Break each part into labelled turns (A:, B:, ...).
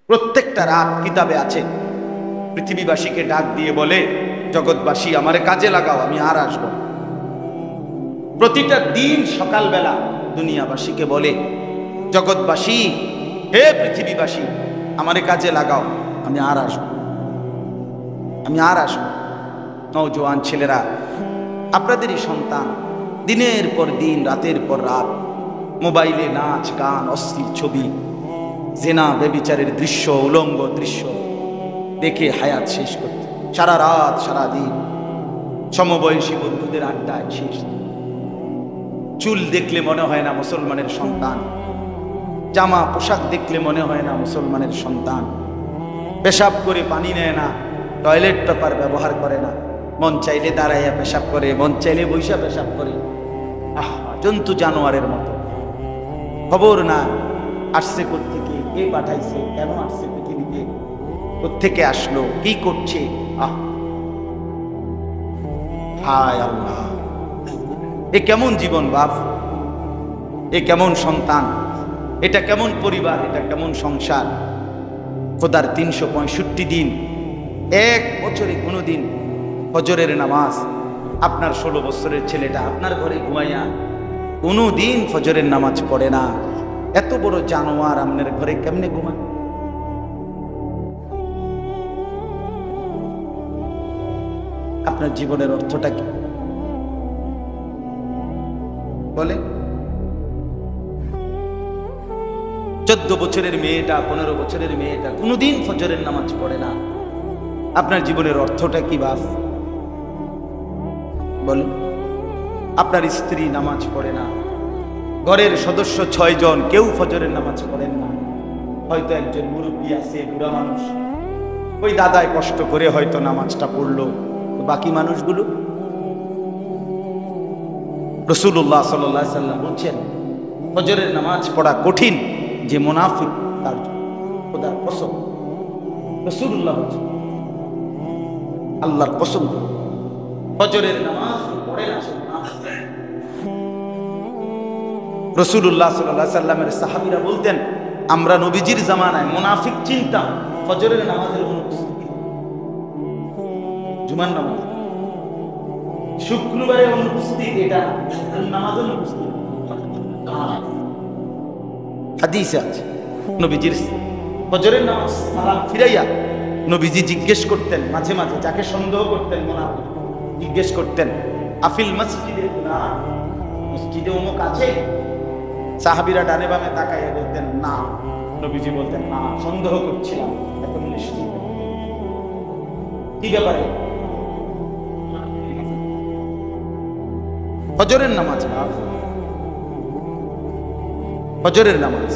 A: প্রত্যেকটা রাত কিতাবে আছে। পৃথিবীবাসীকে ডাক দিয়ে বলে, জগৎবাসী আমারে কাজে লাগাও, আমি আর আসব। প্রতিটা দিন সকালবেলা দুনিয়াবাসীকে বলে, জগৎবাসী, হে পৃথিবীবাসী, আমারে কাজে লাগাও, আমি আর আসব, আমি আর আসব। নওজোয়ান ছেলেরা, আপনাদেরই সন্তান, দিনের পর দিন, রাতের পর রাত মোবাইলে নাচ গান, অশ্লীল ছবি, জেনা ব্যভিচারের দৃশ্য, উলঙ্গ দৃশ্য দেখে হায়াত শেষ করতে, সারা রাত সারা দিন সমবয়সী বন্ধুদের আড্ডায় শেষ। চুল দেখলে মনে হয় না মুসলমানের সন্তান, জামা পোশাক দেখলে মনে হয় না মুসলমানের সন্তান, পেশাব করে পানি নেয় না, টয়লেট পেপার ব্যবহার করে না, মন চাইলে দাঁড়াইয়া পেশাব করে, মন চাইলে বৈশা পেশাব করে। জন্তু জানোয়ারের মতো। খবর না আসছে কোত্থেকে, কে পাঠাইছে, কেন আসছে পৃথিবীতে, কোত্থেকে আসলো, কি করছে। হায় আল্লাহ, এ কেমন জীবন বাপ, এ কেমন সন্তান, এটা কেমন পরিবার, এটা কেমন সংসার। খোদার 365 দিন, এক বছরে কোনো দিন ফজরের নামাজ আপনার 16 বছরের ছেলেটা আপনার ঘরে ঘুমাইয়া কোনো দিন ফজরের নামাজ পড়ে না। এত বড় জানোয়ার আপনার ঘরে কেমনে ঘুমায়? আপনার জীবনের অর্থটা কি বলে? 14 বছরের মেয়েটা, 15 বছরের মেয়েটা কোনোদিন ফজরের নামাজ পড়ে না। আপনার জীবনের অর্থটা কি বাপ বলেন? আপনার স্ত্রী নামাজ পড়ে না, ঘরের সদস্য 6 জন, কেউ ফজরের নামাজ পড়েন না। হয়তো একজন মুরব্বী আছে, বুড়া মানুষ, ওই দাদায় কষ্ট করে হয়তো নামাজটা পড়লো, বাকি মানুষগুলো। রাসূলুল্লাহ সাল্লাল্লাহু আলাইহি ওয়াসাল্লাম বলছেন, ফজরের নামাজ পড়া কঠিন যে মুনাফিক তার জন্য। খোদার কসম, রাসূলুল্লাহ বলছেন, আল্লাহর কসম, ফজরের নামাজ পড়ে না সে মুনাফিক। রাসূলুল্লাহ সাল্লাল্লাহু আলাইহি ওয়াসাল্লামের সাহাবীরা বলতেন, আমরা নবীজির জামানায় মুনাফিক চিনতাম ফজরের নামাজের অনুপস্থিতি। জুমার নামাজ, শুক্রবারের অনুপস্থিতি, এটা নামাজের অনুপস্থিতি। হাদিসে আছে, নবীজির ফজরের নামাজ সালাম ফিরাইয়া নবীজি জিজ্ঞেস করতেন, মাঝে মাঝে যাকে সন্দেহ করতেন মুনাফিক, জিজ্ঞেস করতেন, আফিল মসজিদে ফুলান, মসজিদে অমুক আছে? সাহাবীরা ডানে বামে তাকাইয়া বলতেন না। নবীজি বলতেন, না, সন্দেহ করছিলাম, এখন নিশ্চিত। কি ব্যাপারে? ফজরের নামাজ, ফজরের নামাজ।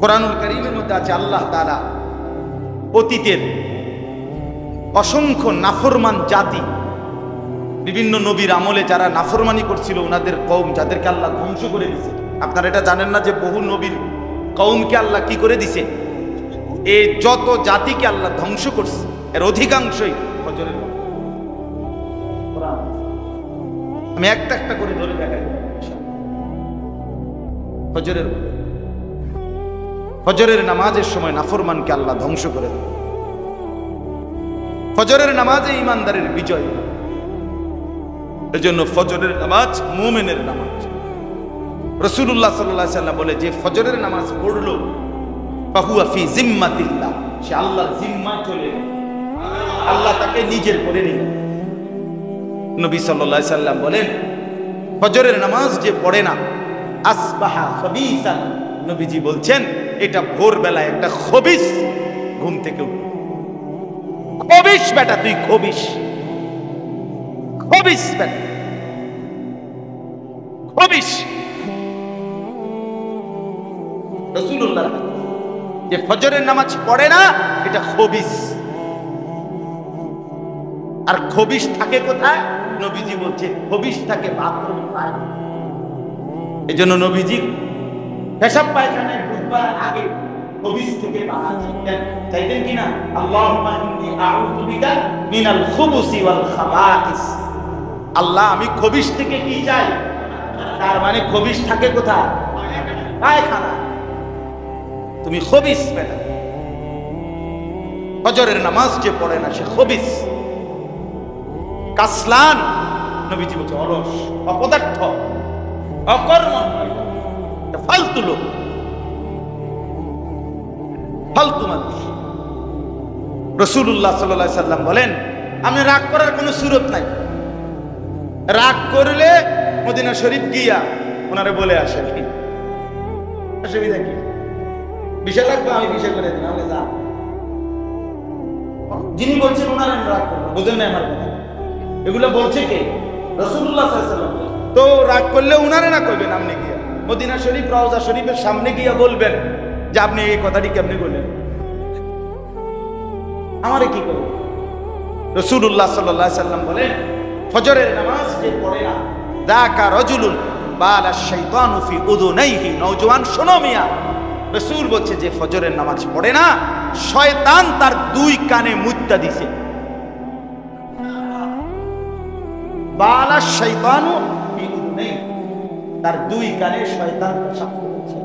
A: কোরআনুল কারীমের মধ্যে আছে, আল্লাহ তাআলা অতীতের অসংখ্য নাফরমান জাতি, বিভিন্ন নবীর আমলে যারা নাফরমানি করছিল, ওনাদের কওম, যাদেরকে আল্লাহ ধ্বংস করে দিয়েছে। আপনারা এটা জানেন না যে বহু নবীর কওমকে আল্লাহ কি করে দিছে? এই যত জাতিকে আল্লাহ ধ্বংস করছে, এর অধিকাংশই ফজরের। আমি একটা একটা করে ধরে দেখাই। ফজরের, ফজরের নামাজের সময় নাফরমানকে আল্লাহ ধ্বংস করে দেয়। ফজরের নামাজে ইমানদারের বিজয়। এজন্য ফজরের নামাজ মুমিনের নামাজ। রাসূলুল্লাহ সাল্লাল্লাহু আলাইহি ওয়াসাল্লাম বলে, যে ফজরের নামাজ পড়লো ফাহুয়া ফি জিম্মাতিল্লাহ, সে আল্লাহর জিম্মায় চলে গেল, আল্লাহ তাকে নিজের করে নিলেন। নবী সাল্লাল্লাহু আলাইহি ওয়াসাল্লাম বলেন, ফজরের নামাজ যে পড়ে না, আসবাহা খবিসান, নবীজি বলছেন এটা ভোরবেলায় একটা খবিস ঘুম থেকে উঠল। খবিস বেটা, তুই খবিস, খবিস বেটা, খবিস। রাসূলুল্লাহ যে ফজরের নামাজ পড়ে না, এটা খবিস। আর খবিস থাকে কোথায়? নবীজি বলছে খবিস থাকে বাথরুম পায়। এই জন্য নবীজি পেশাব পায়খানায় ঢুকবার আগে খবিস থেকে চাইতেন কিনা, আল্লাহুম্মা ইন্নী আউযু বিকা মিনাল খুবুসি ওয়াল খাবাইস, আল্লাহ আমি খবিস থেকে কি চাই? তার মানে খবিস থাকে কোথায়? পায়খানা। তুমি খবিস বেটা। ফজরের নামাজ যে পড়ে না সে খবিস, কাসলান। নবীজি বলছে অলস, অপদার্থ, অকর্মণ্য, ফালতু লোক, ফালতু মানুষ। রাসূলুল্লাহ সাল্লাল্লাহু আলাইহি সাল্লাম বলেন, আমি রাগ করার কোনো সুরত নাই। রাগ করলে মদিনা শরীফ গিয়া ওনারে বলে আসে, অসুবিধা কি? বিষয় লাগবে আমি বিষয় করে দিই, নাহলে যা। যিনি বলছেন ওনার আমি রাগ করবো, বুঝেন না আমার কথা? এগুলো বলছে কে? রাসূলুল্লাহ সাল্লাল্লাহু আলাইহি ওয়াসাল্লাম। তো রাগ করলে উনারে না কইবেন, আপনি গিয়া মদিনা শরীফ রওজা শরীফের সামনে গিয়া বলবেন যে আপনি এই কথাটি কেমনে বললেন, আমারে কি করবেন? রাসূলুল্লাহ সাল্লাল্লাহু আলাইহি ওয়াসাল্লাম বলেন, ফজরের নামাজ যে পড়ে না, যাকা রাজুলুন বালা শাইতানু ফি উযুনাইহি। নওজোয়ান শোনো মিয়া, রাসূল বলছে যে ফজরের নামাজ পড়ে না, শয়তান তার দুই কানে মুদ্দা দিছে। বালা শাইতানু ফি উযুনাইহি, তার দুই কানে শয়তান পেশাব করেছে।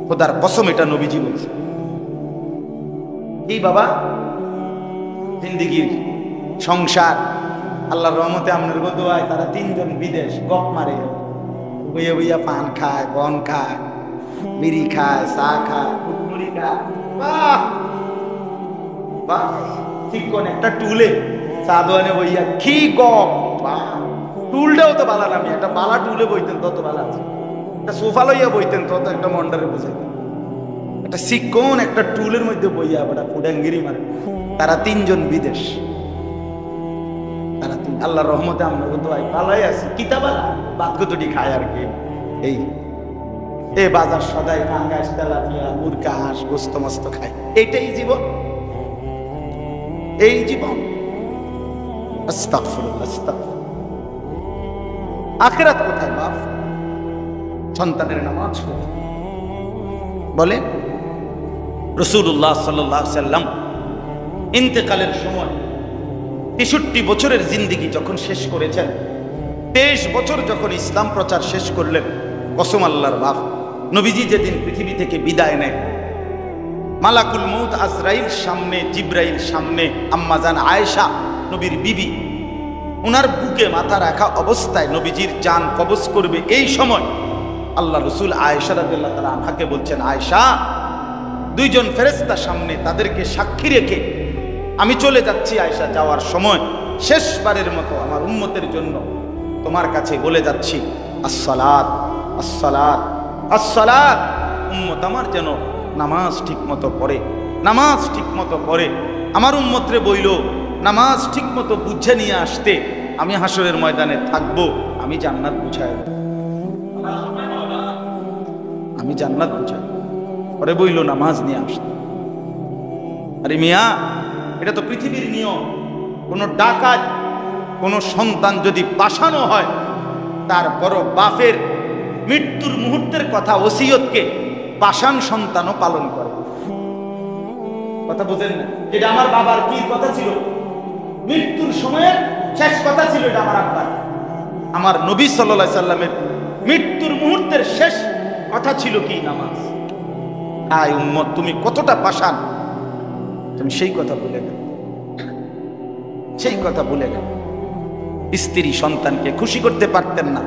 A: খোদার কসম এটা নবীজি বলছে। কি বাবা, জিন্দেগির সংসার আল্লাহর রহমতে আপনার দোয়ায় তারা তিনজন বিদেশ গপ মারে, বইয়া বইয়া পান খায়, বন খায়, বিড়ি খায়, চা খায়, মুড়ি খায়। বাহ বাহ, ঠিক কোন একটা টুলে চা দোয়ানে বইয়া কি গপ। বাহ, টুলটাও তো বালা নামি, একটা বালা টুলে বইতেন তত বালা আছে, একটা সোফা লইয়া বইতেন তত একটা মন্ডারে বুঝাইতেন, একটা সিকোন একটা টুলের মধ্যে বইয়া আবার ফুডাঙ্গিরি মারে। তারা তিনজন বিদেশ, তারা আল্লাহর রহমতে আমরা দোয়াই ভালোই আছি। কিতাবালা বাদগতটি খায় আর কি, এই বাজার সদাই কাঙ্গাস তেলাপিয়া মুরগা হাঁস গোস্ত মস্ত খায়। এইটাই জীবন, এই জীবন। আস্তাগফিরুল্লাহ, আস্তাগফিরুল্লাহ। আখিরাত কোথায় বাপ? সন্তানের নামাজ কোথায় বলেন? রাসূলুল্লাহ সাল্লাল্লাহু আলাইহি ওয়াসাল্লাম ইন্তেকালের সময় ৬৩ বছরের জিন্দেগি যখন শেষ করেছেন, ২৩ বছর যখন ইসলাম প্রচার শেষ করলেন, কসম আল্লাহর বাপ, নবীজি যেদিন পৃথিবী থেকে বিদায় নেয়, মালাকুল মউত আজরাইল সামনে, জিব্রাইল সামনে, আম্মাজান আয়েশা নবীর বিবি, ওনার বুকে মাথা রাখা অবস্থায় নবীজির জান কবজ করবে। এই সময় আল্লাহ রসুল আয়েশা রাদিয়াল্লাহু তাআলা আনহাকে বলছেন, আয়েশা, দুইজন ফেরেশতা সামনে, তাদেরকে সাক্ষী রেখে আমি চলে যাচ্ছি। আয়েশা, যাওয়ার সময় শেষবারের মতো আমার উম্মতের জন্য তোমার কাছে বলে যাচ্ছি, আসসালাত আসসালাত আসসালাত। উম্মত আমার যেন নামাজ ঠিক মতো পড়ে, নামাজ ঠিক মতো পড়ে। আমার উম্মতরে বইল নামাজ ঠিক মতো বুঝে নিয়ে আসতে, আমি হাসরের ময়দানে থাকবো, আমি জান্নাত বুঝাই, আমি জান্নাত বুঝাই। পরে বইল নামাজ নিয়ে আসতে। আরে মিয়া, এটা তো পৃথিবীর নিয়ম। কোন ডাকাত, কোন সন্তান যদি পাশানো হয়, তারপর বাপের মৃত্যুর মুহূর্তের কথা, ওসিয়তকে পাষাণ সন্তানও পালন করে। কথা বুঝেন না? যেটা আমার বাবার কি কথা ছিল, মৃত্যুর সময়ে শেষ কথা ছিল, এটা আমার আব্বার। আমার নবী সাল্লাল্লাহু আলাইহি সাল্লামের মৃত্যুর মুহূর্তের শেষ কথা ছিল কি? নামাজ। আয় উম্মত, তুমি কতটা পাষাণ, তুমি সেই কথা ভুলে গেলে, সেই কথা ভুলে গেলে। স্ত্রী সন্তানকে খুশি করতে পারতেন না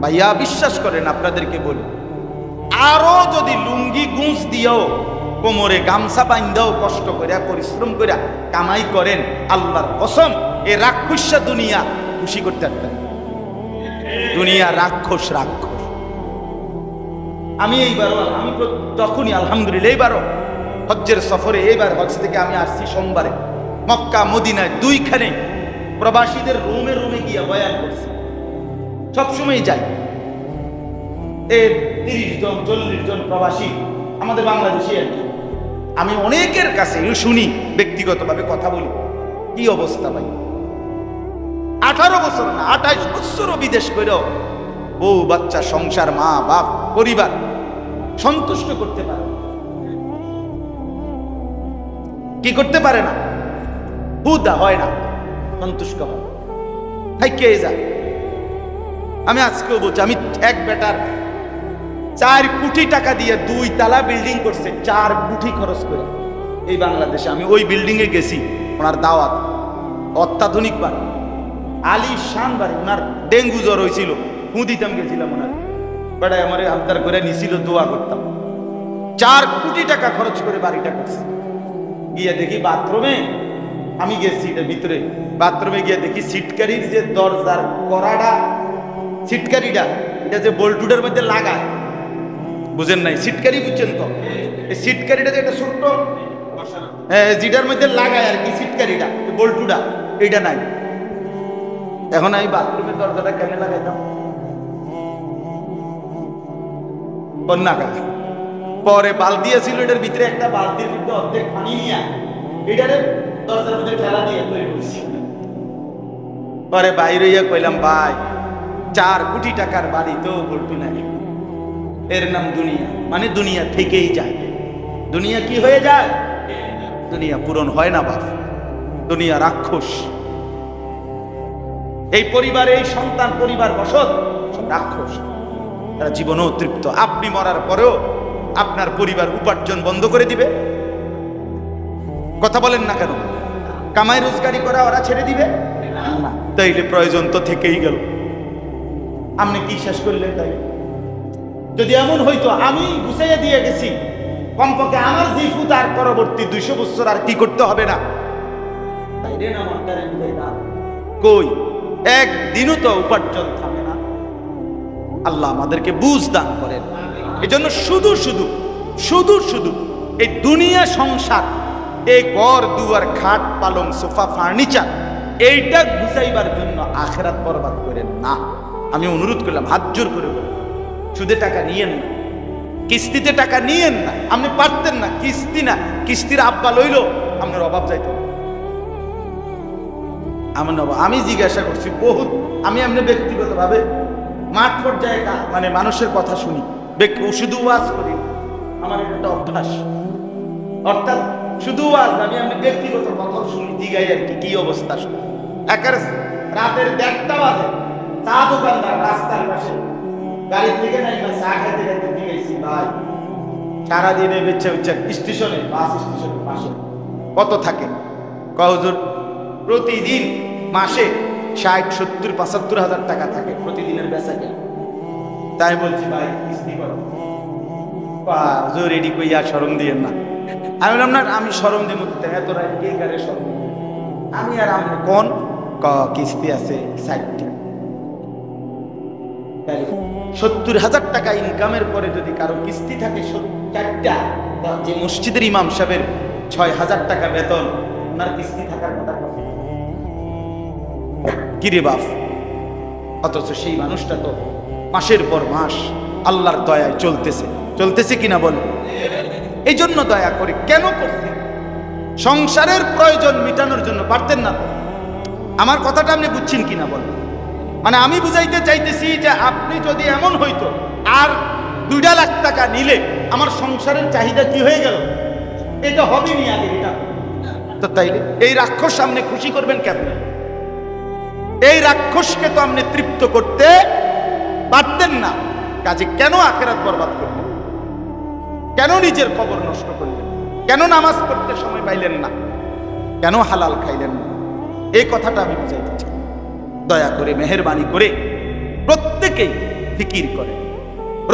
A: ভাইয়া, বিশ্বাস করেন আপনাদেরকে বলি, আরো যদি লুঙ্গি গুঁজ দিয়েও, কোমরে গামছা বাইন্দাও, কষ্ট করে পরিশ্রম করে কামাই করেন, আল্লাহর কসম এ রাক্ষসা দুনিয়া খুশি করতে পারতেন। দুনিয়া রাক্ষস, রাক্ষস। আমি এইবারও, আমি তখনই আলহামদুলিল্লাহ, এইবারও হজ্জের সফরে, এইবার হজ থেকে আমি আসছি সোমবারে, মক্কা মদিনায় দুইখানে প্রবাসীদের রুমে রুমে গিয়া বয়ান করছি। সবসময় যাই, 30 জন 40 জন প্রবাসী আমাদের বাংলাদেশি আর কি। আমি অনেকের কাছে শুনি, ব্যক্তিগতভাবে কথা বলি, কি অবস্থা ভাই, 18 বছর না 28 বছরও বিদেশ করেও বউ বাচ্চা সংসার, মা বাপ পরিবার সন্তুষ্ট করতে পারে, কি করতে পারে না, হুদা হয় না, সন্তুষ্ট হয়, থাইকে যায়। আমি আজকেও বলছি, আমি এক বেটার 4 কোটি টাকা দিয়ে 2 তলা বিল্ডিং করছে, 4 কোটি খরচ করে এই বাংলাদেশে। আমি ওই বিল্ডিং এ গেছি, ওনার দাওয়াত, অত্যাধুনিক বাড়ি, আলিশান বাড়ি। ওনার ডেঙ্গু জ্বর হয়েছিল, ফু দিতাম, গেছিলাম ওনার বেড়ায়, আমার আবদার করে নিছিল, দোয়া করতাম। 4 কোটি টাকা খরচ করে বাড়িটা করছে। গিয়ে দেখি বাথরুমে, আমি গেছি এটার ভিতরে, বাথরুমে গিয়ে দেখি সিটকারির যে দরজার কড়াটা, সিটকারিটা এটা যে বল্টুটার মধ্যে লাগায়, বুঝেন নাই? সিটকারি বুঝছেন তো? এই সিটকারিটা যে একটা ছোট্ট যেটার মধ্যে লাগায় আর কি, সিটকারিটা বল্টুটা, এইটা নাই। এখন আমি বাথরুমের দরজাটা কেমনে লাগাইতাম? পরে বালতি ছিল, এটার ভিতরে একটা বালতির মধ্যে অর্ধেক পানি নিয়ে এটারে দরজার মধ্যে ঠেলা দিয়ে তৈরি করছি। পরে বাইরে হইয়া কইলাম, ভাই 4 কোটি টাকার বাড়ি তো বলবি নাই, এর নাম দুনিয়া। মানে দুনিয়া থেকেই যায়। দুনিয়া কি হয়ে যায়? দুনিয়া পূরণ হয় না বাপ, দুনিয়া রাক্ষস। এই পরিবারে, এই সন্তান পরিবার বসত রাক্ষস, তারা জীবনও তৃপ্ত। আপনি মরার পরেও আপনার পরিবার উপার্জন বন্ধ করে দিবে? কথা বলেন না কেন? কামাই রোজগারি করা ওরা ছেড়ে দিবে না। তাইলে প্রয়োজন তো থেকেই গেল। আপনি কি শেষ করলেন? তাই যদি এমন হইতো আমি গুছাইয়া দিয়ে গেছি, কমপক্ষে আমার জিফু তার পরবর্তী 200 বছর আর কি করতে হবে না, তাইলে না মনটারে বুঝাই না। কই একদিনও তো উপার্জন থামে না। আল্লাহ আমাদেরকে বুঝ দান করেন। এই জন্য শুধু শুধু শুধু শুধু এই দুনিয়া সংসার, এই ঘর দুয়ার, খাট পালং, সোফা, ফার্নিচার, এইটা গুছাইবার জন্য আখেরাত বরবাদ করেন না। আমি অনুরোধ করলাম, হাত জোর করে বলি, সুদে টাকা নিয়েন না, কিস্তিতে টাকা নিয়েন না। আপনি পারতেন না, কিস্তি না, কিস্তির আব্বা লইল, আপনার অভাব যাইত। আমি জিজ্ঞাসা করছি বহুত, আমি এমনি ব্যক্তিগতভাবে মাঠ পর্যায়ে মানে মানুষের কথা শুনি, শুধু ওয়াজ করি, আমার একটা অভ্যাস। অর্থাৎ শুধু ওয়াজ, আমি ব্যক্তিগত কথা শুনি, জিগাই আর কি, কি অবস্থা শুনি। একের রাতের 1টা বাজে চা দোকানদার রাস্তার পাশে গাড়ি থেকে নাই, চা খাইতে খাইতে জিগাইছি, ভাই সারাদিনে বেচা বেচা স্টেশনে, বাস স্টেশনের পাশে কত থাকে? হুজুর প্রতিদিন মাসে 60, 70, 75 হাজার টাকা থাকে প্রতিদিনের বেচা কেনা। তাই বলছি, ভাই কিস্তি করো। হুজুর এডি কইয়া শরম দিয়েন না। আমি বললাম, না আমি শরম দিব, এত রাত কে গাড়ি শরম, আমি আর আমি কোন কিস্তি আছে 60টা। 70,000 টাকা ইনকামের পরে যদি কারো কিস্তি থাকে 4টা, যে মসজিদের ইমাম সাহেবের 6,000 টাকা বেতন, ওনার কিস্তি থাকার কথা কিরে বাপ? অথচ সেই মানুষটা তো মাসের পর মাস আল্লাহর দয়ায় চলতেছে কিনা বলে? এই জন্য দয়া করে কেন করছে? সংসারের প্রয়োজন মিটানোর জন্য। পারতেন না? আমার কথাটা আপনি বুঝছেন কিনা বলেন? মানে আমি বুঝাইতে চাইতেছি যে আপনি যদি এমন হইতো আর 2 লাখ টাকা নিলে আমার সংসারের চাহিদা কি হয়ে গেল, এটা হবে নি আগে, এটা তো তাইলে এই রাক্ষস সামনে খুশি করবেন কেন? এই রাক্ষসকে তো আপনি তৃপ্ত করতে পারতেন না। কাজে কেন আখেরাত বরবাদ করলেন? কেন নিজের কবর নষ্ট করলেন? কেন নামাজ পড়তে সময় পাইলেন না? কেন হালাল খাইলেন না? এই কথাটা আমি বুঝাইতে চাই। দয়া করে মেহেরবানি করে প্রত্যেকেই ফিকির করে।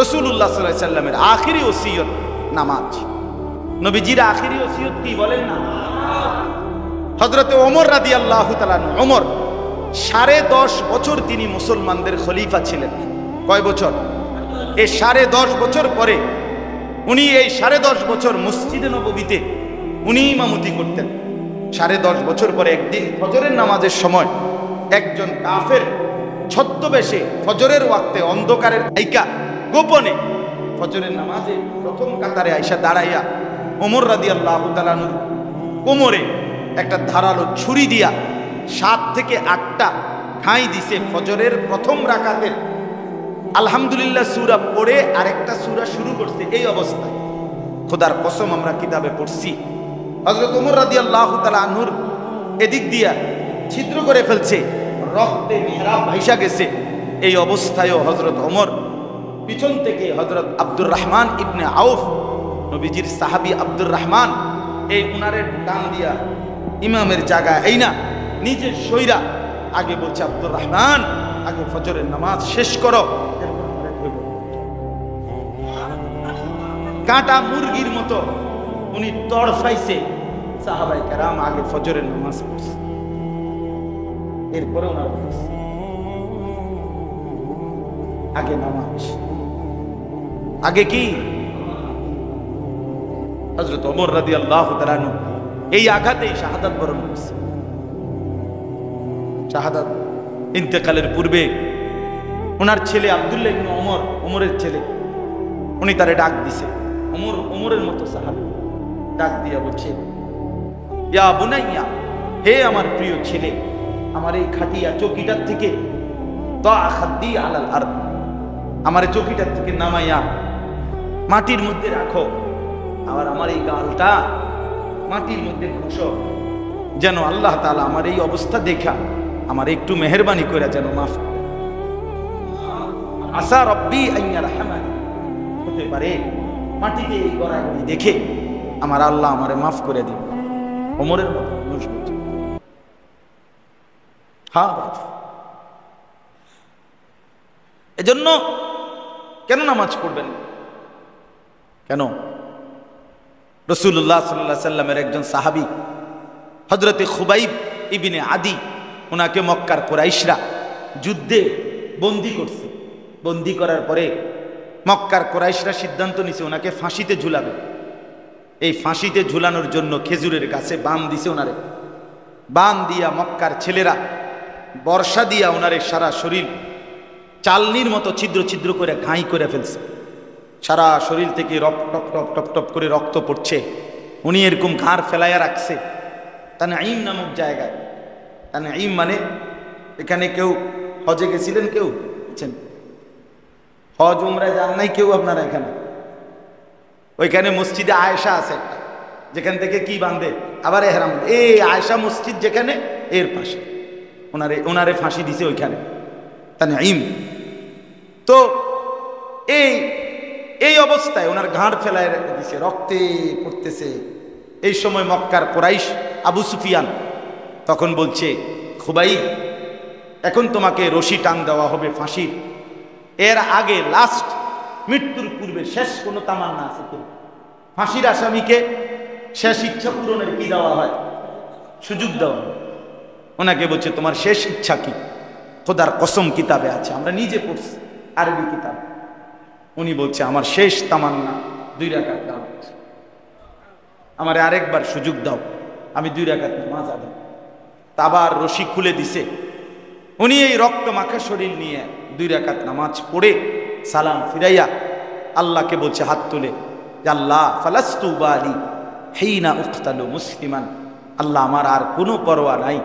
A: রাসূলুল্লাহ সাল্লাল্লাহু আলাইহি সাল্লামের আখিরি ওসিয়ত নামাজ। নবীজির আখিরি ওসিয়ত কি বলেন না? হযরত ওমর রাদিয়াল্লাহু তাআলা, ওমর 10.5 বছর তিনি মুসলমানদের খলিফা ছিলেন। কয় বছর? এই 10.5 বছর পরে উনি এই 10.5 বছর মসজিদে নববীতে উনি ইমামতি করতেন। 10.5 বছর পরে একদিন ফজরের নামাজের সময় একজন কাফের ছদ্মবেশে ফজরের ওয়াক্তে অন্ধকারের আইকা গোপনে ফজরের নামাজে প্রথম কাতারে আইসা দাঁড়াইয়া ওমর রাদিয়াল্লাহু তাআলা কোমরে একটা ধারালো ছুরি দিয়া 7 থেকে 8টা ঠাঁই দিছে। ফজরের প্রথম রাকাতের আলহামদুলিল্লাহ সূরা পড়ে আরেকটা সূরা শুরু করছে। এই অবস্থায় খোদার কসম আমরা কিতাবে পড়ছি, হযরত ওমর রাদিয়াল্লাহু তাআলা আনহুর এদিক দিয়া ছিদ্র করে ফেলছে, রক্তে মেহরাব ভাইসা গেছে। এই অবস্থায়ও হযরত ওমর পিছন থেকে হযরত আব্দুর রহমান ইবনে আউফ, নবীজির সাহাবী আব্দুর রহমান, এই উনারে টান দিয়া ইমামের জায়গা এই না, নিজের সইরা আগে বলছে আব্দুর রহমান আগে ফজরের নামাজ শেষ করো। কাঁটা মুরগির মতো উনি তড়ফাইছে, সাহাবায়ে কেরাম আগে ফজরের নামাজ পড়ছে, এরপরে ওনার আগে নামাজ, আগে কি? হযরত ওমর রাদিয়াল্লাহু তাআলা আনহু এই আঘাতেই শাহাদাত বরণ করেছে। শাহাদাত ইন্তেকালের পূর্বে ওনার ছেলে আব্দুল্লাহ ইবনে ওমর, ওমরের ছেলে, উনি তারে ডাক দিছে, ওমর ওমরের মতো সাহাবী, ডাক দিয়া বলছে ইয়া বুনাইয়া, হে আমার প্রিয় ছেলে, আমার এই খাটিয়া চৌকিটার থেকে দা খাদ্দি আলাল আরদ, আমার চৌকিটার থেকে নামাইয়া মাটির মধ্যে রাখো, আর আমার এই গালটা মাটির মধ্যে ঘষো, যেন আল্লাহ তাআলা আমার এই অবস্থা দেখা আমার একটু মেহেরবানি করে যেন মাফ করে। আসা রব্বি আন ইয়ারহামানি, হতে পারে মাটিতে এই গড়াগড়ি দেখে আমার আল্লাহ আমারে মাফ করে দিবে। ওমরের মতো মানুষ বলছে, হ্যাঁ বাপ। এজন্য কেন নামাজ পড়বেন? কেন? রাসূলুল্লাহ সাল্লাল্লাহু আলাইহি সাল্লামের একজন সাহাবী হযরতে খুবাইব ইবনে আদি, ওনাকে মক্কার কুরাইশরা যুদ্ধে বন্দী করছে। বন্দী করার পরে মক্কার কুরাইশরা সিদ্ধান্ত নিছে ওনাকে ফাঁসিতে ঝুলাবে। এই ফাঁসিতে ঝুলানোর জন্য খেজুরের গাছে বান দিছে ওনারে। বান দিয়া মক্কার ছেলেরা বর্ষা দিয়া ওনারে সারা শরীর চালনির মতো ছিদ্র ছিদ্র করে ঘাই করে ফেলছে। সারা শরীর থেকে রপ টপ টপ টপ টপ করে রক্ত পড়ছে। উনি এরকম ঘাড় ফেলাইয়া রাখছে তানঈম নামক জায়গায়। তানঈম মানে এখানে কেউ হজে গেছিলেন? কেউ হজ উমরায় যান নাই কেউ আপনারা এখানে? ওইখানে মসজিদে আয়েশা আছে একটা, যেখান থেকে কি বাঁধে আবার এহরাম, এই আয়েশা মসজিদ যেখানে, এর পাশে ওনারে ফাঁসি দিছে ওইখানে তানঈম। তো এই অবস্থায় ওনার ঘাড় ফেলায় রেখে দিছে, রক্তে পড়তেছে। এই সময় মক্কার কুরাইশ আবু সুফিয়ান তখন বলছে, খুবাইব, এখন তোমাকে রশি টান দেওয়া হবে ফাঁসির। এর আগে লাস্ট মৃত্যুর পূর্বে শেষ কোনো তামান্না আছে কি? ফাঁসির আসামিকে শেষ ইচ্ছা পূরণের কি দেওয়া হয়? সুযোগ দেওয়া হয়। ওনাকে বলছে তোমার শেষ ইচ্ছা কি? খোদার কসম কিতাবে আছে, আমরা নিজে পড়ছি আরবি কিতাব। উনি বলছে আমার শেষ তামান্না 2 রাকাত দাও, আমারে আরেকবার সুযোগ দাও, আমি 2 রাকাত নামাজ আদায়। আবার রশি খুলে দিছে। উনি এই রক্ত মাখা শরীর নিয়ে 2 রাকাত নামাজ পড়ে সালাম ফিরাইয়া আল্লাহকে বলছে হাত তুলে, আল্লাহ ফালাস্তু বালি হিনা উকতালু মুসলিমান, আল্লাহ আমার আর কোনো পরোয়া নাই,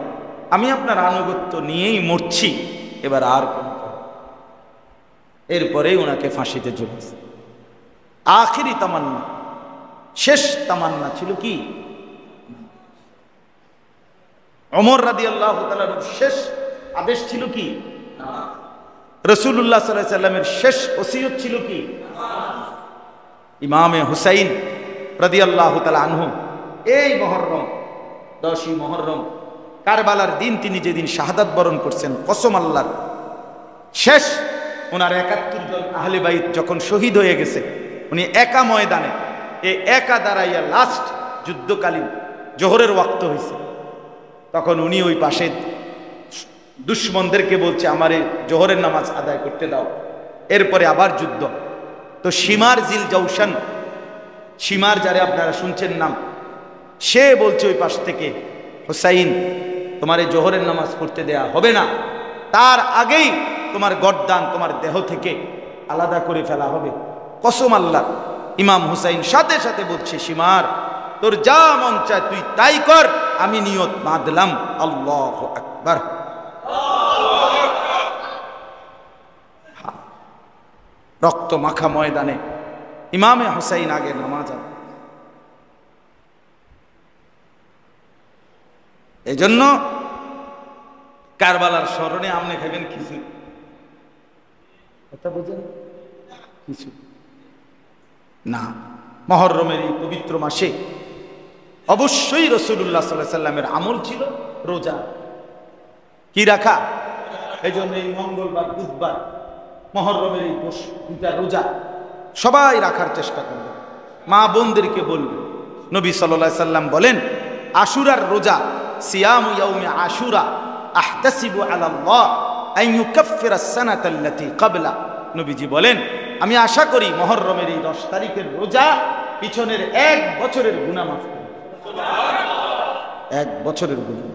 A: আমি আপনার আনুগত্য নিয়েই মরছি, এবার আর কোনো পরোয়া। এরপরেই ওনাকে ফাঁসিতে ঝুলেছে। আখিরি তামান্না, শেষ তামান্না ছিল কি? ওমর রাদিয়াল্লাহু তাআলার শেষ আদেশ ছিল কি? রাসূলুল্লাহ সাল্লাল্লাহু আলাইহি সাল্লামের শেষ ওসিয়ত ছিল কি? ইমামে হুসাইন রাদিয়াল্লাহু তাআলা আনহু এই মুহররম 10ই মুহররম কারবালার দিন তিনি যেদিন শাহাদাত বরণ করছেন, কসম আল্লাহর, শেষ ওনার 71 জন আহলে বাইত যখন শহীদ হয়ে গেছে, উনি একা ময়দানে একা দাঁড়াইয়া লাস্ট যুদ্ধকালীন জোহরের ওয়াক্ত হয়েছে, তখন উনি ওই পাশে দুশ্মনদেরকে বলছে আমারে জোহরের নামাজ আদায় করতে দাও। এরপরে আবার যুদ্ধ। তো শিমার জিল জৌশান, শিমার যারে আপনারা শুনছেন নাম, সে বলছে ওই পাশ থেকে, হুসাইন তোমার এই জোহরের নামাজ পড়তে দেয়া হবে না, তার আগেই তোমার গর্দান তোমার দেহ থেকে আলাদা করে ফেলা হবে। কসম আল্লাহ। ইমাম হুসাইন সাথে সাথে বলছে, শিমার তোর যা মন চায় তুই তাই কর, আমি নিয়ত বাঁধলাম। আল্লাহু আকবার। রক্ত মাখা ময়দানে ইমামে হুসাইন আগে নামাজ আদায়। এই জন্য কারবালার স্মরণে আমনে খাবেন খিচুড়ি, কথা বুঝেন? কিছু না। মুহররমের এই পবিত্র মাসে অবশ্যই রাসূলুল্লাহ সাল্লাল্লাহু আলাইহি সাল্লামের আমল ছিল রোজা। কি রাখা? এই জন্য এই মঙ্গলবার, বুধবার, মুহররমের এই দুটা রোজা সবাই রাখার চেষ্টা করবে। মা বোনদেরকে বলবে, নবী সাল্লাল্লাহু আলাইহি সাল্লাম বলেন, আশুরার রোজা, সিয়ামু ইয়াউমি আশুরা আহতাসিবু আলাল্লাহ আন ইউকাফফিরা আস-সানাতাল্লাতী ক্বাবলা। নবীজি বলেন, আমি আশা করি মুহররমের এই 10 তারিখের রোজা পিছনের 1 বছরের গুনাহ মাফ করবে। 1 বছরের গুনাহ।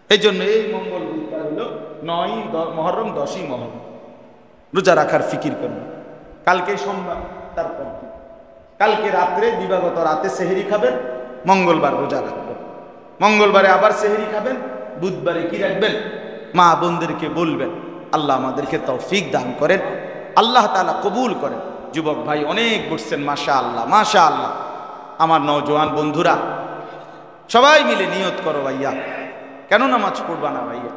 A: এই জন্য এই মঙ্গল বুধবার হলো 9 মুহররম, 10ই মুহররম রোজা রাখার ফিকির করবে। কালকে সোমবার, তারপর কালকে রাত্রে দিবাগত রাতে সেহরি খাবেন, মঙ্গলবার রোজা রাখবেন, মঙ্গলবারে আবার সেহরি খাবেন, বুধবারে কি রাখবেন? মা বোনদেরকে বলবেন। আল্লাহ আমাদেরকে তৌফিক দান করেন, আল্লাহ তাআলা কবুল করেন। যুবক ভাই অনেক বসছেন, মাশাআল্লাহ মাশাআল্লাহ। আমার নওজোয়ান বন্ধুরা সবাই মিলে নিয়ত করো ভাইয়া, কেন নামাজ পড়বা না ভাইয়া?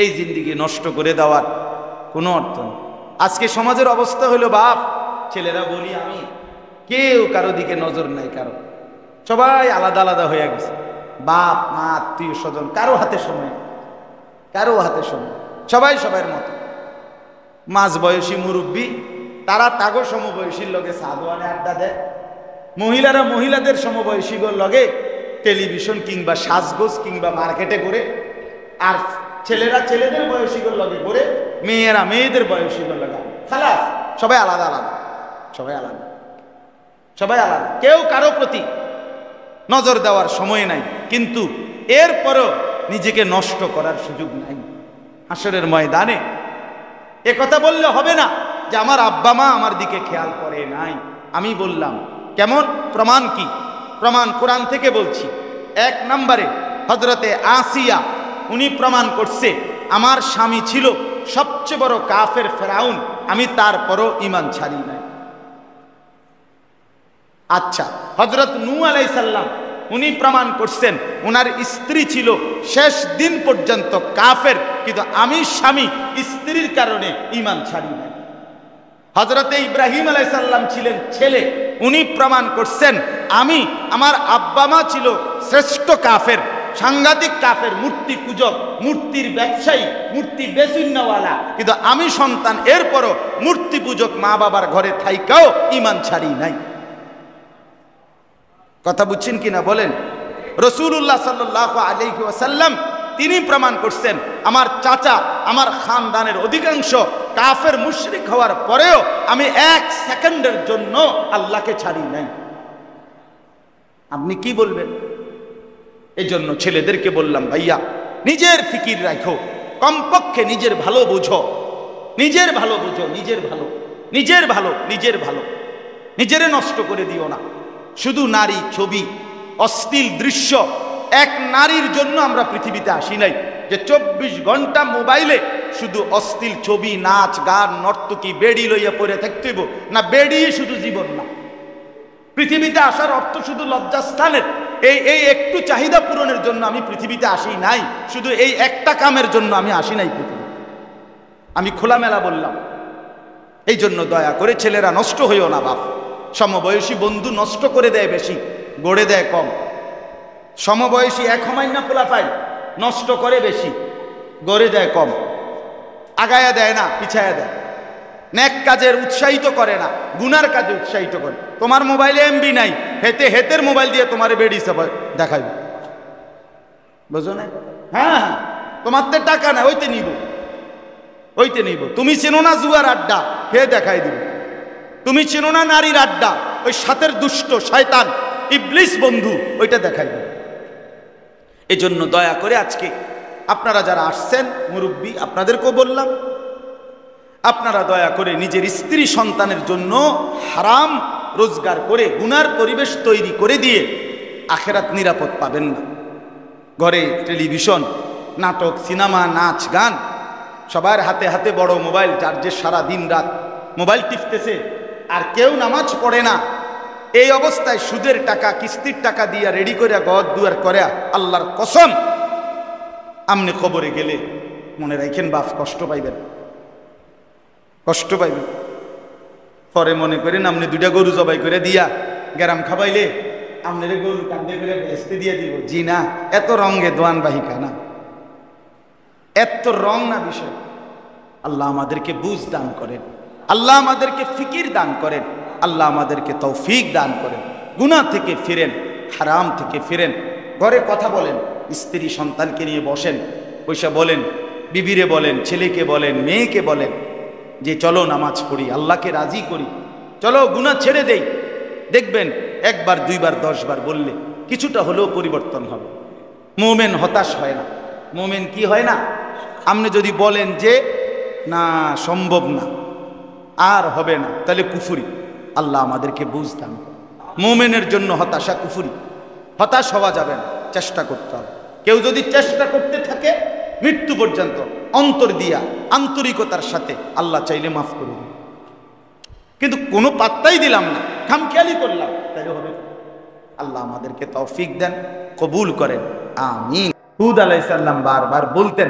A: এই জিন্দিগি নষ্ট করে দেওয়ার কোনো অর্থ নেই। আজকে সমাজের অবস্থা হলো, বাপ ছেলেরা বলি আমি, কেউ কারো দিকে নজর নাই, কারো সবাই আলাদা আলাদা হয়ে গেছে। বাপ মা আত্মীয় স্বজন কারো হাতে সময়, কারো হাতে সময়, সবাই সবার মতো। মাঝ বয়সী মুরব্বী তারা তাগো সমবয়সীর লগে সাদওয়ানে আড্ডা দেয়, মহিলারা মহিলাদের সমবয়সীগুলোর লগে টেলিভিশন কিংবা সাজগোজ কিংবা মার্কেটে করে, আর ছেলেরা ছেলেদের বয়সীগুলোর লগে করে, মেয়েরা মেয়েদের বয়সীগুলোর লগে। খালাস, সবাই আলাদা আলাদা, সবাই আলাদা, সবাই আলাদা, কেউ কারো প্রতি নজর দেওয়ার সময় নাই। কিন্তু এরপরও নিজেকে নষ্ট করার সুযোগ নাই। হাসরের ময়দানে এ কথা বললে হবে না যে আমার আব্বা মা আমার দিকে খেয়াল করে নাই। আমি বললাম কেমন? প্রমাণ কি? প্রমাণ কোরআন থেকে বলছি। 1 নম্বরে হযরতে আসিয়া, উনি প্রমাণ করছে আমার স্বামী ছিল সবচেয়ে বড় কাফের ফেরাউন, আমি তারপরও ঈমান ছাড়ি নাই। আচ্ছা, হযরত নূহ আলাইহিস সালাম, উনি প্রমাণ করছেন ওনার স্ত্রী ছিল শেষ দিন পর্যন্ত কাফের, কিন্তু আমি স্বামী স্ত্রীর কারণে ঈমান ছাড়ি নাই। হযরতে ইব্রাহিম আলাইহিস সালাম ছিলেন ছেলে, উনি প্রমাণ করছেন আমি, আমার আব্বা মা ছিল শ্রেষ্ঠ কাফের, সাংঘাতিক কাফের, মূর্তি পূজক, মূর্তির ব্যবসায়ী, মূর্তি বেচিন্নাওয়ালা, কিন্তু আমি সন্তান, এরপরও মূর্তি পূজক মা বাবার ঘরে থাইকাও ঈমান ছাড়ি নাই। কথা বুঝছেন কিনা বলেন? রাসূলুল্লাহ সাল্লাল্লাহু আলাইহি ওয়াসাল্লাম তিনি প্রমাণ করছেন আমার চাচা, আমার খানদানের অধিকাংশ কাফের মুশরিক হওয়ার পরেও আমি 1 সেকেন্ডের জন্য আল্লাহকে ছাড়ি নাই। আপনি কি বলবেন? এই জন্য ছেলেদেরকে বললাম, ভাইয়া নিজের ফিকির রাখো, কমপক্ষে নিজের ভালো বুঝো, নিজের ভালো বুঝো, নিজের ভালো, নিজের ভালো, নিজের ভালো, নিজেরে নষ্ট করে দিও না। শুধু নারী, ছবি, অশ্লীল দৃশ্য, এক নারীর জন্য আমরা পৃথিবীতে আসি নাই যে 24 ঘন্টা মোবাইলে শুধু অশ্লীল ছবি, নাচ গান, নর্তকী, বেড়ি লইয়া পড়ে থাকতে হইব না। বেড়ি শুধু জীবন না। পৃথিবীতে আসার অর্থ শুধু লজ্জাস্থানের এই একটু চাহিদা পূরণের জন্য আমি পৃথিবীতে আসি নাই, শুধু এই একটা কামের জন্য আমি আসি নাই পৃথিবী। আমি খোলামেলা বললাম। এই জন্য দয়া করে ছেলেরা নষ্ট হইও না বাপ। সমবয়সী বন্ধু নষ্ট করে দেয় বেশি, গড়ে দেয় কম। সমবয়সী এক হমাইন না পোলা পায়, নষ্ট করে বেশি, গড়ে দেয় কম। আগায়া দেয় না, পিছায়া দেয়। নেক কাজের উৎসাহিত করে না, গুনার কাজে উৎসাহিত করে। তোমার মোবাইলে এমবি নাই, হেতে হেতের মোবাইল দিয়ে তোমার বেড়ি দেখাইব, বুঝো না? হ্যাঁ, তোমার তো টাকা নাই, ওইতে নিব, ওইতে নিব। তুমি চেনো না জুয়ার আড্ডা, হে দেখাই দিব। তুমি চেনো না নারীর আড্ডা, ওই সাথের দুষ্ট শয়তান ইবলিস বন্ধু, ওইটা দেখাই দিব। এই জন্য দয়া করে আজকে আপনারা যারা আসছেন মুরব্বী, আপনাদেরকেও বললাম, আপনারা দয়া করে নিজের স্ত্রী সন্তানের জন্য হারাম রোজগার করে গুনার পরিবেশ তৈরি করে দিয়ে আখেরাত নিরাপদ পাবেন না। ঘরে টেলিভিশন, নাটক, সিনেমা, নাচ গান, সবার হাতে হাতে বড় মোবাইল, যার যে সারা দিন রাত মোবাইল টিপতেছে, আর কেউ নামাজ পড়ে না। এই অবস্থায় সুদের টাকা, কিস্তির টাকা দিয়া রেডি করে ঘর দুয়ার করে, আল্লাহর কসম আমনে খবরে গেলে মনে রাখেন বাপ, কষ্ট পাইবেন, কষ্ট পাইবেন। পরে মনে করেন আপনি 2টা গরু জবাই করে দিয়া গ্যারাম খাবাইলে আপনার গরু কান্দে করে বেস্তে দিয়ে দিব। জি না, এত রঙে দোয়ান বাহিকা না, এত রং না বিষয়। আল্লাহ আমাদেরকে বুঝ দান করেন, আল্লাহ আমাদেরকে ফিকির দান করেন, আল্লাহ আমাদেরকে তৌফিক দান করেন। গুনাহ থেকে ফিরেন, হারাম থেকে ফিরেন। ঘরে কথা বলেন, স্ত্রী সন্তানকে নিয়ে বসেন, পয়সা বলেন, বিবিরে বলেন, ছেলেকে বলেন, মেয়েকে বলেন যে চলো নামাজ পড়ি, আল্লাহকে রাজি করি, চলো গুনাহ ছেড়ে দেই। দেখবেন 1 বার 2 বার 10 বার বললে কিছুটা হলেও পরিবর্তন হবে। মুমিন হতাশ হয় না। মুমিন কি হয় না? আপনি যদি বলেন যে না সম্ভব না, আর হবে না, তাহলে কুফরি। আল্লাহ আমাদেরকে বুঝ দান করেন। মুমিনের জন্য হতাশা কুফরি। হতাশ হওয়া যাবে না, চেষ্টা করতে হবে। কেউ যদি চেষ্টা করতে থাকে মৃত্যু পর্যন্ত অন্তর দিয়া আন্তরিকতার সাথে, আল্লাহ চাইলে মাফ করে দিন। কিন্তু কোনো পাত্তাই দিলাম না, খামখেয়ালি করলাম, তাহলে হবে। আল্লাহ আমাদেরকে তৌফিক দেন, কবুল করেন, আমিন। হুদ আলাইহিস সালাম বারবার বলতেন,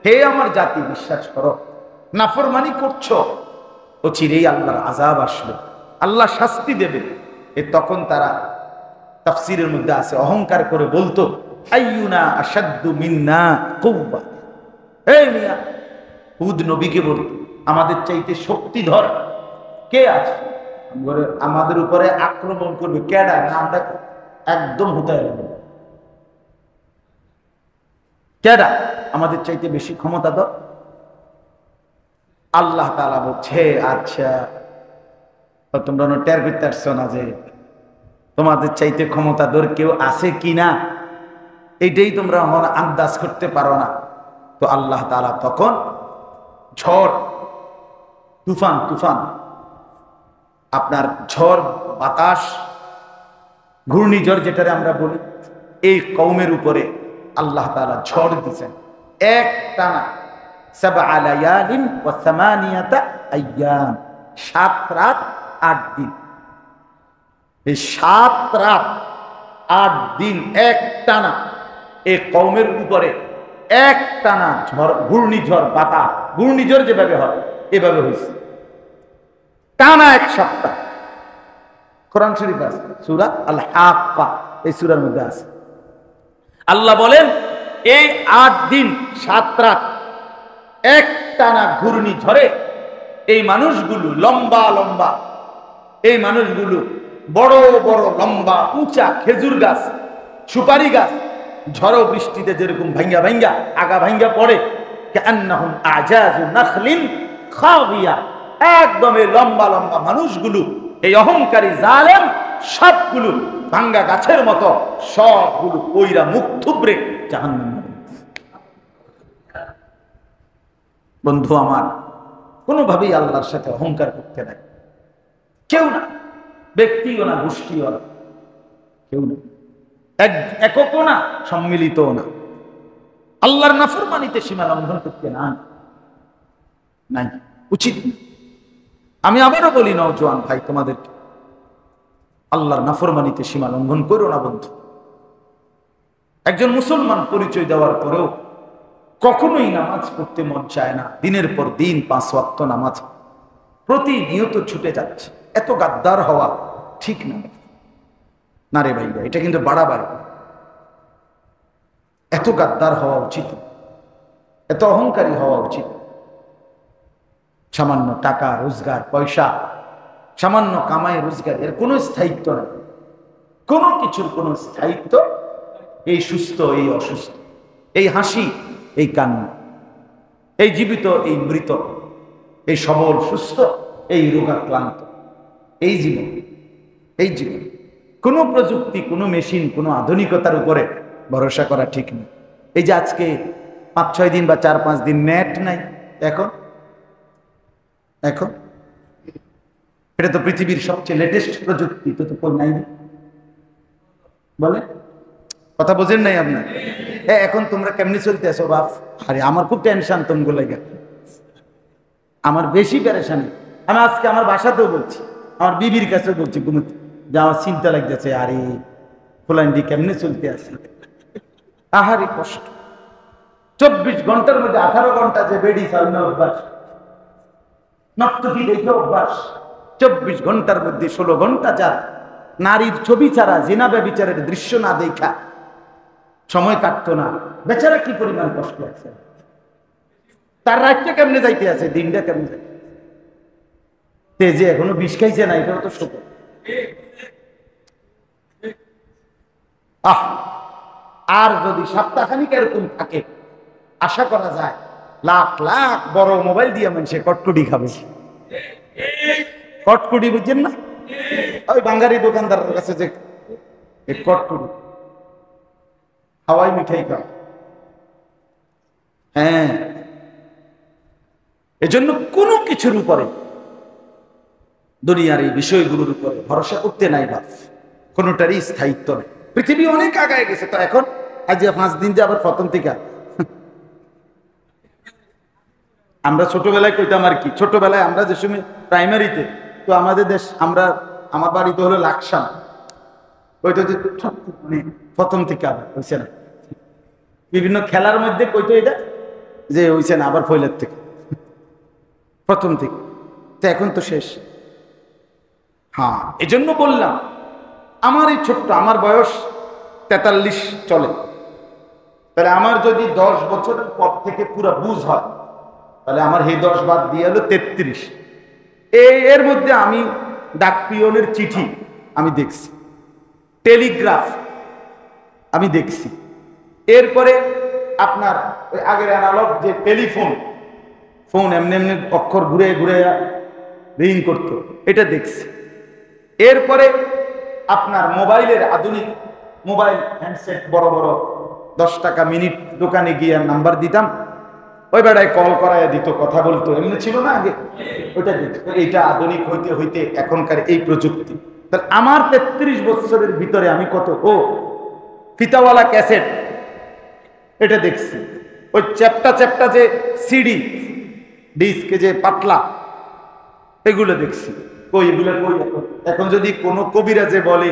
A: হে আমার জাতি বিশ্বাস করো, নাফরমানি করছো, অচিরেই আল্লাহর আযাব আসবে, আল্লাহ শাস্তি দেবে। তখন তারা তাফসীরের মধ্যে আছে, অহংকার করে বলতো আইয়ুনা আশাদ্দু মিন্না কুওয়া। এই মিয়া, হুদ নবীকে বলতো আমাদের চাইতে শক্তিধর কে আছে, আমাদের উপরে আক্রমণ করবে কেডা, নামটা একদম হুতায় লাগবে, কেডা আমাদের চাইতে বেশি ক্ষমতা দাও। আল্লাহ তাআলা বলছে, আচ্ছা তোমরা টের করতে পারছো না যে তোমাদের চাইতে ক্ষমতাধর কেউ আছে কিনা, এইটাই তোমরা আন্দাজ করতে পারো না। তো আল্লাহ তাআলা তখন ঝড় তুফান আপনার ঝড় বাতাস ঘূর্ণিঝড় যেটারে আমরা বলি, এই কওমের উপরে আল্লাহ তাআলা ঝড় দিয়েছেন একটানা 7 লায়ালিন ওয়া 8 আইয়াম, 7 রাত 8 দিন। এই 7 রাত 8 দিন একটানা এই কওমের উপরে একটানা ঝড়, ঘূর্ণিঝড় বাতাস, ঘূর্ণিঝড় যেভাবে হয় এভাবে হয়েছে টানা 1 সপ্তাহ। কোরআন শরীফ আছে, সূরা আল হাক্কা, এই সূরার মধ্যে আছে। আল্লাহ বলেন এই 8 দিন 7 রাত একটানা ঘূর্ণিঝড়ে এই মানুষগুলো লম্বা লম্বা, এই মানুষগুলো বড় বড় লম্বা উঁচা খেজুর গাছ, সুপারি গাছ ঝড় বৃষ্টিতে যেরকম ভাঙ্গা ভাঙ্গা আগা ভাঙ্গা পড়ে, কান্নাহুম আজাজু নাখলিন খাবিয়া, একদম এই লম্বা লম্বা মানুষগুলো, এই অহংকারী জালেম সবগুলো ভাঙ্গা গাছের মতো সবগুলো কইরা মুখ থুবড়ে জাহান্নামে। বন্ধু আমার, কোনোভাবেই আল্লাহর সাথে অহংকার করতে নাই, কেউ না, ব্যক্তিও না, গোষ্ঠীও না, কেউ না, এককও না, সম্মিলিতও না। আল্লাহর নাফরমানিতে সীমা লঙ্ঘন করতে নাই, উচিত না। আমি আবারও বলি নওজোয়ান ভাই তোমাদেরকে, আল্লাহর নাফরমানিতে সীমা লঙ্ঘন করো না বন্ধু। একজন মুসলমান পরিচয় দেওয়ার পরেও কখনোই নামাজ পড়তে মন চায় না। দিনের পর দিন 5 ওয়াক্ত নামাজ প্রতিনিয়ত ছুটে যাচ্ছে। এত গাদ্দার হওয়া ঠিক না রে ভাইরা, এটা কিন্তু বাড়াবাড়ি। এত গাদ্দার হওয়া উচিত, এত অহংকারী হওয়া উচিত। সামান্য টাকা রোজগার, পয়সা, সামান্য কামাই রোজগার, এর কোনো স্থায়িত্ব নেই। কোনো কিছুর কোনো স্থায়িত্ব, এই সুস্থ এই অসুস্থ, এই হাসি এই কান্না, এই জীবিত এই মৃত, এই সবল সুস্থ এই রোগাক্রান্ত, এই জীবন কোনো প্রযুক্তি, কোনো মেশিন, কোনো আধুনিকতার উপরে ভরসা করা ঠিক নেই। এই যে আজকে 5-6 দিন বা 4-5 দিন নেট নাই, এখন এটা তো পৃথিবীর সবচেয়ে লেটেস্ট প্রযুক্তি, তো কই নাই বলে, কথা বোঝেন নাই আপনার? এখন তোমরা কেমনি চলতে আসো বাপ? আরে আমার খুব টেনশন তোমগো লাগে, আমার বেশি পেরেশানি। আমি আজকে আমার বাসাতেও বলছি, আমার বিবির কাছেও বলছি, ঘুমোতে যে আমার চিন্তা লাগতেছে, আরে ফুলান্ডি কেমনে চলতে আসে, আহারে কষ্ট। 24 ঘন্টার মধ্যে 18 ঘন্টা যে বেডি চালানো অভ্যাস, নর্তকী দেখে অভ্যাস, 24 ঘন্টার মধ্যে 16 ঘন্টা যা নারীর ছবি ছাড়া জিনা ব্যভিচারের দৃশ্য না দেখা সময় কাটতো না, বেচারা কি পরিমাণ কষ্ট আছে। তার রাতটা কেমনে যাইতে আছে, দিনটা কেমনে যাইতে যে এখনো বিষ খাইছে না, এটাও তো শোক। আর যদি সপ্তাহখানিক এরকম থাকে, আশা করা যায় লাখ লাখ বড় মোবাইল দিয়ে মানুষে কটকুটি খাবে। কটকুটি বুঝছেন না, ওই বাঙালি দোকানদারের কাছে যে কটকুটি হাওয়াই মিঠাই খাও। হ্যাঁ, এজন্য কোনো কিছুর উপরে দুনিয়ার এই বিষয়গুলোর উপরে ভরসা করতে নাই বাপ, কোনোটারই স্থায়িত্ব নেই। পৃথিবী অনেক আগায় গেছে, তো এখন আজ 5 দিন যে আবার প্রথম থেকে আমরা ছোটবেলায় কইতাম আর কি, ছোটবেলায় আমরা যে সময় প্রাইমারিতে, তো আমাদের দেশ, আমার বাড়িতে হলো লাকসাম, ওইটা যে প্রথম থেকে আবার হয়েছে না, বিভিন্ন খেলার মধ্যে কইতো এটা যে হয়েছে না আবার ফয়লের থেকে, প্রথম থেকে। তো এখন তো শেষ। হ্যাঁ, এজন্য বললাম আমার এই ছোট্ট, আমার বয়স 43 চলে, তাহলে আমার যদি 10 বছরের পর থেকে পুরো বুঝ হয়, তাহলে আমার এই 10 বাদ দিয়ে হলো 33। এর মধ্যে আমি ডাক পিয়নের চিঠি আমি দেখছি, টেলিগ্রাফ আমি দেখছি, এরপরে আপনার ওই আগের অ্যানালগ যে টেলিফোন, ফোন এমনি এমনি অক্ষর ঘুরে ঘুরে রিং করতো, এটা দেখছি। এরপরে আপনার মোবাইলের আধুনিক মোবাইল হ্যান্ডসেট, বড় বড় 10 টাকা মিনিট দোকানে গিয়ে নাম্বার দিতাম, ওই বেড়ায় কল করায় দিত, কথা বলতো, এমনি ছিল না আগে, ওইটা দেখতো। এইটা আধুনিক হইতে হইতে এখনকার এই প্রযুক্তি। তাহলে আমার 33 বছরের ভিতরে আমি কত, ফিতাওয়ালা ক্যাসেট এটা দেখছি, ওই চ্যাপটা চ্যাপটা যে সিডি ডিস্ক যে পাতলা, এগুলো দেখছি। এগুলো এখন যদি কোনো কবিরাজে বলে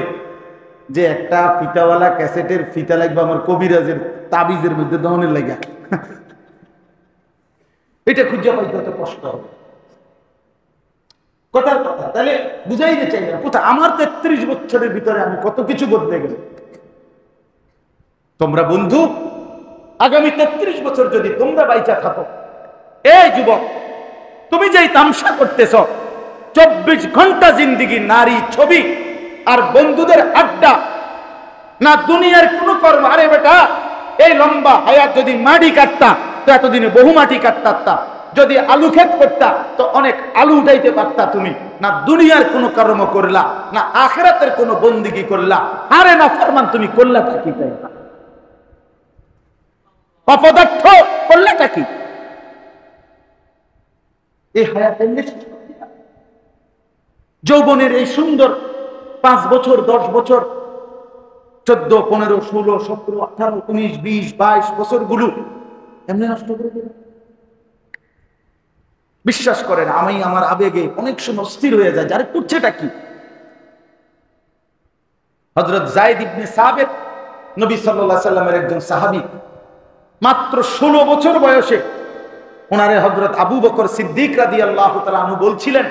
A: যে একটা ফিতাওয়ালা ক্যাসেটের ফিতা লাগবে আমার কবিরাজের তাবিজের মধ্যে দহনের লাগা, এটা খুঁজে পাইতে তো কষ্ট হবে। কথার কথা, তাহলে বুঝাইতে চাই না কোথায় আমার 33 বছরের ভিতরে আমি কত কিছু বদলে গেল। তোমরা বন্ধু আগামী 33 বছর যদি তোমরা বাইচা থাকো, এই যুবক তুমি যেই তামসা করতেছ, 24 ঘন্টা জিন্দিগি নারী ছবি আর বন্ধুদের আড্ডা, না দুনিয়ার কোন কর্ম। আরে বেটা, এই লম্বা হায়াত যদি মাটি কাটতা তো এতদিনে বহু মাটি কাটতা, যদি আলু ক্ষেত করতা তো অনেক আলু উঠাইতে পারতা তুমি। না দুনিয়ার কোনো কর্ম করলা, না আখিরাতের কোনো বন্দিগি করলা, আরে না ফরমান তুমি করলাটা কি? তাই অপদার্থ করলাটা কি? এই হায়াতের যৌবনের এই সুন্দর 5 বছর 10 বছর 14 15 16 17 18 19 20 22 বছরগুলো এমনি নষ্ট করে দিল। বিশ্বাস করেন, আমি আমার আবেগে অনেক সময় অস্থির হয়ে যায়, যারা করছেটা কি। হযরত যায়েদ ইবনে সাবিত নবী সাল্লাল্লাহু আলাইহি সাল্লামের একজন সাহাবী, মাত্র 16 বছর বয়সে ওনারে হযরত আবু বকর সিদ্দিক রাদিয়াল্লাহু তাআলা আনহু বলছিলেন,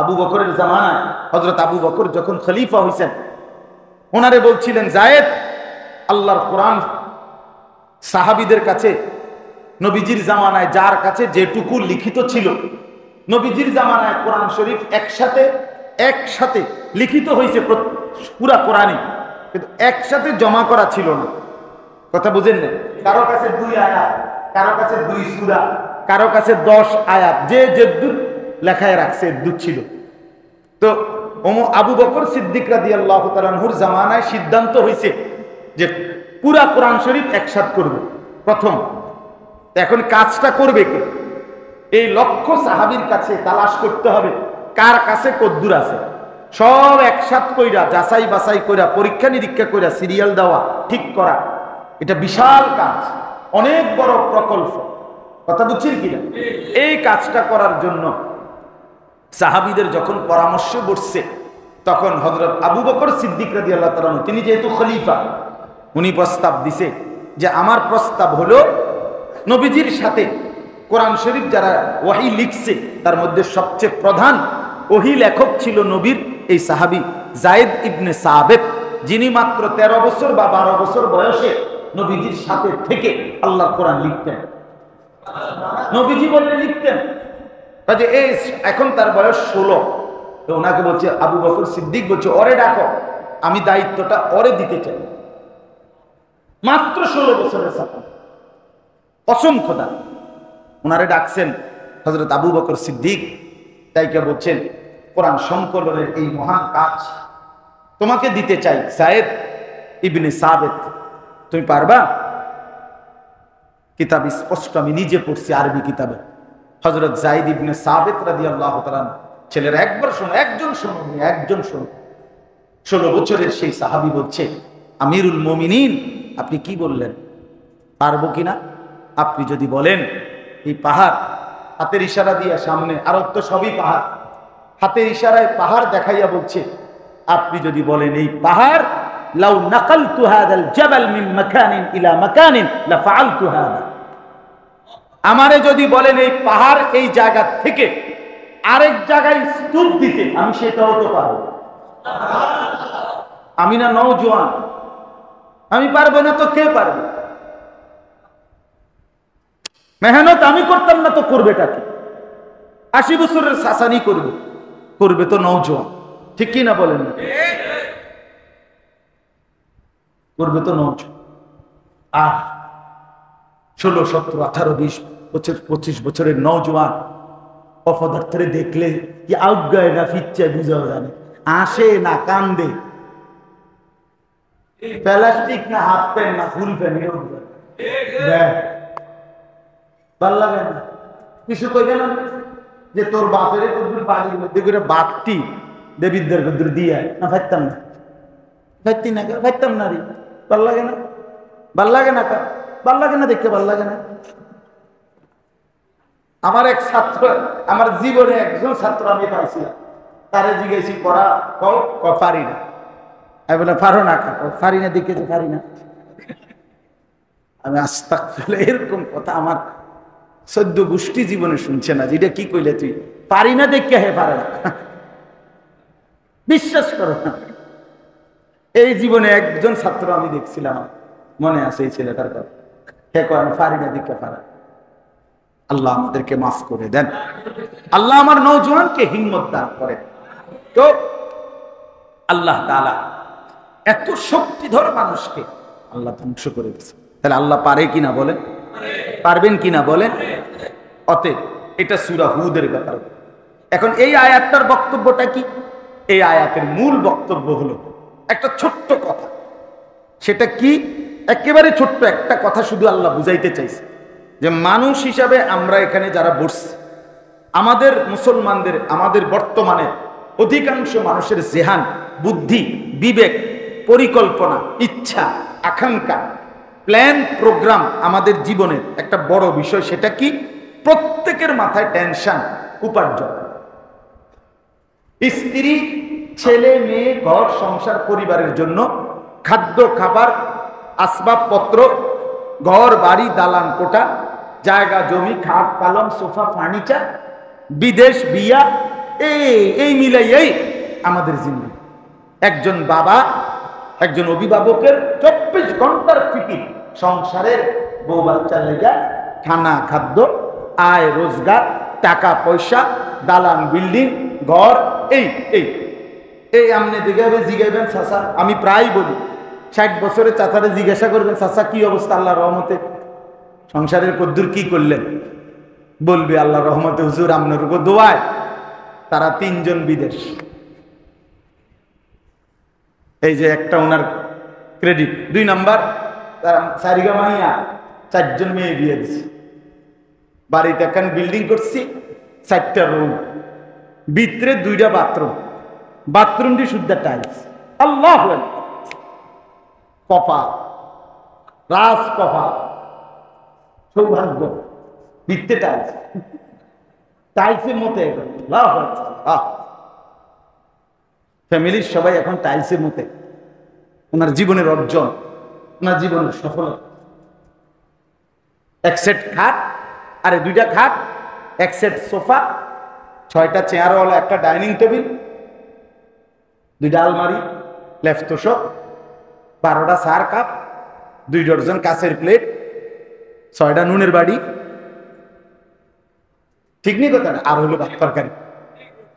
A: আবু বকরের জামানায় হযরত আবু বকর যখন খলিফা হইছেন, ওনারে বলছিলেন, যায়েদ, আল্লাহর কোরআন সাহাবীদের কাছে নবীজির জামানায় যার কাছে যেটুকু লিখিত ছিল, নবীজির জামানায় কোরআন শরীফ একসাথে লিখিত হয়েছে পুরা কোরআনই, কিন্তু একসাথে জমা করা ছিল না। কথা বুঝেন না? কারো কাছে 2 আয়াত, কারো কাছে 2 সূরা, কারো কাছে 10 আয়াত, যে যেদুর লেখায় রাখছে এদুর ছিল। তো আবু বকর সিদ্দিক রাদিয়াল্লাহু তাআলা আনহুর জামানায় সিদ্ধান্ত হয়েছে যে পুরা কোরআন শরীফ একসাথে করবে প্রথম। এখন কাজটা করবে কে? এই লক্ষ্য সাহাবীর কাছে তালাশ করতে হবে কার কাছে কদ্দুর আছে, সব একসাথে কইরা যাচাই বাছাই কইরা পরীক্ষা নিরীক্ষা কইরা সিরিয়াল দেওয়া, ঠিক করা, এটা বিশাল কাজ, অনেক বড় প্রকল্প। কথা বুঝছেন কিনা? এই কাজটা করার জন্য সাহাবীদের যখন পরামর্শ বসছে, তখন হযরত আবু বকর সিদ্দিক রাদিয়াল্লাহু তাআলা তিনি যেহেতু খলিফা, উনি প্রস্তাব দিছে যে আমার প্রস্তাব হলো নবীজির সাথে কোরআন শরীফ যারা ওয়াহি লিখছে তার মধ্যে সবচেয়ে প্রধান ওহী লেখক ছিল নবীর এই সাহাবী যায়েদ ইবনে সাবিত, যিনি মাত্র 13 বছর বা 12 বছর বয়সে নবীজির সাথে থেকে আল্লাহর কোরআন লিখতেন। নবীজি বললে লিখতেন। কাজে এই এখন তার বয়স 16। তো ওনাকে বলছে, আবু বকর সিদ্দিক বলছে, ওরে ডাকো, আমি দায়িত্বটা ওরে দিতে চাই। মাত্র 16 বছরের ছাত্র, কসম খোদা। ওনারে ডাকছেন হযরত আবু বকর সিদ্দিক, তাইকে বলছেন, কোরআন সংকলনের এই মহান কাজ তোমাকে দিতে চাই যায়েদ ইবনে সাবিত, তুমি পারবা? কিতাব স্পষ্ট আমি নিজে পড়ছি আরবি কিতাবে। হযরত যায়েদ ইবনে সাবিত রাদিয়াল্লাহু তাআলা ছেলেরা একবার শোনো, একজন শোনো, একজন শোনো। 16 বছরের সেই সাহাবী বলছে, আমিরুল মুমিনিন আপনি কি বললেন, পারবো কিনা? আপনি যদি বলেন এই পাহাড়, হাতের ইশারা দিয়া সামনে, আরব তো সবই পাহাড়, হাতের ইশারায় পাহাড় দেখাইয়া বলছে, আপনি যদি বলেন এই পাহাড়, লাউ নাকালতু হাদাল জাবাল মিন মাকানিন ইলা মাকানিন লা ফাআলতু হাদা, আমারে যদি বলেন এই পাহাড় এই জায়গা থেকে আরেক জায়গায় স্তূপ দিতে, আমি সেটাও তো পারবো। আমি না নওজোয়ান, আমি পারবো না তো কে পারবে? মেহনত আমি করতাম না তো করবেটা কি? 80 বছরের সাসানি করবে, করবে তো নওজোয়ান, ঠিক কি না বলেন? করবে তো নওজোয়ান। আর 16, 17, 18, 20, 25 বছরের নওজোয়ান অপদার্থরে দেখলে কি আউগায় না ফিচ্ছায় বুঝাও জানে, আসে না কান্দে, প্লাস্টিক না হাফ প্যান্ট না ফুল প্যান্ট, ভাল লাগে না কিছু কইবে না যে তোর বাপের কদ্দুর বাড়ির মধ্যে করে বাপটি দেবীদের কদ্দুর দিয়ে না, ফাইতাম না, ফাইতি না, ফাইতাম না রে, ভাল লাগে না, ভাল লাগে না, ভাল লাগে না, দেখতে ভাল লাগে না। আমার এক ছাত্র, আমার জীবনে একজন ছাত্র আমি পাইছিলাম, তারে জিজ্ঞেসি পড়া পারি না, আমি বলে পারো না, পারি না, দেখেছি পারি না। আমি আস্তাগফিরুল্লাহ, এরকম কথা আমার 14 গোষ্ঠী জীবনে শুনছে না, যেটা কি কইলে তুই পারি না দেখে হে পারে না, বিশ্বাস করো না। এই জীবনে একজন ছাত্র আমি দেখছিলাম, মনে আছে এই ছেলেটার কথা, হে কয় আমি পারি না দেখে পারে। আল্লাহ আমাদেরকে মাফ করে দেন, আল্লাহ আমার নওজোয়ানকে হিম্মত দান করেন। তো আল্লাহ তাআলা এত শক্তিধর মানুষকে আল্লাহ ধ্বংস করে দিয়েছে, তাহলে আল্লাহ পারে কিনা বলেন, পারবেন কিনা বলেন? অতএব এটা সূরা হুদের ব্যাপার। এখন এই আয়াতটার বক্তব্যটা কি? এই আয়াতের মূল বক্তব্য হলো একটা ছোট্ট কথা। সেটা কি? একেবারে ছোট্ট একটা কথা শুধু আল্লাহ বুঝাইতে চাইছে যে মানুষ হিসাবে আমরা এখানে যারা বসছি, আমাদের মুসলমানদের, আমাদের বর্তমানে অধিকাংশ মানুষের জেহান, বুদ্ধি, বিবেক, পরিকল্পনা, ইচ্ছা, আকাঙ্ক্ষা, প্ল্যান, প্রোগ্রাম, আমাদের জীবনের একটা বড় বিষয়। সেটা কি? প্রত্যেকের মাথায় টেনশন, উপার্জন, স্ত্রী, ছেলে, মেয়ে, ঘর সংসার, পরিবারের জন্য খাদ্য, খাবার, আসবাবপত্র, ঘর বাড়ি, দালান কোঠা, জায়গা জমি, খাট পালং, সোফা, ফার্নিচার, বিদেশ, বিয়া, এই মিলাই আমাদের জিন্দগি। একজন বাবা, একজন অভিভাবকের 24 ঘন্টার ফিকির সংসারের বউ বাচ্চার লেগা, খানা খাদ্য, আয় রোজগার, টাকা পয়সা, দালান বিল্ডিং, ঘর, এই আমনে জিগাইবেন চাচা। আমি প্রায় বলি 60 বছরের চাচারে জিজ্ঞাসা করবেন, চাচা কি অবস্থা আল্লাহর রহমতে, সংসারের কদ্দুর কি করলেন? বলবে আল্লাহর রহমতে হুজুর আপনার উপর দোয়ায় তারা 3 জন বিদেশ। এই যে একটা ওনার ক্রেডিট। 2 নাম্বার, তারা সারিগা মাইয়া 4 জন মেয়ে বিয়ে দিছে। বাড়িতে এখন বিল্ডিং করছি, 4টা রুম, ভিতরে 2টা বাথরুম, বাথরুমটি শুদ্ধ টাইলস। আল্লাহু আকবার, কপাল, রাজ কপাল, সৌভাগ্য, ভিতরে টাইলস, টাইলসের মতে। ফ্যামিলির সবাই এখন টাইলসের মতে। ওনার জীবনের অর্জন, ওনার জীবনের সফলতা। 1 সেট খাট, আরে 2টা খাট, 1 সেট সোফা, 6টা চেয়ারওয়ালা একটা ডাইনিং টেবিল, 2টা আলমারি, লেফট তোষক, 12টা চার কাপ, 2 ডজন কাঁচের প্লেট, 6টা নুনের বাড়ি। ঠিক নেই কথা না? আর হলো ভাত তরকারি,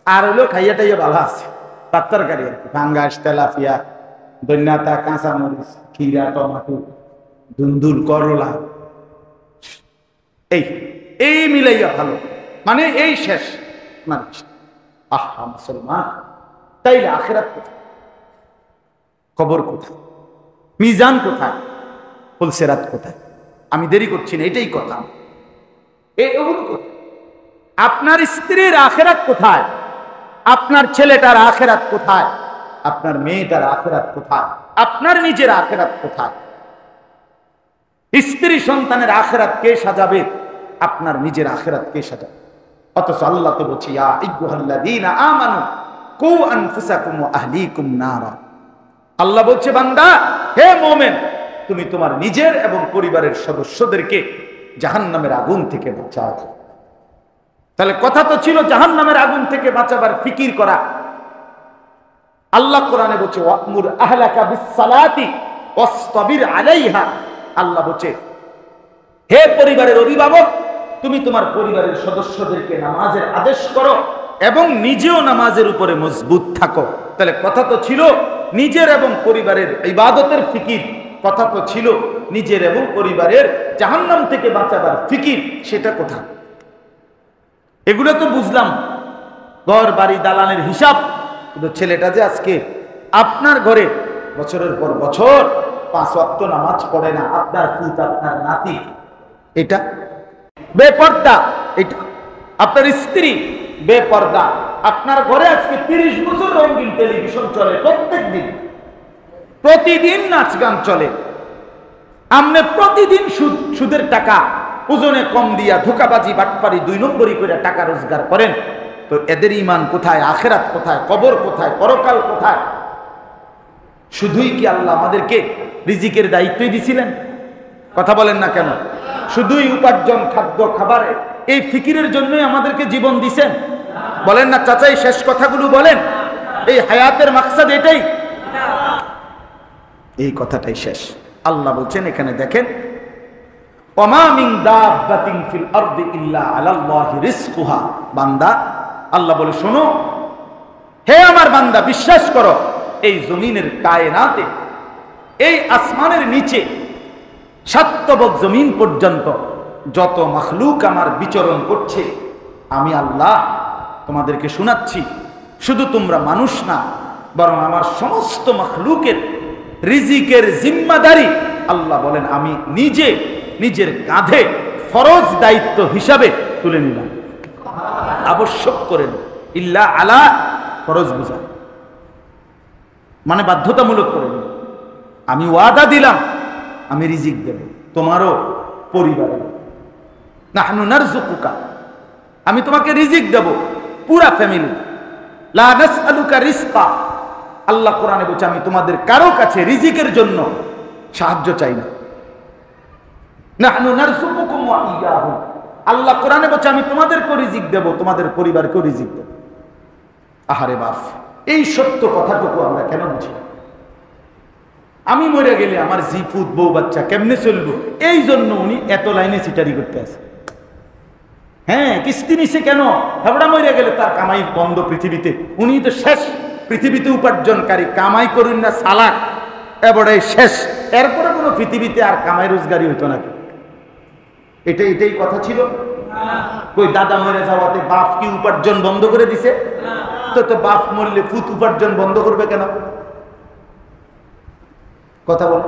A: আর হলো খাইয়া টাইয়া ভালো আছে ভাত তরকারি আর কি, ফাঙ্গাস, তেলাপিয়া, দৈন্যাতা, কাঁচামরিচ, খিরা, টমাটো, দুন্দুল, করলা, এই এই মিলাইয়া ভালো, মানে এই শেষ মানে। আহা মুসলমান, তাইলে আখিরাত কোথায়? কবর কোথায়? মিজান কোথায়? ফুলসেরাত কোথায়? আমি দেরি করছি না, এটাই কথা। আপনার স্ত্রীর আখিরাত কোথায়? আপনার ছেলেটার আখিরাত কোথায়? আপনার মেয়েটার আখিরাত কোথায়? আপনার নিজের আখিরাত কোথায়? স্ত্রী সন্তানের আখিরাত কে সাজাবে? আপনার নিজের আখিরাত কে সাজাবে? অথচ আল্লাহ তো বলছি, ইয়া আইয়ুহাল্লাযীনা আমানু কু আনফুসাকুম ওয়া আহলিকুম নারা। আল্লাহ বলছে, বান্দা, হে মুমিন, তুমি তোমার নিজের এবং পরিবারের সদস্যদেরকে জাহান্নামের আগুন থেকে বাঁচাও। তাহলে কথা তো ছিল জাহান্নামের আগুন থেকে বাঁচাবার ফিকির করা। আল্লাহ কোরআনে বলছে, ওয়া'মুর আহলাকা বিস-সালাতি ওয়াসতাবির আলাইহা। আল্লাহ বলছে, হে পরিবারের অভিভাবক, তুমি তোমার পরিবারের সদস্যদেরকে নামাজের আদেশ করো এবং নিজেও নামাজের উপরে মজবুত থাকো। তাহলে কথা তো ছিল নিজের এবং পরিবারের ইবাদতের ফিকির, কথা তো ছিল নিজের এবং পরিবারের জাহান্নাম থেকে বাঁচাবার ফিকির। সেটা কোথায়? এগুলো তো বুঝলাম, ঘর বাড়ি দালানের হিসাব। কিন্তু ছেলেটা যে আজকে আপনার ঘরে বছরের পর বছর 5 ওয়াক্ত নামাজ পড়ে না, আপনার পুত, আপনার নাতি, এটা বেপর্দা, এটা আপনার স্ত্রী বেপর্দা। আপনার ঘরে আজকে 30 বছর রঙিন টেলিভিশন চলে, প্রত্যেক দিন, প্রতিদিন নাচ গান চলে। আপনি প্রতিদিন সুদের টাকা ওজনে কম দিয়া ধোকাবাজি, বাটপারি, 2 নম্বরই করে টাকা রোজগার করেন। তো এদের ঈমান কোথায়? আখিরাত কোথায়? কবর কোথায়? পরকাল কোথায়? শুধুই কি আল্লাহ আমাদেরকে রিজিকের দায়িত্বই দিছিলেন? কথা বলেন না কেন? শুধুই উপার্জন, খাদ্য, খাবার, এই ফিকিরের জন্যই আমাদেরকে জীবন দিছেন? বলেন না চাচাই, শেষ কথাগুলো বলেন। এই হায়াতের মাকসাদ এটাই, এই কথাটাই শেষ। আল্লাহ বলছেন এখানে দেখেন, ওমা মিন দাব্বাতিন ফিল আরদি ইল্লা আলাল্লাহি রিজকুহা। বান্দা, আল্লাহ বলে, শোনো হে আমার বান্দা, বিশ্বাস করো, এই জমিনের কায়নাতে, এই আসমানের নিচে সাতবক জমিন পর্যন্ত যত মাখলুক আমার বিচরণ করছে, আমি আল্লাহ তোমাদেরকে শোনাচ্ছি। শুধু তোমরা মানুষ না, বরং আমার সমস্ত মাখলুকের রিজিকের জিম্মাদারি আল্লাহ বলেন আমি নিজে নিজের কাঁধে ফরজ দায়িত্ব হিসাবে তুলে নিলাম। আবশ্যক করেন, ইল্লা আলা, ফরজ বুঝা মানে বাধ্যতামূলক করে নিলাম। আমি ওয়াদা দিলাম আমি রিজিক দেব তোমারও পরিবারের। নাহনু নারযুকুকা, আমি তোমাকে রিজিক দেব, পুরা ফ্যামিলি। লা নাসআলুকা রিজকা, আল্লাহ কোরআনে বলছে আমি তোমাদের কারো কাছে রিজিকের জন্য সাহায্য চাই না। নাহনু নারযুকুকুম ওয়া ইয়্যাহুম, আল্লাহ কোরআনে বলছে আমি তোমাদেরকে রিজিক দেব, তোমাদের পরিবারকেও রিজিক দেব। আহারে বাপ, এই সত্য কথাটুকু আমরা কেন বুঝি না? আমি মরে গেলে আমার জিপুত বউ বাচ্চা কেমনে চলবো, এই জন্য উনি এত লাইনে সিটারি করতে আছে। হ্যাঁ, কিস্তি নিছে কেন? হাবড়া মরে গেলে তার কামাই বন্ধ পৃথিবীতে, উনি তো শেষ পৃথিবীতে উপার্জনকারী, কামাই করুন না সালাক, এবারে শেষ। এরপরে কোনো পৃথিবীতে আর কামাই রোজগারি হইতো নাকি? এটাই কথা ছিল। কই দাদা মরে যাওয়াতে বাপ কি উপার্জন বন্ধ করে দিছে? তো বাপ মরলে পুত উপার্জন বন্ধ করবে কেন? কথা বল।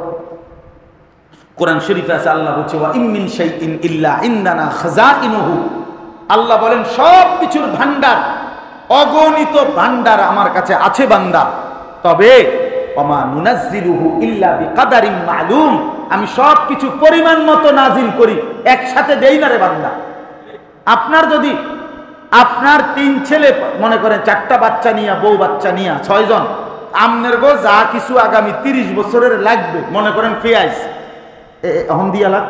A: কোরআন শরীফে আছে, আল্লাহ বলছে ওয়া ইম মিন শাইইন ইল্লা ইনদানা খাযাইনুহু। আল্লাহ বলেন সব কিছুর ভান্ডার, অগণিত ভান্ডার আমার কাছে আছে বান্দা, তবে ওমা নুনাজ্জিলুহু ইল্লা বিকাদারিন মালুম, আমি সব কিছু পরিমাণ মতো নাজিল করি, একসাথে দেই না রে বান্দা। আপনার যদি আপনার 3 ছেলে মনে করেন, 4টা বাচ্চা নিয়ে, বউ বাচ্চা নিয়ে 6 জন, আমনের গো যা কিছু আগামী 30 বছরের লাগবে, মনে করেন পেঁয়াজ এখন দিয়া লাগ,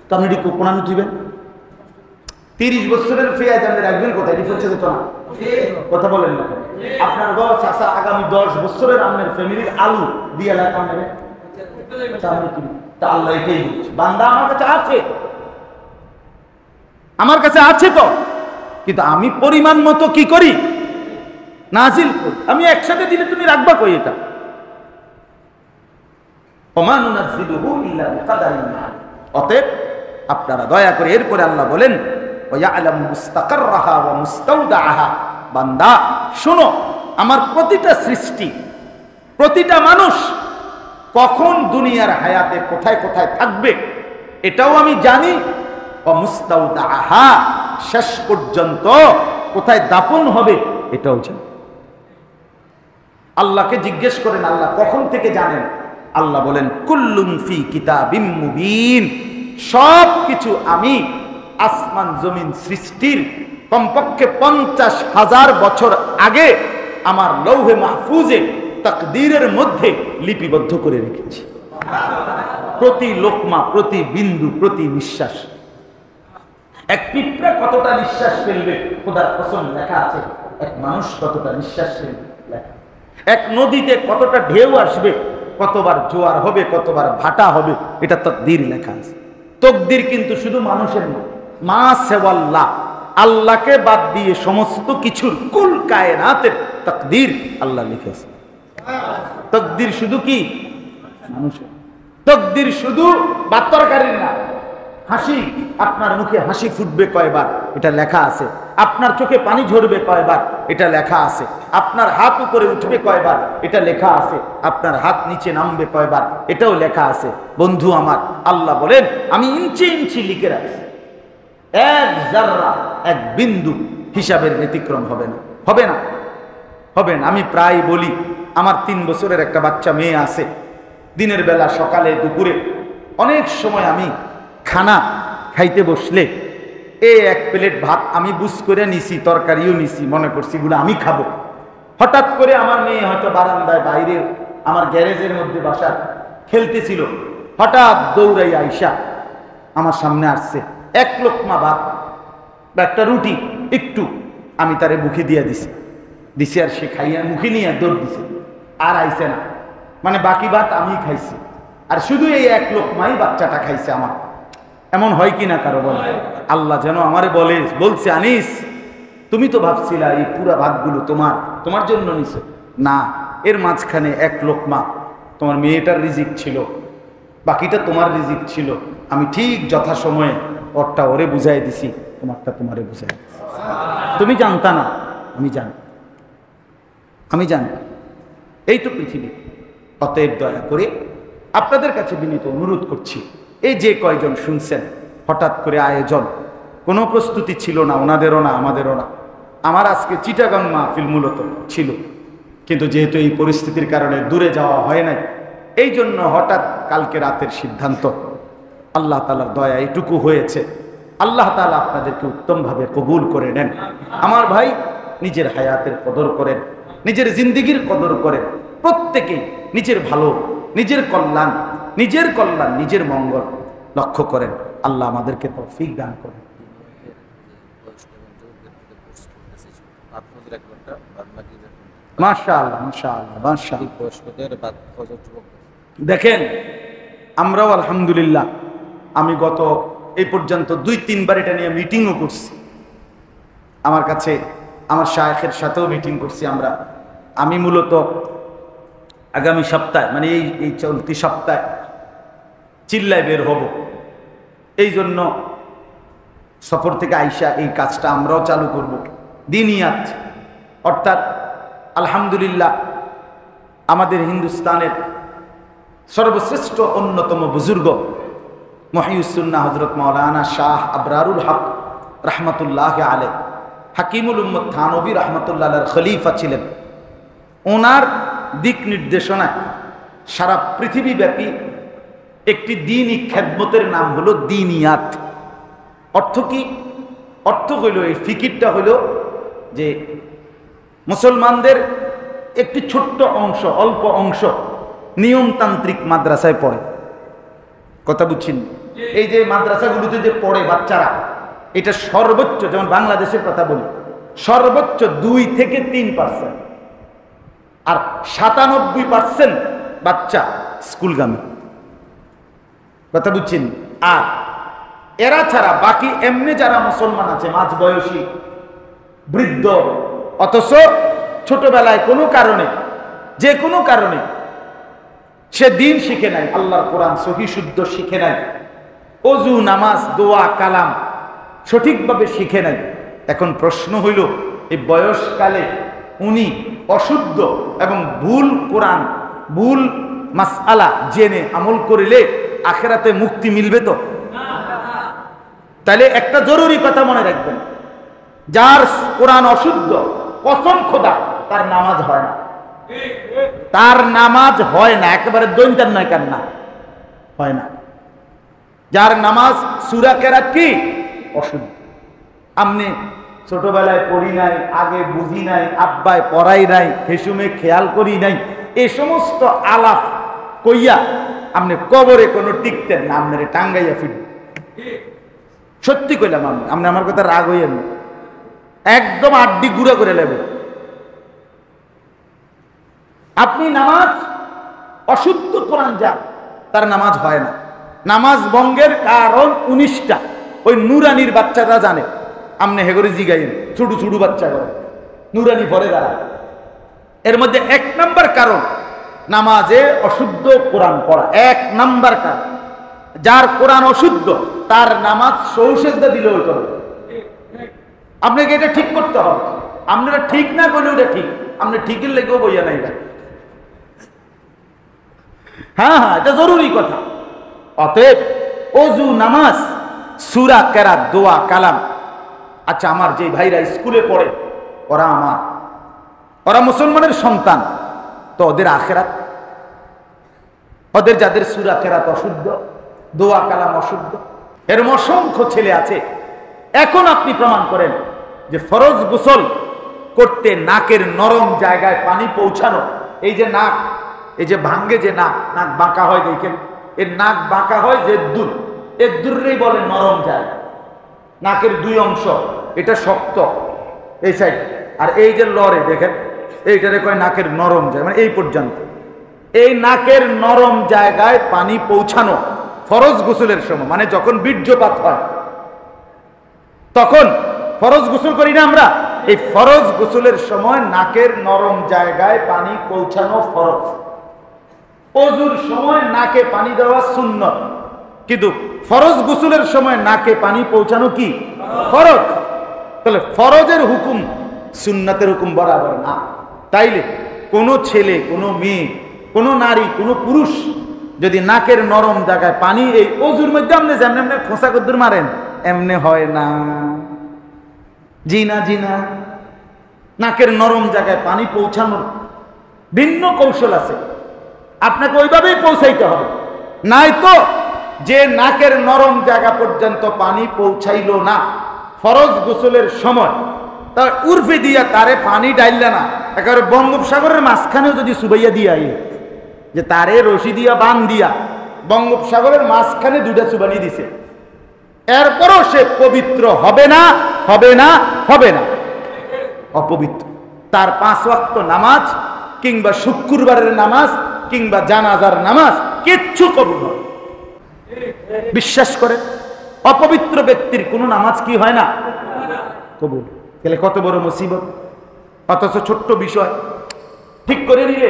A: তো আপনি কোনানো দিবেন? 30 বছরের পেঁয়াজ আপনি রাখবেন কোথায়? পৌঁছে যেত না, কথা বলেন না। আপনার বাবা চাষা আগামী 10 বছরের আপনার ফ্যামিলির আলু দিয়ে রাখা নেবে, আল্লাহ এটাই বলছে। বান্দা আমার কাছে আছে, আমার কাছে আছে তো, কিন্তু আমি পরিমাণ মতো কি করি? নাজিল করি। আমি একসাথে দিলে তুমি রাখবা কই? এটা অতএব আপনারা দয়া করে, এরপরে আল্লাহ বলেন বান্দা শোনো, আমার প্রতিটা সৃষ্টি, প্রতিটা মানুষ কখন দুনিয়ার হায়াতে কোথায় কোথায় থাকবে এটাও আমি জানি। শেষ পর্যন্ত কোথায় দাফন হবে এটাও জানি। আল্লাহকে জিজ্ঞেস করেন, আল্লাহ কখন থেকে জানেন? আল্লাহ বলেন কুল্লুম ফি কিতাবিম মুবিন, সব কিছু আমি আসমান জমিন সৃষ্টির কমপক্ষে 50,000 বছর আগে আমার লৌহে মাহফুজে তাকদীরের মধ্যে লিপিবদ্ধ করে রেখেছি। প্রতি লোকমা, প্রতি বিন্দু, প্রতি নিঃশ্বাস। এক পিঁপড়া কতটা নিঃশ্বাস ফেলবে খোদার কসম লেখা আছে, এক মানুষ কতটা নিঃশ্বাস ফেলবে লেখা। এক নদীতে কতটা ঢেউ আসবে, কতবার জোয়ার হবে, কতবার ভাটা হবে, এটা তাকদীর লেখা আছে। তাকদীর কিন্তু শুধু মানুষের না, মা সেওয়াল্লাহ, আল্লাহকে বাদ দিয়ে সমস্ত কিছুর কুল কায়নাতের তাকদীর আল্লাহ লিখেছে। তাকদীর শুধু কি মানুষের? তাকদীর শুধু বাতরকারীর না। হাসি, আপনার মুখে হাসি ফুটবে কয়বার এটা লেখা আছে। আপনার চোখে পানি ঝরবে কয়বার এটা লেখা আছে। আপনার হাত উপরে উঠবে কয়বার এটা লেখা আছে। আপনার হাত নিচে নামবে কয়বার এটাও লেখা আছে। বন্ধু আমার, আল্লাহ বলেন আমি ইঞ্চি ইঞ্চি লিখে রাখছি, এক জাররা, এক বিন্দু হিসাবের ব্যতিক্রম হবে না, হবে না, হবে না। আমি প্রায় বলি, আমার 3 বছরের একটা বাচ্চা মেয়ে আছে। দিনের বেলা, সকালে, দুপুরে অনেক সময় আমি খানা খাইতে বসলে এক প্লেট ভাত আমি বুঝ করে নিছি, তরকারিও নিছি, মনে করছি গুলো আমি খাবো। হঠাৎ করে আমার মেয়ে হয়তো বারান্দায় বাইরে আমার গ্যারেজের মধ্যে বাসা খেলতেছিল, হঠাৎ দৌড়াই আইসা আমার সামনে আসছে, 1 লোকমা ভাত বা একটা রুটি একটু আমি তারে মুখে দিয়ে দিছি, আর সে খাইয়া মুখে নিয়ে দৌড় দিছে, আর আইছে না। মানে বাকি ভাত আমি খাইছি, আর শুধু এই 1 লোকমাই বাচ্চাটা খাইছে আমার। এমন হয় কি না কারো বলে? আল্লাহ যেন আমারে বলছে, আনিস তুমি তো ভাবছিলা এই পুরা ভাতগুলো তোমার জন্য নিছে না, এর মাঝখানে 1 লোকমা তোমার মেয়েটার রিজিক ছিল, বাকিটা তোমার রিজিক ছিল। আমি ঠিক যথাসময়ে ওরটা ওরে বুঝাই দিছি, তোমারটা তোমারে বুঝাই দিছি। তুমি জানতা না, আমি জানি। এই তো পৃথিবী। অতএব দয়া করে আপনাদের কাছে বিনীত অনুরোধ করছি, এই যে কয়জন শুনছেন, হঠাৎ করে আয়োজন, কোনো প্রস্তুতি ছিল না, ওনাদেরও না, আমাদেরও না। আমার আজকে চিটাগাং মাহফিল মূলত ছিল, কিন্তু যেহেতু এই পরিস্থিতির কারণে দূরে যাওয়া হয় নাই, এই জন্য হঠাৎ কালকে রাতের সিদ্ধান্ত। আল্লাহ তাআলার দয়া এইটুকু হয়েছে। আল্লাহ তাআলা আপনাদেরকে উত্তমভাবে কবুল করে নেন। আমার ভাই, নিজের হায়াতের কদর করেন, নিজের জিন্দিগির কদর করেন। প্রত্যেকেই নিজের ভালো, নিজের কল্যাণ, নিজের মঙ্গল লক্ষ্য করেন। আল্লাহ আমাদেরকে তৌফিক দান করেন। মাশাআল্লাহ, মাশাআল্লাহ, মাশাআল্লাহ। দেখেন, আমরাও আলহামদুলিল্লাহ, আমি গত এই পর্যন্ত 2-3 বার এটা নিয়ে মিটিংও করছি। আমার কাছে আমার শায়েখের সাথেও মিটিং করছি আমরা। আমি মূলত আগামী সপ্তাহে, মানে এই চলতি সপ্তাহে চিল্লায় বের হব। এই জন্য সফর থেকে আইসা এই কাজটা আমরাও চালু করব। দিনিয়াত, অর্থাৎ আলহামদুলিল্লাহ আমাদের হিন্দুস্তানের সর্বশ্রেষ্ঠ অন্যতম বুজুর্গ মহিউসুন্নাহ হযরত মাওলানা শাহ আবরারুল হক রহমতুল্লাহ আলাইহ, হাকিমুল উম্মত থানভী রহমতুল্লাহ আলাইহির খলিফা ছিলেন। ওনার দিক নির্দেশনায় সারা পৃথিবীব্যাপী একটি দ্বীনি খেদমতের নাম হলো দিনিয়াত। অর্থ কি? অর্থ হইল, এই ফিকিরটা হইল যে মুসলমানদের একটি ছোট্ট অংশ, অল্প অংশ নিয়মতান্ত্রিক মাদ্রাসায় পড়ে। কথা বুঝছেন? এই যে মাদ্রাসাগুলোতে যে পড়ে বাচ্চারা, এটা সর্বোচ্চ, যেমন বাংলাদেশের কথা বলি, সর্বোচ্চ 2 থেকে 3%, আর 97% বাচ্চা স্কুলগামী। কথা বুঝছেন? আর এরা ছাড়া বাকি এমনি যারা মুসলমান আছে, মাঝ বয়সী, বৃদ্ধ, অথচ ছোটবেলায় কোনো কারণে, যে কোনো কারণে সে দিন শিখে নাই, আল্লাহর কোরআন সহি শুদ্ধ শিখে নাই, অজু, নামাজ, দোয়া, কালাম সঠিকভাবে শিখে নাই। এখন প্রশ্ন হইল, এই বয়সকালে উনি অশুদ্ধ এবং ভুল কোরআন, ভুল মাসআলা জেনে আমল করিলে আখিরাতে মুক্তি মিলবে তো? তাহলে একটা জরুরি কথা মনে রাখবেন, যার কোরআন অশুদ্ধ, কসম খোদা তার নামাজ হয় না, তার নামাজ হয় না, একেবারে দৈন্তার নয়, কেন না হয় না। যার নামাজ সূরা কেরাত কি অশুদ্ধ, আমনে ছোটবেলায় পড়ি নাই, আগে বুঝি নাই, আব্বায় পড়াই নাই, হেসুমে খেয়াল করি নাই, এই সমস্ত আলাপ কইয়া আমনে কবরে কোনো টিকতেন না, আমনে টাঙ্গাইয়া ফিরবেন। সত্যি কইলাম, আপনি আমার কথা রাগ হইয়েন না, একদম আড্ডি গুঁড়া করে নেবে। আপনি নামাজ অশুদ্ধ কোরআন যা, তার নামাজ হয় না। নামাজ ভঙ্গের কারণ 19টা, ওই নুরানির বাচ্চারা জানে, আমনে হেগরে জিগাইন, ছোট ছোট বাচ্চা করে নুরানি পরে দাঁড়ায়। এর মধ্যে 1 নাম্বার কারণ নামাজে অশুদ্ধ কোরআন পড়া, 1 নাম্বার কারণ। যার কোরআন অশুদ্ধ তার নামাজ সৌসেজদা দিলে হইতে হবে। আপনাকে এটা ঠিক করতে হবে, আপনারা ঠিক না করলে ওটা ঠিক, আপনি ঠিকের লেগেও বইয়া নাই। হ্যাঁ হ্যাঁ, এটা জরুরি কথা। অতএব অজু, নামাজ, সূরা কেরাত, দোয়া, কালাম। আচ্ছা, আমার যে ভাইরা স্কুলে পড়ে, ওরা মুসলমানের সন্তান, তো ওদের আখিরাত, ওদের যাদের সূরা কেরাত অশুদ্ধ, দোয়া কালাম অশুদ্ধ, এরকম অসংখ্য ছেলে আছে। এখন আপনি প্রমাণ করেন যে ফরজ গোসল করতে নাকের নরম জায়গায় পানি পৌঁছানো, এই যে নাক, এই যে ভাঙ্গে যে নাক, নাক বাঁকা হয়, দেখেন এর নাক বাঁকা হয় জেদ্দুর, এদ্দুরই বলে নরম জায়গা। নাকের 2 অংশ, এটা শক্ত এই সাইড, আর এই যে লরে দেখেন, এইটারে কয় নাকের নরম জায়গা, মানে এই পর্যন্ত। এই নাকের নরম জায়গায় পানি পৌঁছানো ফরজ গোসলের সময়, মানে যখন বীর্যপাত হয় তখন ফরজ গোসল করি না আমরা, এই ফরজ গোসলের সময় নাকের নরম জায়গায় পানি পৌঁছানো ফরজ। ওযুর সময় নাকে পানি দেওয়া সুন্নত, কিন্তু ফরজ গোসলের সময় নাকে পানি পৌঁছানো কি ফরজ। তাহলে ফরজের হুকুম সুন্নতের হুকুম বরাবর না। তাইলে কোনো ছেলে, কোনো মেয়ে, কোনো নারী, কোনো পুরুষ যদি নাকের নরম জায়গায় পানি, এই ওযুর মধ্যে আপনি যেমন এমনি খোঁচা কদ্দুর মারেন, এমনি হয় না, জি না, জি না। নাকের নরম জায়গায় পানি পৌঁছানোর ভিন্ন কৌশল আছে, আপনাকে ওইভাবেই পৌঁছাইতে হবে। নাই তো যে নাকের নরম জায়গা পর্যন্ত পানি পৌঁছাইল না ফরজ গোসলের সময়, তার উর্ফে দিয়া তারে পানি ডাইলে না, একেবারে বঙ্গোপসাগরের মাঝখানেও যদি সুবাইয়া দিয়া, যে তারে রশি দিয়া বান দিয়া বঙ্গোপসাগরের মাঝখানে 2টা সুবানি দিছে, এরপরও সে পবিত্র হবে না, হবে না, হবে না, অপবিত্র। তার 5 ওয়াক্ত নামাজ কিংবা শুক্রবারের নামাজ কিংবা জানাজার নামাজ কিচ্ছু কবুল হয়। বিশ্বাস করে, অপবিত্র ব্যক্তির কোনো নামাজ কি হয় না কবুল। তাহলে কত বড় মুসিবত। অথচ ছোট্ট বিষয় ঠিক করে নিলে,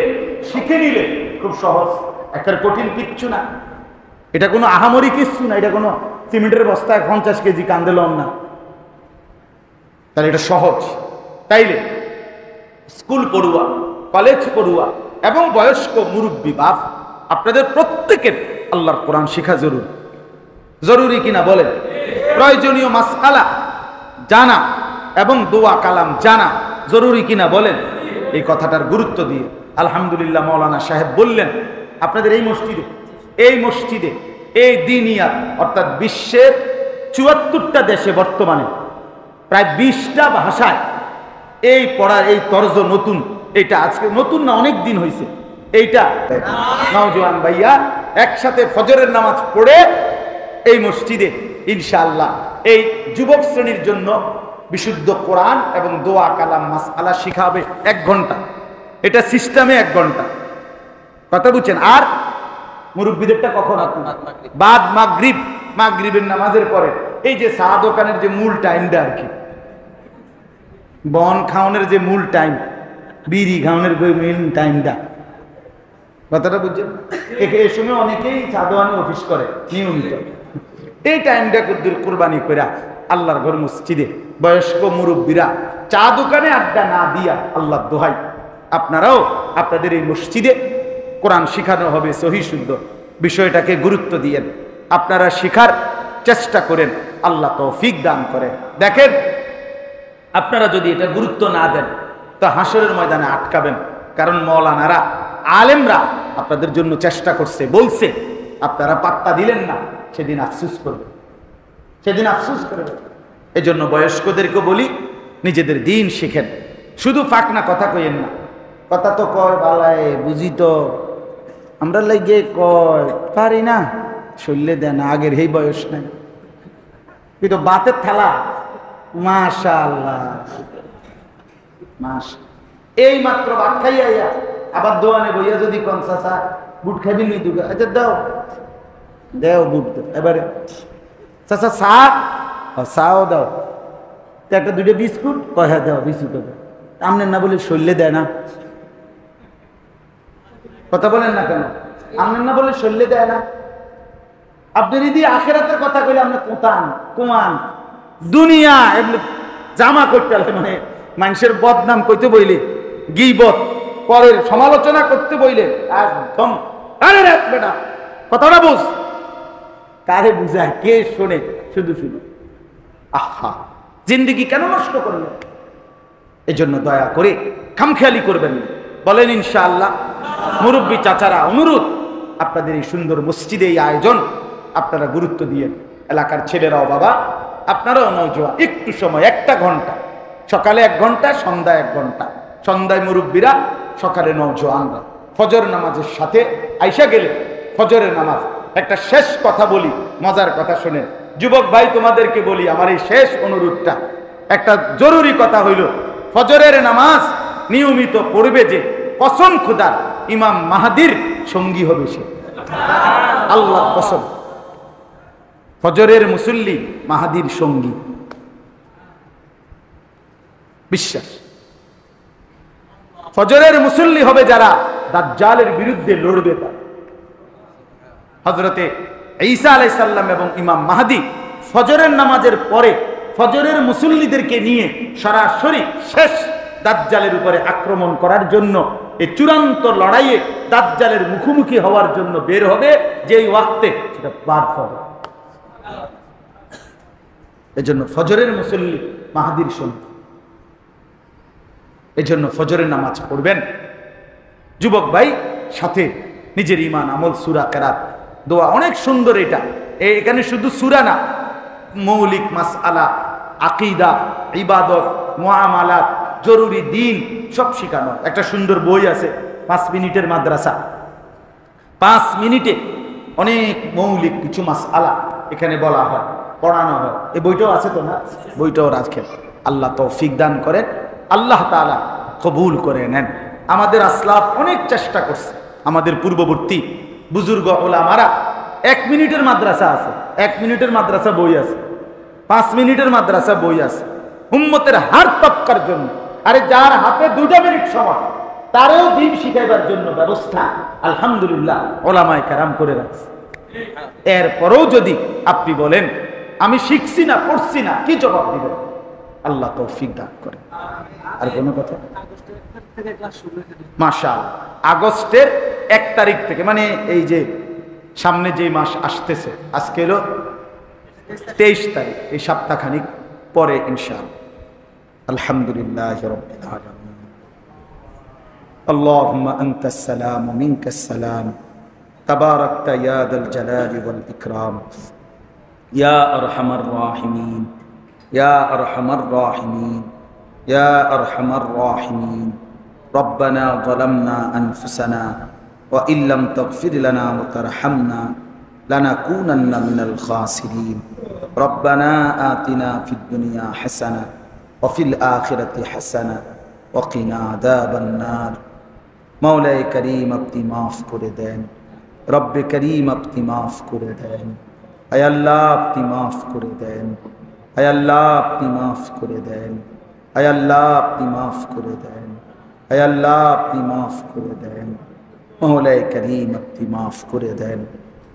A: শিখে নিলে খুব সহজ, একটা কঠিন কিচ্ছু না। এটা কোনো আহামরি কিচ্ছু না, এটা কোনো সিমেন্টের বস্তায় 50 কেজি কান্দে লম না। তাহলে এটা সহজ। তাইলে স্কুল পড়ুয়া, কলেজ পড়ুয়া এবং বয়স্ক মুরব্বী বাপ, আপনাদের প্রত্যেকের আল্লাহর কোরআন শেখা জরুরি। জরুরি কিনা বলেন? প্রয়োজনীয় মাসআলা জানা এবং দোয়া কালাম জানা জরুরি কিনা বলেন? এই কথাটার গুরুত্ব দিয়ে আলহামদুলিল্লাহ মাওলানা সাহেব বললেন, আপনাদের এই মসজিদে এই দিনিয়াত, অর্থাৎ বিশ্বের 74টা দেশে বর্তমানে প্রায় 20টা ভাষায় এই পড়ার এই তর্জ নতুন, এটা আজকে নতুন না, অনেক দিন হয়েছে। এইটা নওজোয়ান ভাইয়া একসাথে ফজরের নামাজ পড়ে এই মসজিদে ইনশাআল্লাহ এই যুবক শ্রেণীর জন্য বিশুদ্ধ কোরআন এবং দোয়া কালাম মাসআলা শিখা হবে 1 ঘন্টা। এটা সিস্টেমে 1 ঘন্টা, কথা বুঝছেন। আর মুরব্বীদেরটা কখন? বাদ মাগরিব, মাগরিবের নামাজের পরে। এই যে চা দোকানের যে মূল টাইমটা আর কি, বন খাওয়ানোর যে মূল টাইম, বিড়ি খাওয়ানোর মেন টাইমটা, কথাটা বুঝছেন। এই সময় অনেকেই চা দোকানে অফিস করে নিয়মিত। এই টাইমটা কুরবানি করে আল্লাহর ঘর মসজিদে বয়স্ক মুরব্বীরা চা দোকানে আড্ডা না দিয়া, আল্লাহর দোহাই আপনারাও আপনাদের এই মসজিদে কোরআন শিখানো হবে সহি শুদ্ধ, বিষয়টাকে গুরুত্ব দিয়েন, আপনারা শিখার চেষ্টা করেন, আল্লাহ তৌফিক দান করেন। দেখেন আপনারা যদি এটা গুরুত্ব না দেন তো হাসরের ময়দানে আটকাবেন। কারণ মৌলানারা আলেমরা আপনাদের জন্য চেষ্টা করছে, বলছে, আপনারা পাত্তা দিলেন না, সেদিন আফসোস করবেন, সেদিন আফসোস করবেন। এই জন্য বয়স্কদেরকে বলি, নিজেদের দিন শিখেন, শুধু ফাঁকনা কথা কইেন না। কথা তো কয় বালায় বুঝি তো, আমরা লাগে কয় পারি না, শরীরে দেয় না, আগের এই বয়স নাই, কিন্তু বাতের থালা মাশাআল্লাহ মাশা। এই মাত্র ভাত খাইয়া আবার দোয়ানে বইয়া যদি কনসা বুট খাবি নি দুগা, আচ্ছা দাও দেও বুট দাও, এবারে চাচা চাও দাও, একটা 2টা বিস্কুট, কয়া দাও বিস্কুট, আমনের না বলে শরীরে দেয় না, কথা বলেন না কেন? আমনের না বলে শরীরে দেয় না। আপনি যদি আখেরাতের কথা কইলে আপনি কুমান দুনিয়া এগুলো জামা করতে মানে মানুষের বদনাম করতে বইলে, গীবত পরের সমালোচনা করতে বইলে একদম আরে রাত বেটা, কথাটা বুঝ, কারে বুঝায়, কে শোনে, শুধু শুধু আহা জিন্দেগি কেন নষ্ট করলেন? এজন্য দয়া করে খামখেয়ালি করবেন, বলেন ইনশাআল্লাহ। মুরব্বী চাচারা অনুরোধ, আপনাদের এই সুন্দর মসজিদে এই আয়োজন আপনারা গুরুত্ব দিয়ে, এলাকার ছেলেরাও বাবা আপনারাও নওজোয়ান, একটু সময় 1টা ঘন্টা, সকালে 1 ঘন্টা, সন্ধ্যায় 1 ঘন্টা, সন্ধ্যায় মুরব্বীরা, সকালে নওজোয়ানরা ফজর নামাজের সাথে আইসা গেলে ফজরের নামাজ। একটা শেষ কথা বলি, মজার কথা শুনেন যুবক ভাই, তোমাদেরকে বলি আমার এই শেষ অনুরোধটা, একটা জরুরি কথা হইল, ফজরের নামাজ নিয়মিত পড়বে যে, কসম খুদার ইমাম মাহাদির সঙ্গী হবে সে, আল্লাহ কসম, ফজরের মুসল্লি মাহাদির সঙ্গী, বিশ্বাস। ফজরের মুসল্লি হবে যারা দাজ্জালের বিরুদ্ধে লড়বে, তা হযরতে ঈসা আলাইহিস সালাম এবং ইমাম মাহদী ফজরের নামাজের পরে ফজরের মুসল্লিদেরকে নিয়ে সরাসরি শেষ দাজ্জালের উপরে আক্রমণ করার জন্য, এই চূড়ান্ত লড়াইয়ে দাজ্জালের মুখোমুখি হওয়ার জন্য বের হবে যেই ওয়াক্তে, সেটা বাদ ফজর। এজন্য ফজরের মুসল্লি মাহাদির সঙ্গী, এজন্য ফজরের নামাজ পড়বেন যুবক ভাই, সাথে নিজের ঈমান আমল, সূরা কেরাত, দোয়া, অনেক সুন্দর। এটা এখানে শুধু সূরা না, মৌলিক মাসআলা, আকীদা, ইবাদত, মুআমালাত, জরুরি দিন সব শেখানো। একটা সুন্দর বই আছে 5 মিনিটের মাদ্রাসা, 5 মিনিটে অনেক মৌলিক কিছু মাসআলা এখানে বলা হয়, পড়ানো হয়। এই বইটাও আছে তো না? বইটাও রাখেন, আল্লাহ তৌফিক দান করেন, আল্লাহ তাআলা কবুল করে নেন। আমাদের আসলাফ অনেক চেষ্টা করছে, আমাদের পূর্ববর্তী বুজুর্গ ওলামারা। 1 মিনিটের মাদ্রাসা আছে, 1 মিনিটের মাদ্রাসা বই আছে, 5 মিনিটের মাদ্রাসা বই আছে, উম্মতের হার তবকার জন্য। আরে যার হাতে 2টা মিনিট সময়, তারও দিন শিখাইবার জন্য ব্যবস্থা আলহামদুলিল্লাহ ওলামায়ে কেরাম করে রাখছে। এরপরেও যদি আপনি বলেন আমি শিখছি না, পড়ছি না, কি জবাব দিবেন? আল্লাহ তৌফিক দান করে। আর কোনো কথা? মাশাআল্লাহ, আগস্টের 1 তারিখ থেকে, মানে এই যে সামনে যে মাস আসতেছে, আজকে হলো 23 তারিখ, এই সপ্তাহখানিক পরে ইনশাআল্লাহ। আলহামদুলিল্লাহি রাব্বিল আলামিন। আল্লাহুম্মা আনতাস সালাম ওয়া মিনকাস সালাম, তাবারাকতা ইয়া যাল জালালি ওয়াল ইকরাম, ইয়া আরহামার রাহিমিন, ইয়া আরহামার রাহিমিন, ইয়া আরহামার রাহিমিন। রব্বানা যালামনা আনফুসানা ওয়া ইল্লাম তাগফির লানা ওয়া তারহামনা লানাকুনান্না মিনাল খাসিরিন। রব্বানা আতিনা ফিদ দুনিয়া হাসানা ওয়া ফিল আখিরাতি হাসানা ওয়া কিনা আযাবান নার। মাওলায়ে করিম আপনি মাফ করে দেন, রব্বে করিম আপনি মাফ করে দেন, আয় আল্লাহ আপনি মাফ করে দেন, আয় আল্লাহ আপনি মাফ করে দেন, আয় আল্লাহ আপনি মাফ করে দেন, আয় আল্লাহ আপনি মাফ করে দেন। মাওলায়ে করিম আপনি মাফ করে দেন,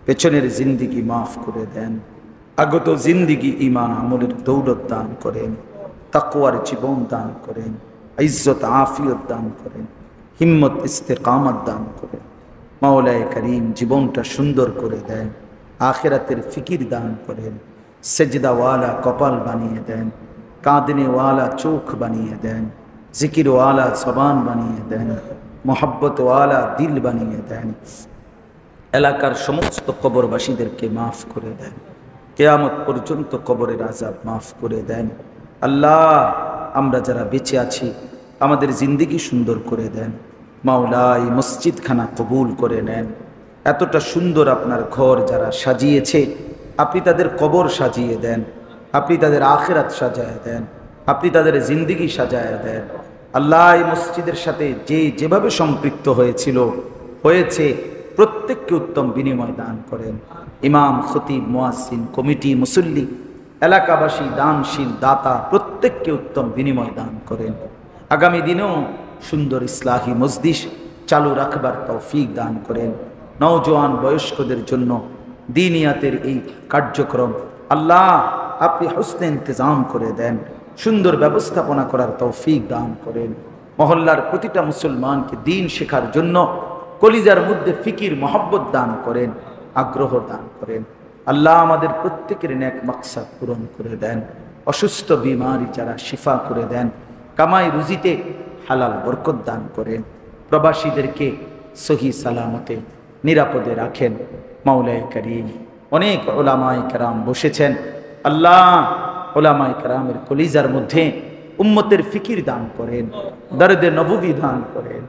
A: পেছনের জিন্দিগি মাফ করে দেন, আগত জিন্দিগি ঈমান আমলের দৌলত দান করেন, তাকওয়ার জীবন দান করেন, ইজ্জত আফিয়ত দান করেন, হিম্মত ইস্তেকামত দান করেন। মাওলায়ে করিম জীবনটা সুন্দর করে দেন, আখিরাতের ফিকির দান করেন, সেজদাওয়ালা কপাল বানিয়ে দেন, কাঁদনেওয়ালা চোখ বানিয়ে দেন, জিকিরওয়ালা জবান বানিয়ে দেন, মোহাব্বতওয়ালা দিল বানিয়ে দেন। এলাকার সমস্ত কবরবাসীদেরকে মাফ করে দেন, কিয়ামত পর্যন্ত কবরের আযাব মাফ করে দেন। আল্লাহ আমরা যারা বেঁচে আছি আমাদের জিন্দেগি সুন্দর করে দেন। মাওলা এই মসজিদখানা কবুল করে নেন। এতটা সুন্দর আপনার ঘর যারা সাজিয়েছে আপনি তাদের কবর সাজিয়ে দেন, আপনি তাদের আখিরাত সাজায় দেন, আপনি তাদের জিন্দেগি সাজায় দেন। আল্লাহ এই মসজিদের সাথে যে যেভাবে সম্পৃক্ত হয়েছে প্রত্যেককে উত্তম বিনিময় দান করেন। ইমাম, খতিব, মুয়াজ্জিন, কমিটি, মুসল্লি, এলাকাবাসী, দানশীল, দাতা প্রত্যেককে উত্তম বিনিময় দান করেন। আগামী দিনেও সুন্দর ইসলাহি মজলিস চালু রাখবার তৌফিক দান করেন। নওজোয়ান বয়স্কদের জন্য দিনিয়াতের এই কার্যক্রম আল্লাহ আপনি হুসনে ইন্তজাম করে দেন, সুন্দর ব্যবস্থাপনা করার তৌফিক দান করেন। মহল্লার প্রতিটা মুসলমানকে দিন শেখার জন্য কলিজার মধ্যে ফিকির মহব্বত দান করেন, আগ্রহ দান করেন। আল্লাহ আমাদের প্রত্যেকের নেক মাকসাদ পূরণ করে দেন। অসুস্থ বিমারি যারা শিফা করে দেন, কামাই রুজিতে হালাল বরকত দান করেন। প্রবাসীদেরকে সহি সালামতে নিরাপদে রাখেন। মাওলায়ে করিম অনেক উলামায়ে কেরাম বসেছেন, আল্লাহ উলামায়ে কেরামের কলিজার মধ্যে উম্মতের ফিকির দান করেন, দরদে নববী দান করেন,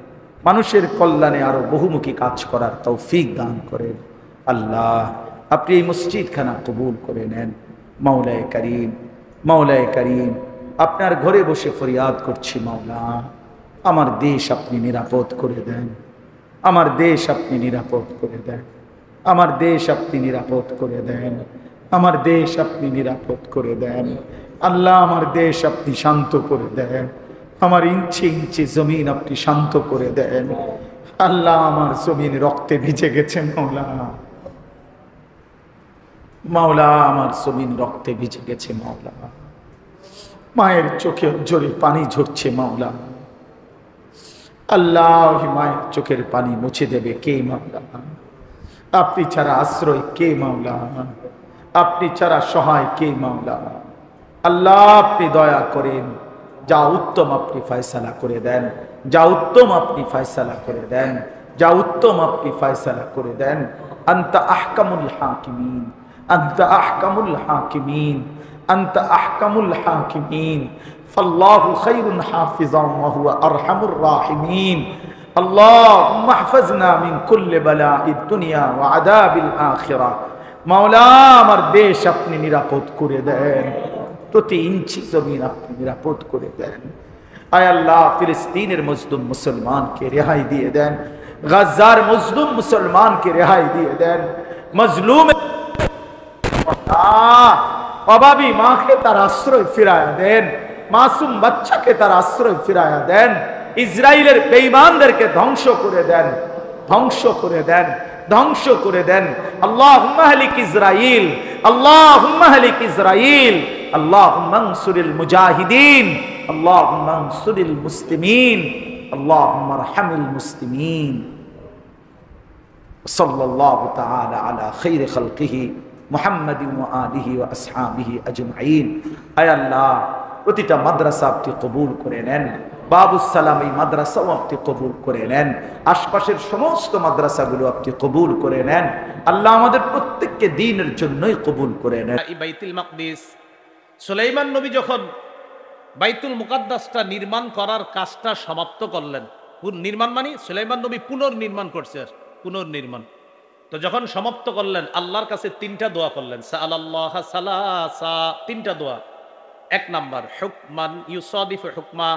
A: মানুষের কল্যাণে আরো বহুমুখী কাজ করার তৌফিক দান করেন। আল্লাহ আপনি এই মসজিদখানা কবুল করে নেন। মাওলায়ে করিম, মাওলায়ে করিম আপনার ঘরে বসে ফরিয়াদ করছি, মাওলা আমার দেশ আপনি নিরাপদ করে দেন, আমার দেশ আপনি নিরাপদ করে দেন, আমার দেশ আপনি নিরাপদ করে দেন, আমার দেশ আপনি নিরাপদ করে দেন। আল্লাহ আমার দেশ আপনি শান্ত করে দেন, আমার ইঞ্চি ইঞ্চি জমিন আপনি শান্ত করে দেন। আল্লাহ আমার জমিন রক্তে ভিজে গেছে মাওলা, মাওলা আমার জমিন রক্তে ভিজে গেছে মাওলা, মায়ের চোখে জোরে পানি ঝরছে মাওলা। আল্লাহ মায়ের চোখের পানি মুছে দেবে কে মাওলা? আপনি ছাড়া আশ্রয় কে মাওলা? আপনি ছাড়া সহায় কে মাওলা? আল্লাহ আপনি দয়া করেন, যা উত্তম আপনি ফয়সালা করে দেন, যা উত্তম আপনি ফয়সালা করে দেন, যা উত্তম আপনি ফয়সালা করে দেন। আনতা আহকামুল হাকিমিন, আনতা আহকামুল হাকিমিন, আনতা আহকামুল হাকিমিন। ফাল্লাহু খায়রুন হাফিজান ওয়া হুয়া আরহামুর রাহিমিন। আল্লাহুম্মা ইহফাজনা মিন কুল্লি বালাইদ দুনিয়া ওয়া আযাবিল আখিরাহ। মাওলা আমার দেশ আপনি নিরাপদ করে দেন, প্রতি ইঞ্চি জমিন আপনি নিরাপদ করে দেন। আয় আল্লাহ ফিলিস্তিনের মজলুম মুসলমানকে রেহাই দিয়ে দেন, গাজার মজলুম মুসলমানকে রেহাই দিয়ে দেন। মজলুম অভাবী মাকে তার আশ্রয় ফিরায়া দেন, মাসুম বাচ্চাকে তার আশ্রয় ফিরায়া দেন। ইসরায়েলের বেঈমানদেরকে ধ্বংস করে দেন, ধ্বংস করে দেন, ধ্বংস করে দেন। আল্লাহুম্মা হালিক ইসরাইল, আল্লাহুম্মা হালিক ইসরাইল, আল্লাহুম্মা আনসুরিল মুজাহিদিন, আল্লাহুম্মা আনসুরিল মুসলিমিন, আল্লাহুম্মা আরহামিল মুসলিমিন। সাল্লাল্লাহু তাআলা আলা খায়রি খালকিহি মুহাম্মাদিন ওয়া আলিহি ওয়া আসহাবিহি আজমাইন। আয় আল্লাহ প্রতিটা মাদ্রাসা আপনি কবুল করে নেন, বাবুস সালাম এই মাদ্রাসাও আপনি কবুল করে নেন, আশপাশের সমস্ত মাদ্রাসাগুলো আপনি কবুল করে নেন। আল্লাহ আমাদের প্রত্যেককে দ্বীনের জন্যই কবুল করে নেন।
B: এই বাইতুল মাকদিস সুলাইমান নবী যখন বাইতুল মুকাদ্দাসটা নির্মাণ করার কাজটা সমাপ্ত করলেন, নির্মাণ মানে সুলাইমান নবী পুনর্নির্মাণ করছে, পুনর্নির্মাণ। তো যখন সমাপ্ত করলেন আল্লাহর কাছে তিনটা দোয়া করলেন, সাআলাল্লাহ সালাসা, তিনটা দোয়া। এক নাম্বার হুকমান ইউসাদিফু হুকমা,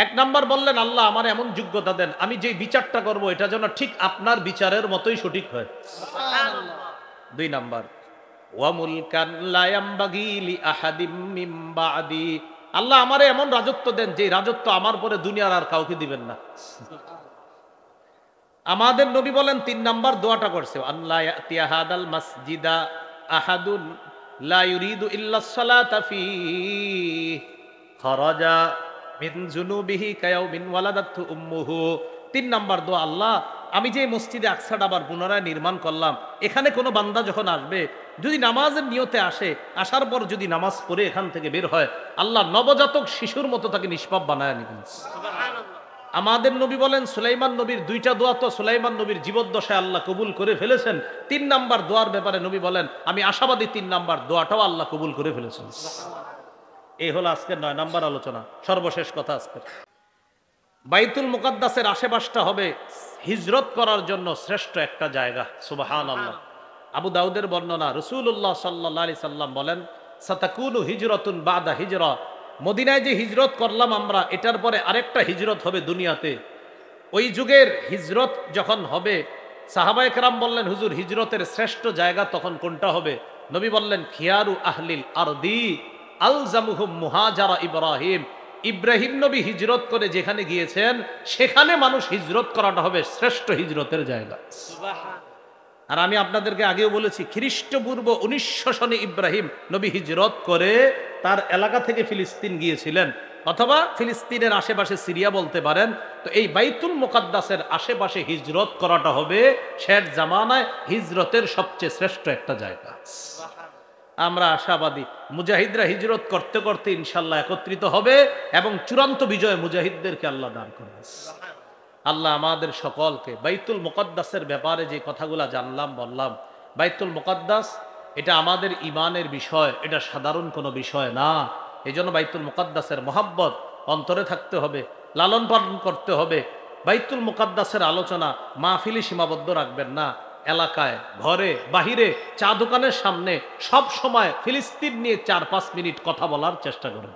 B: এক নাম্বার বললেন আল্লাহ আমার এমন যোগ্যতা দেন আমি যে বিচারটা করব এটা যেন ঠিক আপনার বিচারের মতোই সঠিক হয়। দুই নাম্বার ওয়া মুলকান লা ইয়ামবাগি লি আহাদিম মিন বাদি, আল্লাহ আমারে এমন রাজত্ব দেন যে রাজত্ব আমার পরে দুনিয়ার আর কাউকে দিবেন না। আমাদের নবী বলেন তিন নাম্বার দোয়াটা করছে, আল্লাহ ইয়াতিয়া হাদাল মাসজিদা আহাদুন লা ইউরিদু ইল্লা সালাতা ফি খরাজা মিন জুনুবিহি কায়াউমিন ওয়ালাদাতহু উম্মুহু। তিন নাম্বার দোয়া, আল্লাহ আমি যে মসজিদে আকসাটা আবার পুনরায় নির্মাণ করলাম, এখানে কোনো বান্দা যখন আসবে যদি নামাজের নিয়তে আসে, আসার পর যদি নামাজ পড়ে এখান থেকে বের হয়, আল্লাহ নবজাতক শিশুর মতো তাকে নিষ্পাপ বানায় নিবেন। আমাদের নবী বলেন সুলাইমান নবীর দুইটা দোয়া তো সুলাইমান নবীর জীবদ্দশায় আল্লাহ কবুল করে ফেলেছেন। তিন নাম্বার দোয়ার ব্যাপারে নবী বলেন আমি আশাবাদী তিন নাম্বার দোয়াটাও আল্লাহ কবুল করে ফেলেছেন। এই হলো আজকের 9 নাম্বার আলোচনা। সর্বশেষ কথা, আজকের বাইতুল মুকাদ্দাসের আশেপাশটা হবে হিজরত করার জন্য শ্রেষ্ঠ একটা জায়গা। সুবহানাল্লাহ। আবু দাউদের বর্ণনা, রাসূলুল্লাহ সাল্লাল্লাহু আলাইহি সাল্লাম বলেন সাতাকুনু হিজরাতুন বাদা হিজরা, মদিনায় যে হিজরত করলাম আমরা এটার পরে আরেকটা হিজরত হবে দুনিয়াতে। ওই যুগের হিজরত যখন হবে সাহাবায়ে কেরাম বললেন হুজুর হিজরতের শ্রেষ্ঠ জায়গা তখন কোনটা হবে? নবী বললেন খিয়ারু আহলিল আরদি আলজামুহুম মুহাজারা ইব্রাহিম, ইব্রাহিম নবী হিজরত করে যেখানে গিয়েছেন সেখানে মানুষ হিজরত করাটা হবে শ্রেষ্ঠ হিজরতের জায়গা। আর আমি আপনাদেরকে আগেও বলেছি খ্রিস্টপূর্ব 1900 সনে ইব্রাহিম নবী হিজরত করে তার এলাকা থেকে ফিলিস্তিন গিয়েছিলেন, অথবা ফিলিস্তিনের আশেপাশে সিরিয়া বলতে পারেন। তো এই বাইতুল মুকাদ্দাসের আশেপাশে হিজরত করাটা হবে শেষ জামানায় হিজরতের সবচেয়ে শ্রেষ্ঠ একটা জায়গা। আমরা আশাবাদী মুজাহিদরা হিজরত করতে করতে ইনশাল্লাহ একত্রিত হবে এবং চূড়ান্ত বিজয় মুজাহিদদেরকে আল্লাহ দান করবে। আল্লাহ আমাদের সকলকে বাইতুল মুকাদ্দাসের ব্যাপারে যে কথাগুলা জানলাম বললাম, বাইতুল মুকাদ্দাস এটা আমাদের ইমানের বিষয়, এটা সাধারণ কোনো বিষয় না। এই জন্য বাইতুল মুকাদ্দাসের মহাব্বত অন্তরে থাকতে হবে, লালন পালন করতে হবে। বাইতুল মুকাদ্দাসের আলোচনা মাহফিলে সীমাবদ্ধ রাখবেন না, এলাকায় ঘরে বাহিরে চা দোকানের সামনে সব সময় ফিলিস্তিন নিয়ে 4-5 মিনিট কথা বলার চেষ্টা করেন।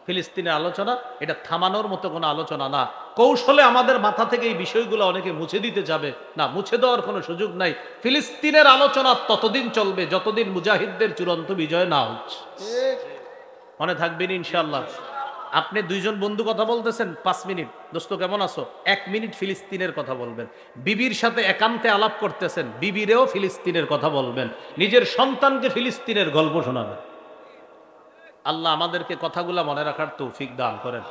B: ফিলিস্তিনের আলোচনা এটা থামানোর মতো কোনো আলোচনা না। কৌশলে আমাদের মাথা থেকে এই বিষয়গুলো অনেকে মুছে দিতে যাবে না, মুছে দেওয়ার কোনো সুযোগ নাই। ফিলিস্তিনের আলোচনা ততদিন চলবে যতদিন মুজাহিদদের চূড়ান্ত বিজয় না হচ্ছে। মনে থাকবেন ইনশাআল্লাহ। আপনি দুইজন বন্ধু কথা বলতেছেন 5 মিনিট, দোস্ত কেমন আছো, 1 মিনিট ফিলিস্তিনের কথা বলবেন। বিবির সাথে একান্তে আলাপ করতেছেন, বিবিরেও ফিলিস্তিনের কথা বলবেন। নিজের সন্তানকে ফিলিস্তিনের গল্প শোনাবেন। আল্লাহ আমাদেরকে কথাগুলা মনে রাখার তৌফিক দান করেন।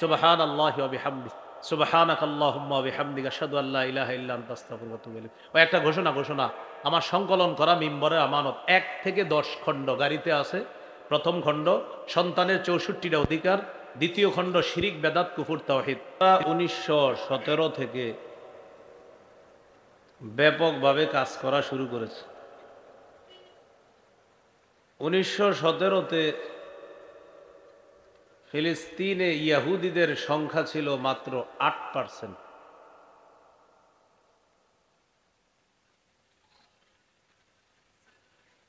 B: সুবহানাল্লাহি ওয়া বিহামদিহি, সুবহানাকাল্লাহুম্মা ওয়া বিহামদিকা আশহাদু আল্লা ইলাহা ইল্লা আনতা আস্তাগফিরুকা ওয়া আতুবু ইলাইক। ও একটা ঘোষণা, আমার সংকলন করা মিম্বরের আমানত 1 থেকে 10 খণ্ড গাড়িতে আছে। প্রথম খণ্ড সন্তানের 64টা অধিকার, দ্বিতীয় খণ্ড শিরিক বেদাত কুফর তাওহীদ। 1917 থেকে ব্যাপকভাবে কাজ করা শুরু করেছে। 1917-তে ফিলিস্তিনে ইহুদিদের সংখ্যা ছিল মাত্র 8%।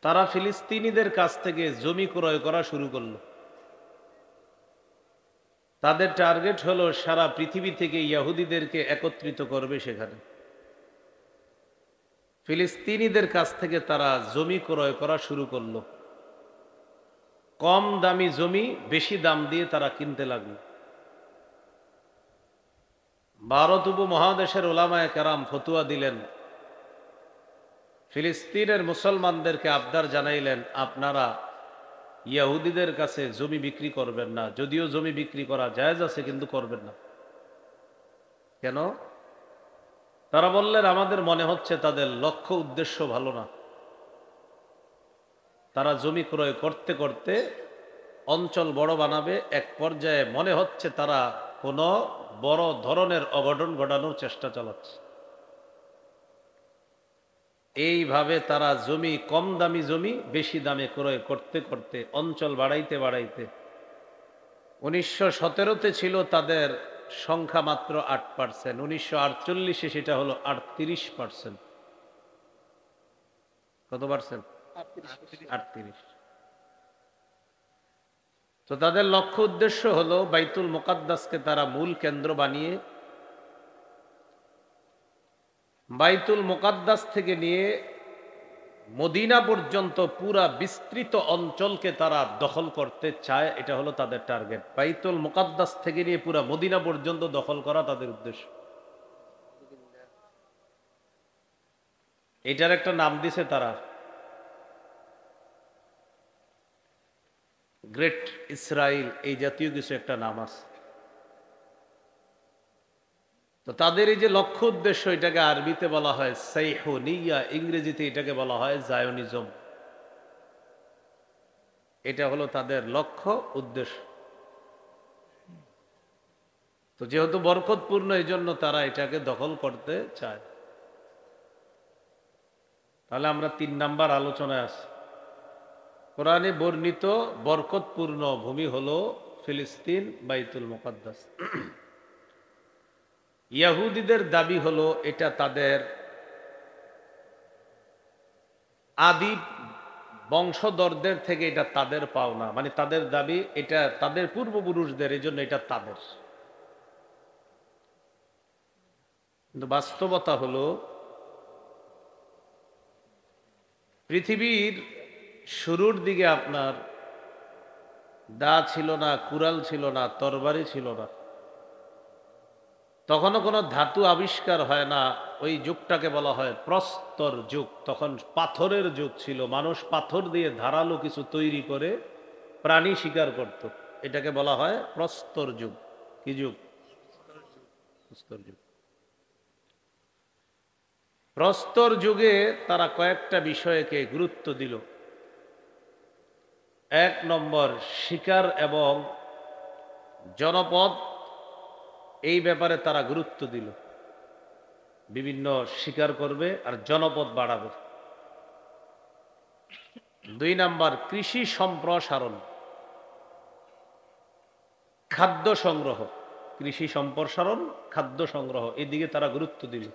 B: তারা ফিলিস্তিনিদের কাছ থেকে জমি ক্রয় করা শুরু করলো। তাদের টার্গেট হলো সারা পৃথিবী থেকে ইহুদিদেরকে একত্রিত করবে সেখানে। ফিলিস্তিনিদের কাছ থেকে তারা জমি ক্রয় করা শুরু করলো। কম দামি জমি বেশি দাম দিয়ে তারা কিনতে লাগলো। ভারত উপমহাদেশের ওলামায়ে কেরাম ফতুয়া দিলেন, ফিলিস্তিনের মুসলমানদেরকে আবদার জানাইলেন আপনারা ইহুদিদের কাছে জমি বিক্রি করবেন না, যদিও জমি বিক্রি করা জায়েজ আছে কিন্তু করবেন না। কেন? তারা বললেন আমাদের মনে হচ্ছে তাদের লক্ষ্য উদ্দেশ্য ভালো না। তারা জমি ক্রয় করতে করতে অঞ্চল বড় বানাবে, এক পর্যায়ে মনে হচ্ছে তারা কোনো বড় ধরনের অঘটন ঘটানোর চেষ্টা চালাচ্ছে। এইভাবে তারা জমি, কম দামি জমি বেশি দামে ক্রয় করতে করতে অঞ্চল বাড়াইতে বাড়াইতে 1917-তে ছিল তাদের সংখ্যা মাত্র 8%, 1948-এ সেটা হলো 38%। কত পার্সেন্ট? 38। তো তাদের লক্ষ্য উদ্দেশ্য হলো বাইতুল মুকাদ্দাসকে তারা মূল কেন্দ্র বানিয়ে বাইতুল মুকাদ্দাস থেকে নিয়ে মদিনা পর্যন্ত পুরা বিস্তৃত অঞ্চলকে তারা দখল করতে চায়। এটা হলো তাদের টার্গেট। বাইতুল মুকাদ্দাস থেকে নিয়ে পুরা মদিনা পর্যন্ত দখল করা তাদের উদ্দেশ্য। এটার একটা নাম দিছে তারা, গ্রেট ইসরায়েল, এই জাতীয় কিছু একটা নাম আছে। তো তাদের এই যে লক্ষ্য উদ্দেশ্য, এটাকে আরবিতে বলা হয় সাইহুনিয়া, ইংরেজিতে এটাকে বলা হয় জায়নিজম। এটা হলো তাদের লক্ষ্য উদ্দেশ্য। তো যেহেতু বরকতপূর্ণ, এই জন্য তারা এটাকে দখল করতে চায়। তাহলে আমরা 3 নাম্বার আলোচনায় আছি। কোরআনে বর্ণিত বরকতপূর্ণ ভূমি হলো ফিলিস্তিন, বাইতুল মুকাদ্দাস। ইহুদিদের দাবি হলো এটা তাদের আদি বংশধরদের থেকে এটা তাদের পাওনা, মানে তাদের দাবি এটা তাদের পূর্বপুরুষদের, এই জন্য এটা তাদের। কিন্তু বাস্তবতা হলো পৃথিবীর শুরুর দিকে আপনার দা ছিল না, কুড়াল ছিল না, তরবারি ছিল না, তখনও কোনো ধাতু আবিষ্কার হয় না। ওই যুগটাকে বলা হয় প্রস্তর যুগ। তখন পাথরের যুগ ছিল, মানুষ পাথর দিয়ে ধারালো কিছু তৈরি করে প্রাণী শিকার করত। এটাকে বলা হয় প্রস্তর যুগ। কি যুগ? প্রস্তর যুগ। প্রস্তর যুগে তারা কয়েকটা বিষয়কে গুরুত্ব দিল। 1 নম্বর, শিকার এবং জনপদ, এই ব্যাপারে তারা গুরুত্ব দিল। বিভিন্ন শিকার করবে আর জনপদ বাড়াবে। 2 নম্বর, কৃষি সম্প্রসারণ, খাদ্য সংগ্রহ। কৃষি সম্প্রসারণ, খাদ্য সংগ্রহ, এদিকে তারা গুরুত্ব দিল।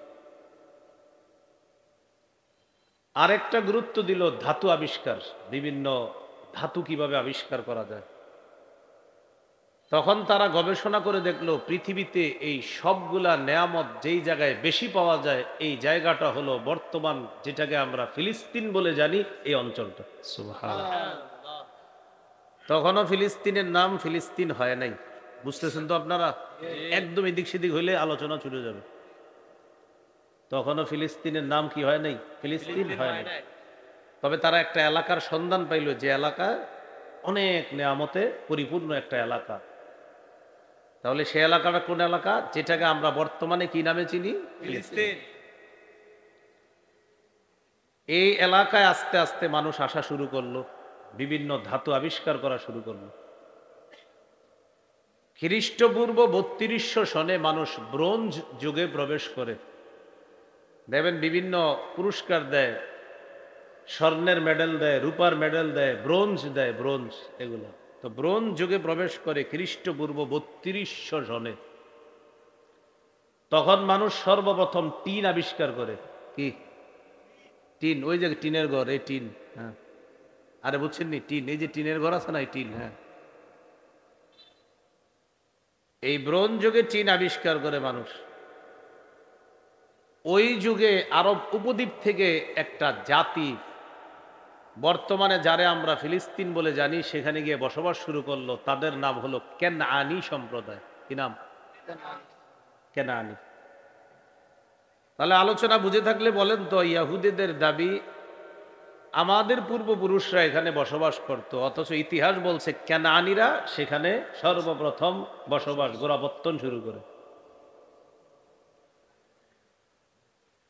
B: আরেকটা গুরুত্ব দিল ধাতু আবিষ্কার, বিভিন্ন ধাতু কিভাবে আবিষ্কার করা যায়। তখন তারা গবেষণা করে দেখলো পৃথিবীতে এই সবগুলা নেয়ামত যেই জায়গায় বেশি পাওয়া যায়, এই জায়গাটা হলো বর্তমান যেটাকে আমরা ফিলিস্তিন বলে জানি, এই অঞ্চলটা। সুবহানাল্লাহ। তখনও ফিলিস্তিনের নাম ফিলিস্তিন হয় নাই। বুঝতেছেন তো আপনারা? একদম এদিক সেদিক হইলে আলোচনা ছুটে যাবে। তখনও ফিলিস্তিনের নাম কি হয় নাই? ফিলিস্তিন হয় নাই। তবে তারা একটা এলাকার সন্ধান পাইল, যে এলাকা অনেক নেয়ামতে পরিপূর্ণ একটা এলাকা। তাহলে সে এলাকাটা কোন এলাকা? যেটাকে আমরা বর্তমানে কি নামে চিনি? ফিলিস্তিন। এই এলাকায় আস্তে আস্তে মানুষ আসা শুরু করলো, বিভিন্ন ধাতু আবিষ্কার করা শুরু করলো। খ্রিস্টপূর্ব 3200 সনে মানুষ ব্রোঞ্জ যুগে প্রবেশ করে। দেখবেন বিভিন্ন পুরস্কার দেয়, স্বর্ণের মেডেল দেয়, রূপার মেডেল দেয়, ব্রোঞ্জ দেয়, ব্রোঞ্জ এগুলো। তো ব্রোঞ্জ যুগে প্রবেশ করে খ্রিস্টপূর্ব 3200 সনে। তখন মানুষ সর্বপ্রথম টিন আবিষ্কার করে। কি টিন? ওই যে টিনের ঘর, এই টিন। হ্যাঁ, আরে বুঝছেন নি? টিন, এই যে টিনের ঘর আছে না, এই টিন। হ্যাঁ, এই ব্রোঞ্জ যুগে টিন আবিষ্কার করে মানুষ। ওই যুগে আরব উপদ্বীপ থেকে একটা জাতি, বর্তমানে যারে আমরা ফিলিস্তিন বলে জানি, সেখানে গিয়ে বসবাস শুরু করলো। তাদের নাম হলো কেনআনী সম্প্রদায়। কি নাম? কেনআনী। তাহলে আলোচনা বুঝে থাকলে বলেন তো, ইহুদিদের দাবি আমাদের পূর্বপুরুষরা এখানে বসবাস করত, অথচ ইতিহাস বলছে কেনআনীরা সেখানে সর্বপ্রথম বসবাস, গোড়াপত্তন শুরু করে।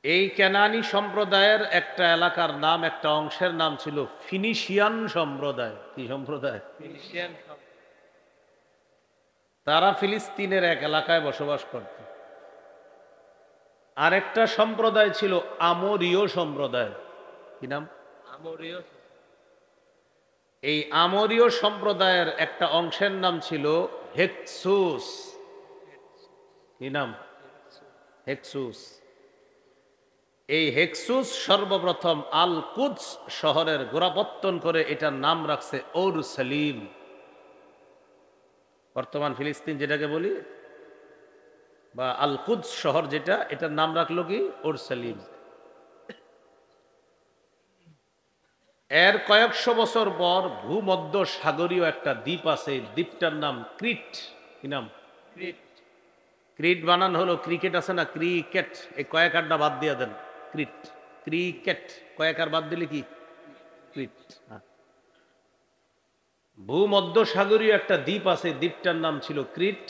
B: এই কেনানি সম্প্রদায়ের একটা এলাকার নাম, একটা অংশের নাম ছিল ফিনিশিয়ান সম্প্রদায়। কি সম্প্রদায়? ফিনিশিয়ান। তারা ফিলিস্তিনের এক এলাকায় বসবাস করত। আরেকটা সম্প্রদায় ছিল আমোরীয় সম্প্রদায়। কি নাম? আমোরীয়। এই আমোরীয় সম্প্রদায়ের একটা অংশের নাম ছিল এই হেক্সুস সর্বপ্রথম আল কুদস শহরের গোড়াপত্তন করে এটার নাম রাখছে ওরসালিম। বর্তমান ফিলিস্তিন যেটাকে বলি, বা আল কুদস শহর যেটা, এটার নাম রাখলো কি ওরসালিম। এর কয়েকশো বছর পর ভূমধ্য সাগরীয় একটা দ্বীপ আছে, দ্বীপটার নাম ক্রিট। কি নাম? ক্রিট। ক্রিট বানান হলো ক্রিকেট আছে না, ক্রিকেট, এই কয়েক আড্ডা বাদ দিয়ে দেন, ক্রিট, ক্রিকেট কয়েক আর বাদ দিলে কি ক্রিট। ভূমধ্য সাগরীয় একটা দ্বীপ আছে, দ্বীপটার নাম ছিল ক্রিট।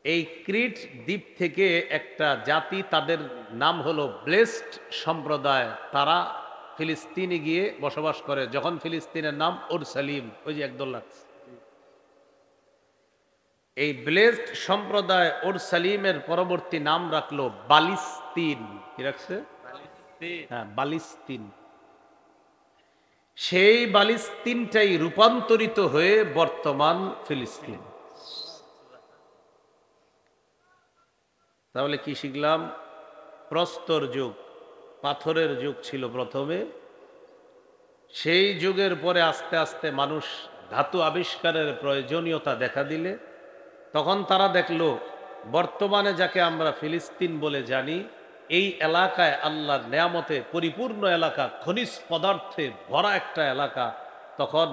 B: এই ক্রিট দ্বীপ থেকে একটা জাতি, তাদের নাম হলো ব্লেসড সম্প্রদায়, তারা ফিলিস্তিনে গিয়ে বসবাস করে। যখন ফিলিস্তিনের নাম ওরসালিম, ওই যে একদল লাগছে। এই ব্লেসড সম্প্রদায় ওরসালিমের পরবর্তী নাম রাখলো বালিস্তিন। কি রাখছে? হ্যাঁ, বালিস্তিন। সেই বালিস্তিনটাই রূপান্তরিত হয়ে বর্তমান ফিলিস্তিন। তাহলে কি শিখলাম? প্রস্তর যুগ, পাথরের যুগ ছিল প্রথমে। সেই যুগের পরে আস্তে আস্তে মানুষ ধাতু আবিষ্কারের প্রয়োজনীয়তা দেখা দিলে তখন তারা দেখলো বর্তমানে যাকে আমরা ফিলিস্তিন বলে জানি, এই এলাকায় আল্লাহর নেয়ামতে পরিপূর্ণ এলাকা, খনিজ পদার্থে ভরা একটা এলাকা। তখন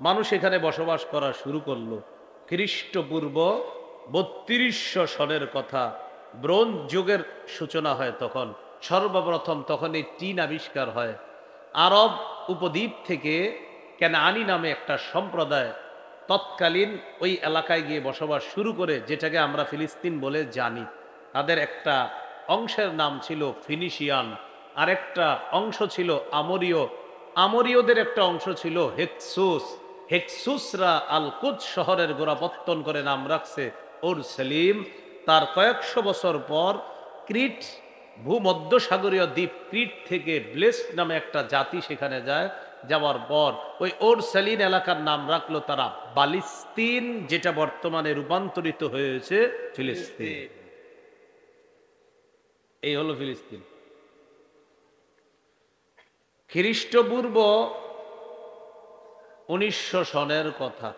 B: মানুষ এখানে বসবাস করা শুরু করলো। খ্রিস্টপূর্ব 3200 সনের কথা। ব্রোঞ্জ যুগের সূচনা হয় তখন। সর্বপ্রথম তখন এই টিন আবিষ্কার হয়। আরব উপদ্বীপ থেকে কেনানি নামে একটা সম্প্রদায় তৎকালীন ওই এলাকায় গিয়ে বসবাস শুরু করে, যেটাকে আমরা ফিলিস্তিন বলে জানি। তাদের একটা অংশের নাম ছিল ফিনিশিয়ান, আরেকটা অংশ ছিল আমরীয়, আমরীয়দের একটা অংশ ছিল হেক্সুস। হেক্সুসরা আল কুদস শহরের গোড়াপত্তন করে নাম রাখছে ওরসালিম। তার কয়েকশো বছর পর ক্রিট, ভূমধ্যসাগরীয় দ্বীপ ক্রিট থেকে ব্লেসড নামে একটা জাতি সেখানে যায়। যাওয়ার পর ওই ওরসালিন এলাকার নাম রাখলো তারা বালিস্তিন, যেটা বর্তমানে রূপান্তরিত হয়েছে ফিলিস্তিন। এই হলো ফিলিস্তিন। খ্রিস্টপূর্ব 1900 সনের কথা।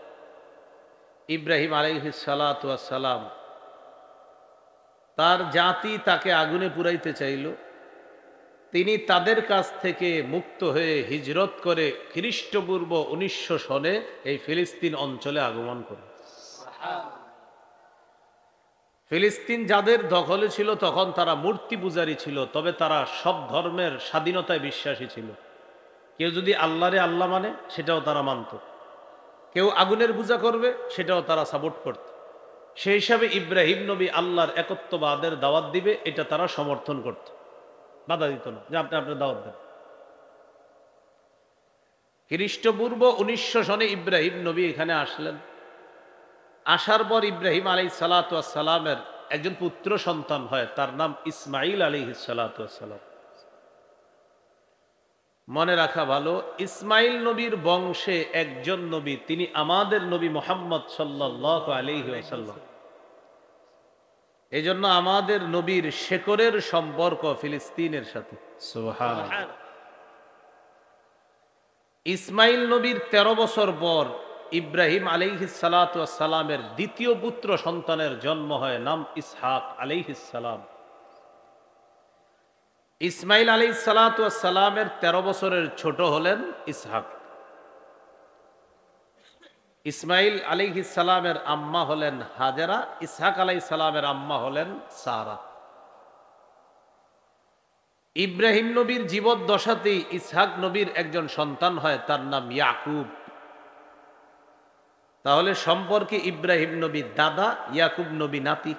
B: ইব্রাহিম আলাইহিস সালাতু ওয়াস সালাম, তার জাতি তাকে আগুনে পুরাইতে চাইল। তিনি তাদের কাছ থেকে মুক্ত হয়ে হিজরত করে খ্রিস্টপূর্ব 1900 সনে এই ফিলিস্তিন অঞ্চলে আগমন করে। ফিলিস্তিন যাদের দখলে ছিল তখন তারা মূর্তি পূজারী ছিল, তবে তারা সব ধর্মের স্বাধীনতায় বিশ্বাসী ছিল। কেউ যদি আল্লাহরে আল্লাহ মানে সেটাও তারা মানত, কেউ আগুনের পূজা করবে সেটাও তারা সাপোর্ট করত। সেই হিসাবে ইব্রাহিম নবী আল্লাহর একত্ববাদের দাওয়াত দিবে, এটা তারা সমর্থন করত, বাধা দিত না যে আপনি আপনার দাওয়াত দেন। খ্রিস্টপূর্ব 1900 সনে ইব্রাহিম নবী এখানে আসলেন। আসার পর ইব্রাহিম আলাইহিস সালাতু ওয়াস সালামের একজন পুত্র সন্তান হয়, তার নাম ইসমাইল আলাইহিস সালাতু ওয়াস সালাম। মনে রাখা ভালো, ইসমাইল নবীর বংশে একজন নবী, তিনি আমাদের নবী মুহাম্মদ সাল্লাল্লাহু আলাইহি ওয়াসাল্লাম। এই জন্য আমাদের নবীর শেকরের সম্পর্ক ফিলিস্তিনের সাথে। সুবহানাল্লাহ। ইসমাইল নবীর 13 বছর পর ইব্রাহিম আলাইহিস সালাতু ওয়াস সালামের দ্বিতীয় পুত্র সন্তানের জন্ম হয়, নাম ইসহাক আলাইহিস সালাম। ইসমাইল আলাইহিস সালাতু ওয়াস সালামের 13 বছরের ছোট হলেন ইসহাক। ইসমাইল আলাইহিস সালামের আম্মা হলেন হাজেরা, ইসহাক আলাইহিস সালামের আম্মা হলেন সারা। ইব্রাহিম নবীর জীবদ্দশাতেই ইসহাক নবীর একজন সন্তান হয়, তার নাম ইয়াকুব। তাহলে সম্পর্কে ইব্রাহিম নবী দাদা, ইয়াকুব নবী নাতি।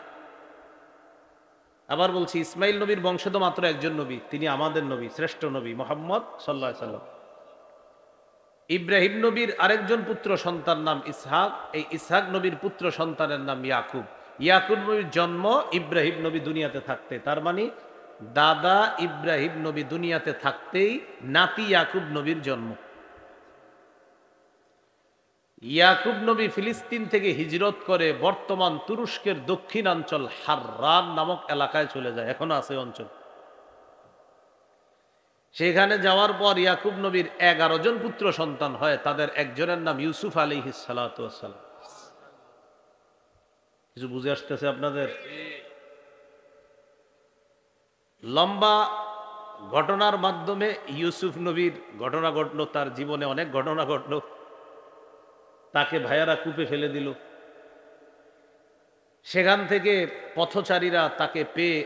B: আবার বলছি, ইসমাইল নবীর বংশধ মাত্র একজন নবী, তিনি আমাদের নবী, শ্রেষ্ঠ নবী মুহাম্মদ সাল্লাল্লাহু আলাইহি সাল্লাম। ইব্রাহিম নবীর আরেকজন পুত্র সন্তান নাম ইসহাক, এই ইসহাক নবীর পুত্র সন্তানের নাম ইয়াকুব। ইয়াকুব নবীর জন্ম ইব্রাহিম নবী দুনিয়াতে থাকতে, তার মানে দাদা ইব্রাহিম নবী দুনিয়াতে থাকতেই নাতি ইয়াকুব নবীর জন্ম। ইয়াকুব নবী ফিলিস্তিন থেকে হিজরত করে বর্তমান তুরস্কের দক্ষিণাঞ্চল হাররান নামক এলাকায় চলে যায়, এখনো আছে অঞ্চল। সেখানে যাওয়ার পর ইয়াকুব নবীর 11 জন পুত্র সন্তান হয়, তাদের একজনের নাম ইউসুফ আলাইহিস সালাতু ওয়াস সালাম। কিছু বুঝে আসতেছে আপনাদের? লম্বা ঘটনার মাধ্যমে ইউসুফ নবীর ঘটনা ঘটলো, তার জীবনে অনেক ঘটনা ঘটলো। তাকে ভাইয়ারা কূপে ফেলে দিল, সেখান থেকে পথচারীরা তাকে পেয়ে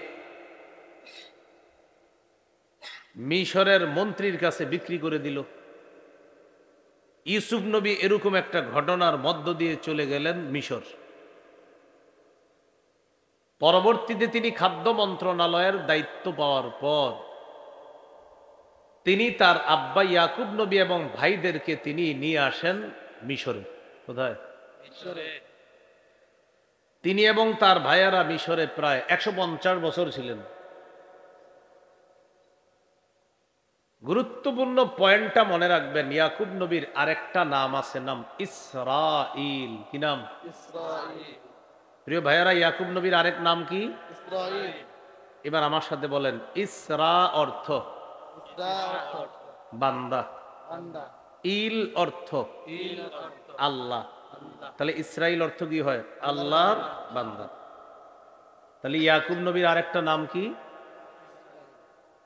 B: মিশরের মন্ত্রীর কাছে বিক্রি করে দিল। ইউসুফ নবী এরকম একটা ঘটনার মধ্য দিয়ে চলে গেলেন মিশর। পরবর্তীতে তিনি খাদ্য মন্ত্রণালয়ের দায়িত্ব পাওয়ার পর তিনি তার আব্বা ইয়াকুব নবী এবং ভাইদেরকে তিনি নিয়ে আসেন মিশরে। কোথায়? মিশরে। তিনি এবং তার ভাইয়ারা মিশরে প্রায় 150 বছর ছিলেন। গুরুত্বপূর্ণ পয়েন্টটা মনে রাখবেন, ইয়াকুব নবীর আরেকটা নাম আছে, নাম ইসরাইল। কি নাম? ইসরাইল। প্রিয় ভাইয়ারা, ইয়াকুব নবীর আরেক নাম কি? ইসরাইল। এবার আমার সাথে বলেন, ইসরা অর্থ বান্দা, ইল অর্থ আল্লাহ। তাহলে ইসরাইল অর্থ কি হয়? আল্লাহর বান্দা। তাহলে ইয়াকুব নবীর আরেকটা নাম কি?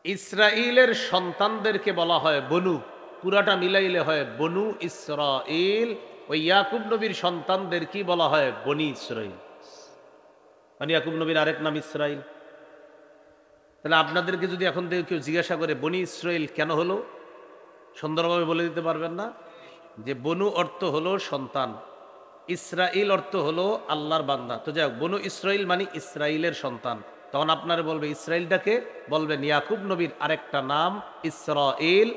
B: ইসরাইলের সন্তানদেরকে বলা হয় বনু, পুরাটা মিলাইলে হয় বনু ইসরাইল। ওই ইয়াকুব নবীর সন্তানদের কি বলা হয়? বনি ইসরাইল। মানে ইয়াকুব নবীর আরেক নাম ইসরাইল। তাহলে আপনাদেরকে যদি এখন থেকে কেউ জিজ্ঞাসা করে বনি ইসরাইল কেন হলো, সুন্দরভাবে বলে দিতে পারবেন না? যে বনু অর্থ হলো সন্তান, ইসরাইল অর্থ হলো আল্লাহর বান্দা। তো যাই হোক, বনু ইসরাইল মানে ইসরাইলের সন্তান। তখন আপনারা বলবে ইসরাইলটাকে, বলবেন ইয়াকুব নবীর আরেকটা নাম ইসরাইল।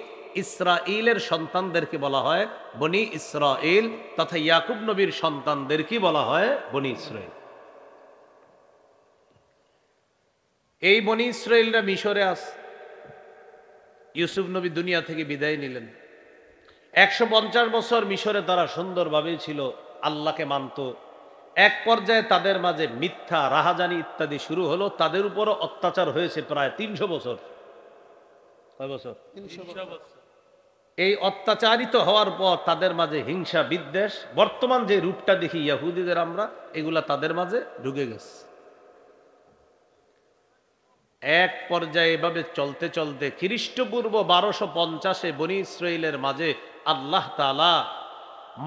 B: ইসরাইলের সন্তানদেরকে বলা হয় বনি ইসরাইল, তথা ইয়াকুব নবীর সন্তানদেরকে বলা হয় বনি ইসরাইল। এই বনি ইসরাইলরা মিশরে আস। ইউসুফ নবী দুনিয়া থেকে বিদায় নিলেন। 150 বছর মিশরে তারা সুন্দরভাবে ছিল, আল্লাহকে মানত। এক পর্যায়ে তাদের মাঝে মিথ্যা, রাহাজানি ইত্যাদি শুরু হলো। তাদের উপরও অত্যাচার হয়েছে প্রায় 300 বছর। কয় বছর? 300 বছর। এই অত্যাচারিত হওয়ার পর তাদের মাঝে হিংসা, বিদ্বেষ, বর্তমান যে রূপটা দেখি ইহুদিদের আমরা, এগুলা তাদের মাঝে ঢুকে গেছে। এক পর্যায়ে এভাবে চলতে চলতে খ্রিস্টপূর্ব 1250-এ বনি ইসরাইলের মাঝে আল্লাহ তাআলা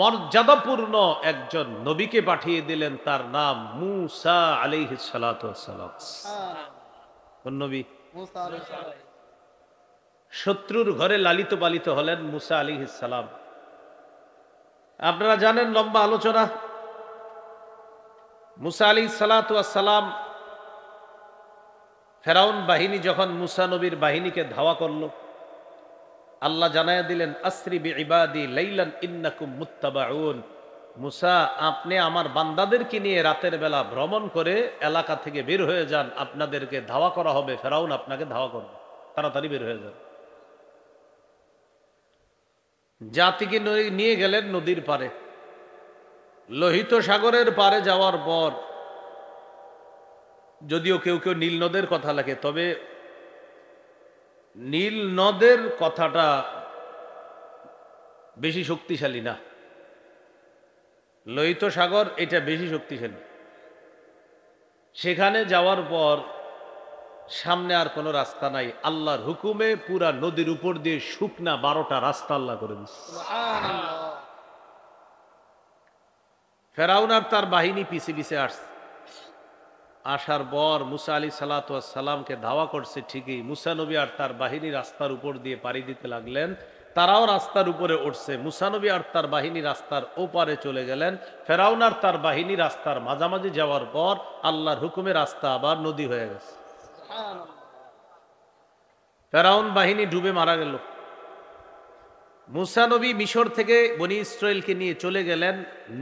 B: মর্যাদাপূর্ণ একজন নবীকে পাঠিয়ে দিলেন, তার নাম মূসা আলাইহিস সালাতু ওয়াস সালাম। কোন নবী? মূসা আলাইহিস সালাম। শত্রুর ঘরে লালিত পালিত হলেন মূসা আলাইহিস সালাম। আপনারা জানেন, লম্বা আলোচনা। মূসা আলাইহিস সালাতু ওয়াস সালাম, ফেরাউন বাহিনী যখন মূসা নবীর বাহিনীকে ধাওয়া করলো, আল্লাহ জানায়া দিলেন আসরি বিইবাদি লাইলান ইন্নাকুম মুত্তাবাউন। মূসা, আপনি আমার বান্দাদেরকে নিয়ে রাতের বেলা ভ্রমণ করে এলাকা থেকে বের হয়ে যান, আপনাদেরকে ধাওয়া করা হবে, ফেরাউন আপনাকে ধাওয়া করবে, তাড়াতাড়ি বের হয়ে যান। জাতিকে নিয়ে গেলেন নদীর পারে। লোহিত সাগরের পারে যাওয়ার পর, যদিও কেউ কেউ নীল নদের কথা লেখে, তবে নীল নদের কথাটা বেশি শক্তিশালী না, লোহিত সাগর এটা বেশি শক্তিশালী। সেখানে যাওয়ার পর সামনে আর কোনো রাস্তা নাই, আল্লাহর হুকুমে পুরা নদীর উপর দিয়ে শুকনা 12টা রাস্তা আল্লাহ করে দিচ্ছে। ফেরাউন আর তার বাহিনী পিছে পিছে আসছে। আসার পর মূসা আলাইহিস সালাতু ওয়াস সালামকে ধাওয়া করছে ঠিকই, মূসা নবী আর তার বাহিনী রাস্তার উপর দিয়ে পাড়ি দিতে লাগলেন। তারাও রাস্তার উপরে উঠছে। মূসা নবী আর তার বাহিনী রাস্তার ওপারে চলে গেলেন। ফেরাউন আর তার বাহিনী রাস্তার মাঝামাঝি যাওয়ার পর আল্লাহর হুকুমে রাস্তা আবার নদী হয়ে গেছে। ফেরাউন বাহিনী ডুবে মারা গেল। মূসা নবী মিশর থেকে বনি ইসরাইলকে নিয়ে চলে গেলেন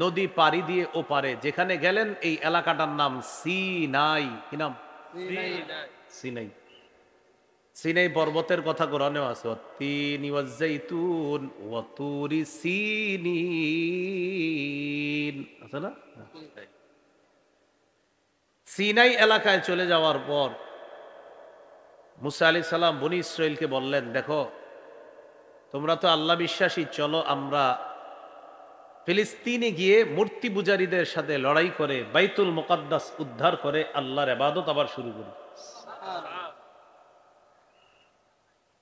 B: নদী পাড়ি দিয়ে ওপারে। যেখানে গেলেন এই এলাকাটার নাম সিনাই। কি নাম? সিনাই। সিনাই পর্বতের কথা কোরআনেও আছে, তিন ওয়াজ্জাইতুন ওয়া তুরি সিনিন, আছে না? সিনাই এলাকায় চলে যাওয়ার পর মুসা আলাইহিস সালাম বনি ইসরাইলকে বললেন, দেখো তোমরা তো আল্লাহ বিশ্বাসী, চলো আমরা ফিলিস্তিনে গিয়ে মূর্তি পূজারীদের সাথে লড়াই করে বাইতুল মুকাদ্দাস উদ্ধার করে আল্লাহর ইবাদত আবার শুরু করি।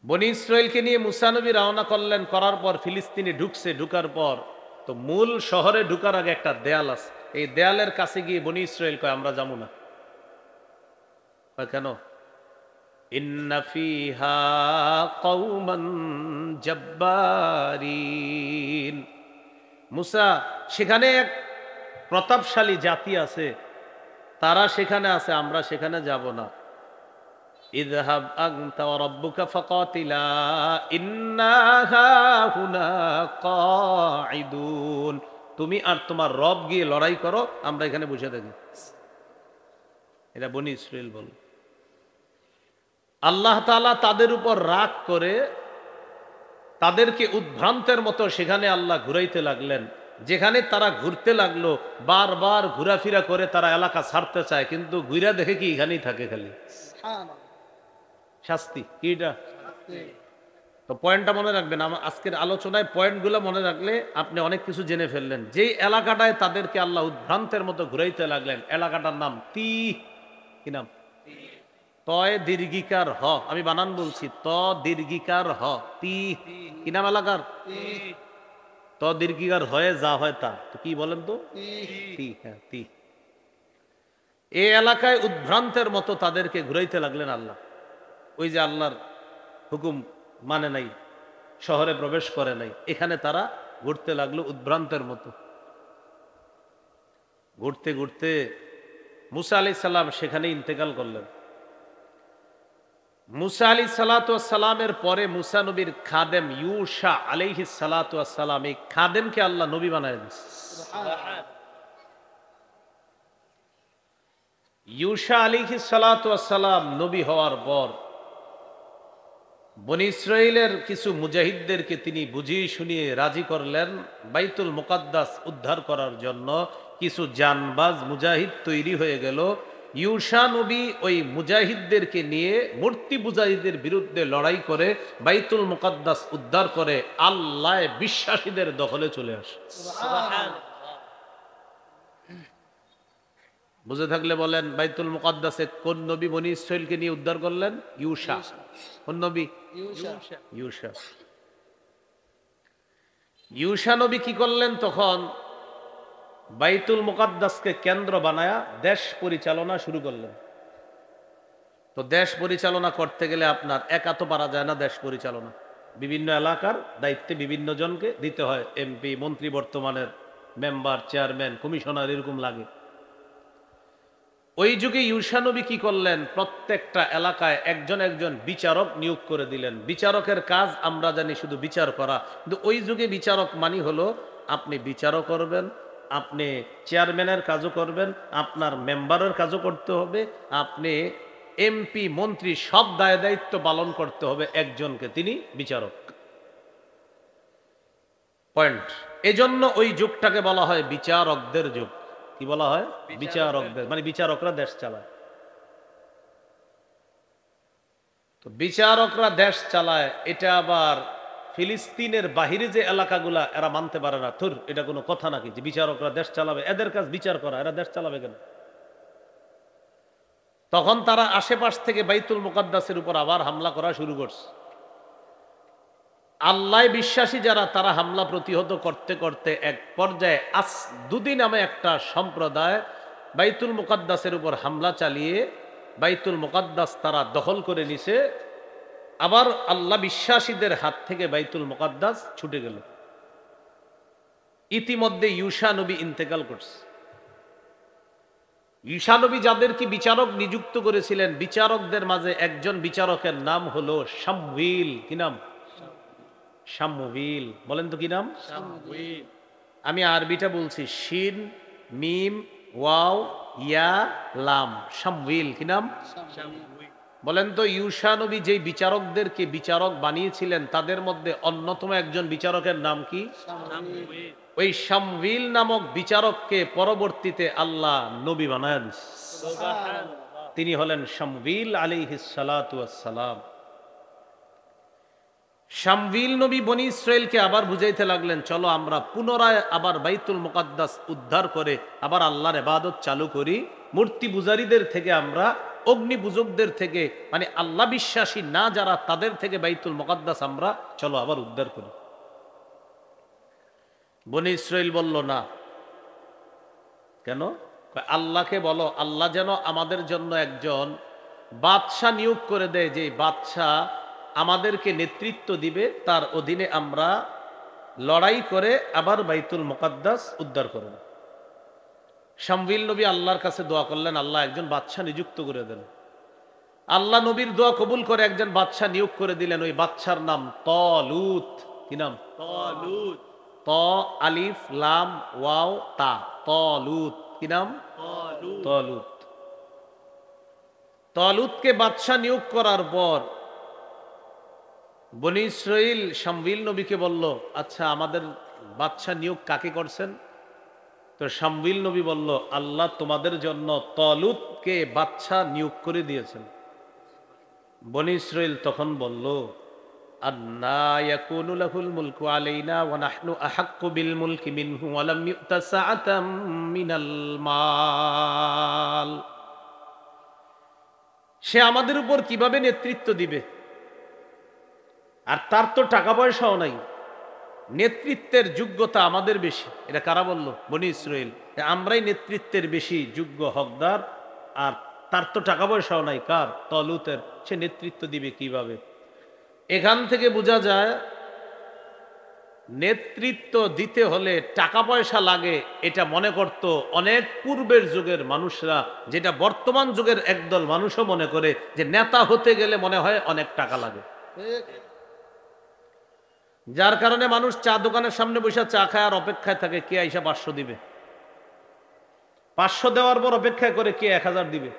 B: বনি ইসরাইলকে নিয়ে মুসা নবী রওনা করলেন, করার পর ফিলিস্তিনে ঢুকার পর তো মূল শহরে ঢুকার আগে একটা দেয়াল আছে, এই দেয়ালের কাছে গিয়ে বনি ইসরাইল কয় আমরা যাবো না। কেন? ইন্না ফিহা কওমান জাব্বারিন, মুসা সেখানে এক প্রতাপশালী জাতি আছে, তারা সেখানে আছে, আমরা সেখানে যাব না। ইযহাব আনতা ওয়া রাব্বুকা ফাকাতিলা ইন্না হাহুনা কাঈদুন, তুমি আর তোমার রব গিয়ে লড়াই করো, আমরা এখানে বসে থাকি। এটা বনি ইসরাইল বল। আল্লাহ তাআলা তাদের উপর রাগ করে তাদেরকে উদ্ভ্রান্তের মতো সেখানে আল্লাহ ঘুরাইতে লাগলেন। যেখানে তারা ঘুরতে লাগলো, বারবার ঘোরাফেরা করে তারা এলাকা ছাড়তে চায়, কিন্তু ঘুরা দেখে কি এখানেই থাকে খালি। শাস্তি কি এটা? তো পয়েন্টটা মনে রাখবেন, আমার আজকের আলোচনায় পয়েন্টগুলো মনে রাখলে আপনি অনেক কিছু জেনে ফেললেন। যেই এলাকাটায় তাদেরকে আল্লাহ উদ্ভ্রান্তের মতো ঘুরাইতে লাগলেন, এলাকাটার নাম কি নাম? তয় দীর্ঘিকার হ, আমি বানান বলছি, ত দীর্ঘিকার হ, কি নাম এলাকার? ত দীর্ঘিকার হয়ে যা হয় তা, তো কি বলেন তো? হ্যাঁ, এই এলাকায় উদ্ভ্রান্তের মতো তাদেরকে ঘুরাইতে লাগলেন আল্লাহ। ওই যে আল্লাহর হুকুম মানে নাই, শহরে প্রবেশ করে নাই, এখানে তারা ঘুরতে লাগলো উদ্ভ্রান্তের মতো। ঘুরতে ঘুরতে মুসা আলাইহিস সালাম সেখানে ইন্তেকাল করলেন। মুসা আলাইহিস সালাতু ওয়াস সালামের পরে মুসা নবীর খাদেম ইউশা আলাইহিস সালাতু ওয়াস সালাম, এই খাদেমকে আল্লাহ নবী বানায় দিয়েছে। ইউশা আলাইহিস সালাতু ওয়াস সালাম নবী হওয়ার পর বনি ইসরাইলের কিছু মুজাহিদদেরকে তিনি বুঝিয়ে শুনিয়ে রাজি করলেন বাইতুল মুকাদ্দাস উদ্ধার করার জন্য। কিছু জানবাজ মুজাহিদ তৈরি হয়ে গেল। ইউশা নবী ওই মুজাহিদদেরকে নিয়ে মূর্তি পূজারীদের বিরুদ্ধে লড়াই করে বাইতুল মুকাদ্দাস উদ্ধার করে আল্লাহ বিশ্বাসীদের দখলে চলে আসে। বুঝে থাকলে বলেন, বাইতুল মুকাদ্দাসে কোন নবী বনি ইসরাইলকে নিয়ে উদ্ধার করলেন? ইউশা। কোন নবী? ইউশা। ইউশা নবী কি করলেন? তখন বাইতুল মুকাদ্দাসকে কেন্দ্র বানায়া দেশ পরিচালনা শুরু করলেন। তো দেশ পরিচালনা করতে গেলে আপনার একা তো পারা যায় না। দেশ পরিচালনা বিভিন্ন এলাকার দায়িত্বে বিভিন্ন জনকে দিতে হয়, এমপি, মন্ত্রী, বর্তমানের মেম্বার, চেয়ারম্যান, কমিশনার, এরকম লাগে। ওই যুগে ইউশা নবী কি করলেন? প্রত্যেকটা এলাকায় একজন একজন বিচারক নিয়োগ করে দিলেন। বিচারকের কাজ আমরা জানি শুধু বিচার করা, কিন্তু ওই যুগে বিচারক মানে হলো আপনি বিচারও করবেন, আপনি চেয়ারম্যানের কাজও করবেন, আপনার মেম্বারের কাজও করতে হবে, আপনি এমপি, মন্ত্রী সব দায় দায়িত্ব পালন করতে হবে একজনকে, তিনি বিচারক। পয়েন্ট। এজন্য ওই যুগটাকে বলা হয় বিচারকদের যুগ। কি বলা হয়? বিচারকদের, মানে বিচারকরা দেশ চালায়। তো বিচারকরা দেশ চালায়, এটা আবার ফিলিস্তিনের বাহিরে যে এলাকাগুলা এরা মানতে পারে না। থুর, এটা কোনো কথা নাকি যে বিচারকরা দেশ চালাবে? এদের কাজ বিচার করা, এরা দেশ চালাবে কেন? তখন তারা আশেপাশ থেকে বাইতুল মুকাদ্দাসের উপর আবার হামলা করা শুরু করছে। আল্লাহ বিশ্বাসী যারা, তারা হামলা প্রতিহত করতে করতে এক পর্যায়ে আসদুদি নামে একটা সম্প্রদায় বাইতুল মুকাদ্দাসের উপর হামলা চালিয়ে বাইতুল মুকাদ্দাস তারা দখল করে নিছে। আবার আল্লাহ বিশ্বাসীদের হাত থেকে বাইতুল মুকাদ্দাস ছুটে গেল। ইতিমধ্যে ইউশা নবী ইন্তেকাল করছে। ইউশা নবী যাদেরকে বিচারক নিযুক্ত করেছিলেন, বিচারকদের মাঝে একজন বিচারকের নাম হলো শামউইল। কি নাম? শামউইল। বলেন তো কি নাম? শামউইল। আমি আরবিটা বলছি, শিন, মিম, ওয়াও, ইয়া, লাম, শামউইল। কি নাম? বলেন তো, ইউশা নবী যেই বিচারকদেরকে বিচারক বানিয়েছিলেন তাদের মধ্যে অন্যতম একজন বিচারকের নাম কি? ওই শামউইল নামক বিচারককে পরবর্তীতে আল্লাহ নবী বানায় দিয়েছে। তিনি হলেন শামউইল আলাইহিস সালাতু ওয়াস সালাম। শামউইল নবী বনি ইসরাইলকে আবার বুঝাইতে লাগলেন, চলো আমরা পুনরায় আবার বাইতুল মুকাদ্দাস উদ্ধার করে আবার আল্লাহর ইবাদত চালু করি। মূর্তি পূজারীদের থেকে আমরা, অগ্নি পূজকদের থেকে, মানে আল্লাহ বিশ্বাসী না যারা, তাদের থেকে বাইতুল মুকাদ্দাস আমরা চলো আবার উদ্ধার করি। বনি ইসরাইল বলল না। কেন? আল্লাহকে বলো আল্লাহ যেন আমাদের জন্য একজন বাদশাহ নিয়োগ করে দেয়, যে বাদশাহ আমাদেরকে নেতৃত্ব দিবে, তার অধীনে আমরা লড়াই করে আবার বাইতুল মুকাদ্দাস উদ্ধার করব। শামউইল নবী আল্লাহর কাছে দোয়া করলেন, আল্লাহ একজন বাদশাহ নিযুক্ত করে দেন। আল্লাহ নবীর দোয়া কবুল করে একজন বাদশাহ নিয়োগ করে দিলেন। ওই বাদশার নাম তলুত। কি নাম? তলুত। ত আলিফ লাম ওয়াও তা, তলুত। কি নাম? তলুত। তলুতকে বাদশাহ নিয়োগ করার পর বনি ইসরাইল শামউইল নবীকে বলল, আচ্ছা আমাদের বাদশাহ নিয়োগ কাকে করছেন? তো শামউইল নবী বলল, আল্লাহ তোমাদের জন্য তলুতকে বাদশাহ নিয়োগ করে দিয়েছেন। বনি ইসরাইল তখন বলল, আন্না ইয়াকুনু লাহুল মুলকু আলাইনা ওয়া নাহনু আহাক্কু বিল মুলকি মিনহু ওয়া লাম ইউতা সাআতাম মিনাল মাল। সে আমাদের উপর কিভাবে নেতৃত্ব দিবে? আর তার তো টাকা পয়সাও নাই। নেতৃত্বের যোগ্যতা আমাদের বেশি। এটা কারা বলল? বনি ইসরাইল। আমরাই নেতৃত্বের বেশি যোগ্য, হকদার, আর তার তো টাকা পয়সাও নাই। কার? তলুতের। সে নেতৃত্ব দিবে কিভাবে? এখান থেকে বোঝা যায় নেতৃত্ব দিতে হলে টাকা পয়সা লাগে, এটা মনে করত অনেক পূর্বের যুগের মানুষরা, যেটা বর্তমান যুগের একদল মানুষও মনে করে যে নেতা হতে গেলে মনে হয় অনেক টাকা লাগে। যার কারণে মানুষ চা দোকানের সামনে বসে চা খায় আর অপেক্ষায় থাকে কে আইসা 500 দিবে। 500 দেওয়ার পর অপেক্ষা করে কে 1000 দিবে।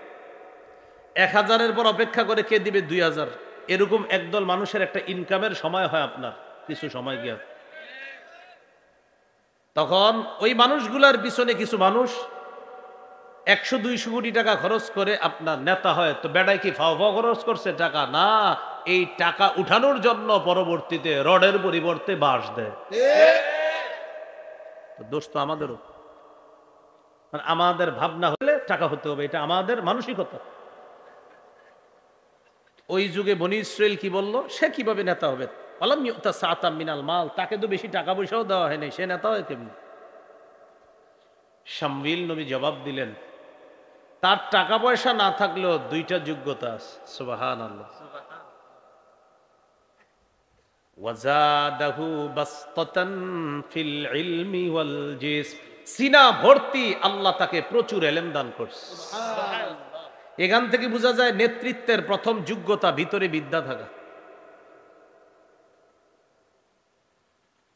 B: 1000-এর পর অপেক্ষা করে কে দিবে 2000। এরকম একদল মানুষের একটা ইনকামের সময় হয় আপনার কিছু সময় গিয়া। তখন ওই মানুষগুলার পিছনে কিছু মানুষ 100-200 কোটি টাকা খরচ করে আপনার নেতা হয়। তো বেড়াই কি ফাও ফাও খরচ করছে টাকা? না, এই টাকা উঠানোর জন্য পরবর্তীতে রডের পরিবর্তে বাঁশ দেয়। দোষ তো আমাদেরও। আমাদের ভাবনা হলে টাকা হতে হবে, এটা আমাদের মানসিকতা। ওই যুগে বনি ইসরাইল কি বলল? সে কিভাবে নেতা হবে? ওয়ালাম ইউতা সাআতাম মিনাল মাল। তাকে তো বেশি টাকা পয়সাও দেওয়া হয়নি, সে নেতা হয় কেমনি? শামউইল নবী জবাব দিলেন, তার টাকা পয়সা না থাকলেও দুইটা যোগ্যতা আছে। সুবহানাল্লাহ। ওয়াজাদাহু বাসতাতান ফিল ইলমি ওয়াল জিসম। সিনা ভর্তি আল্লাহ তাকে প্রচুর ইলম দান করছে। এখান থেকে বোঝা যায় নেতৃত্বের প্রথম যোগ্যতা ভিতরে বিদ্যা থাকা।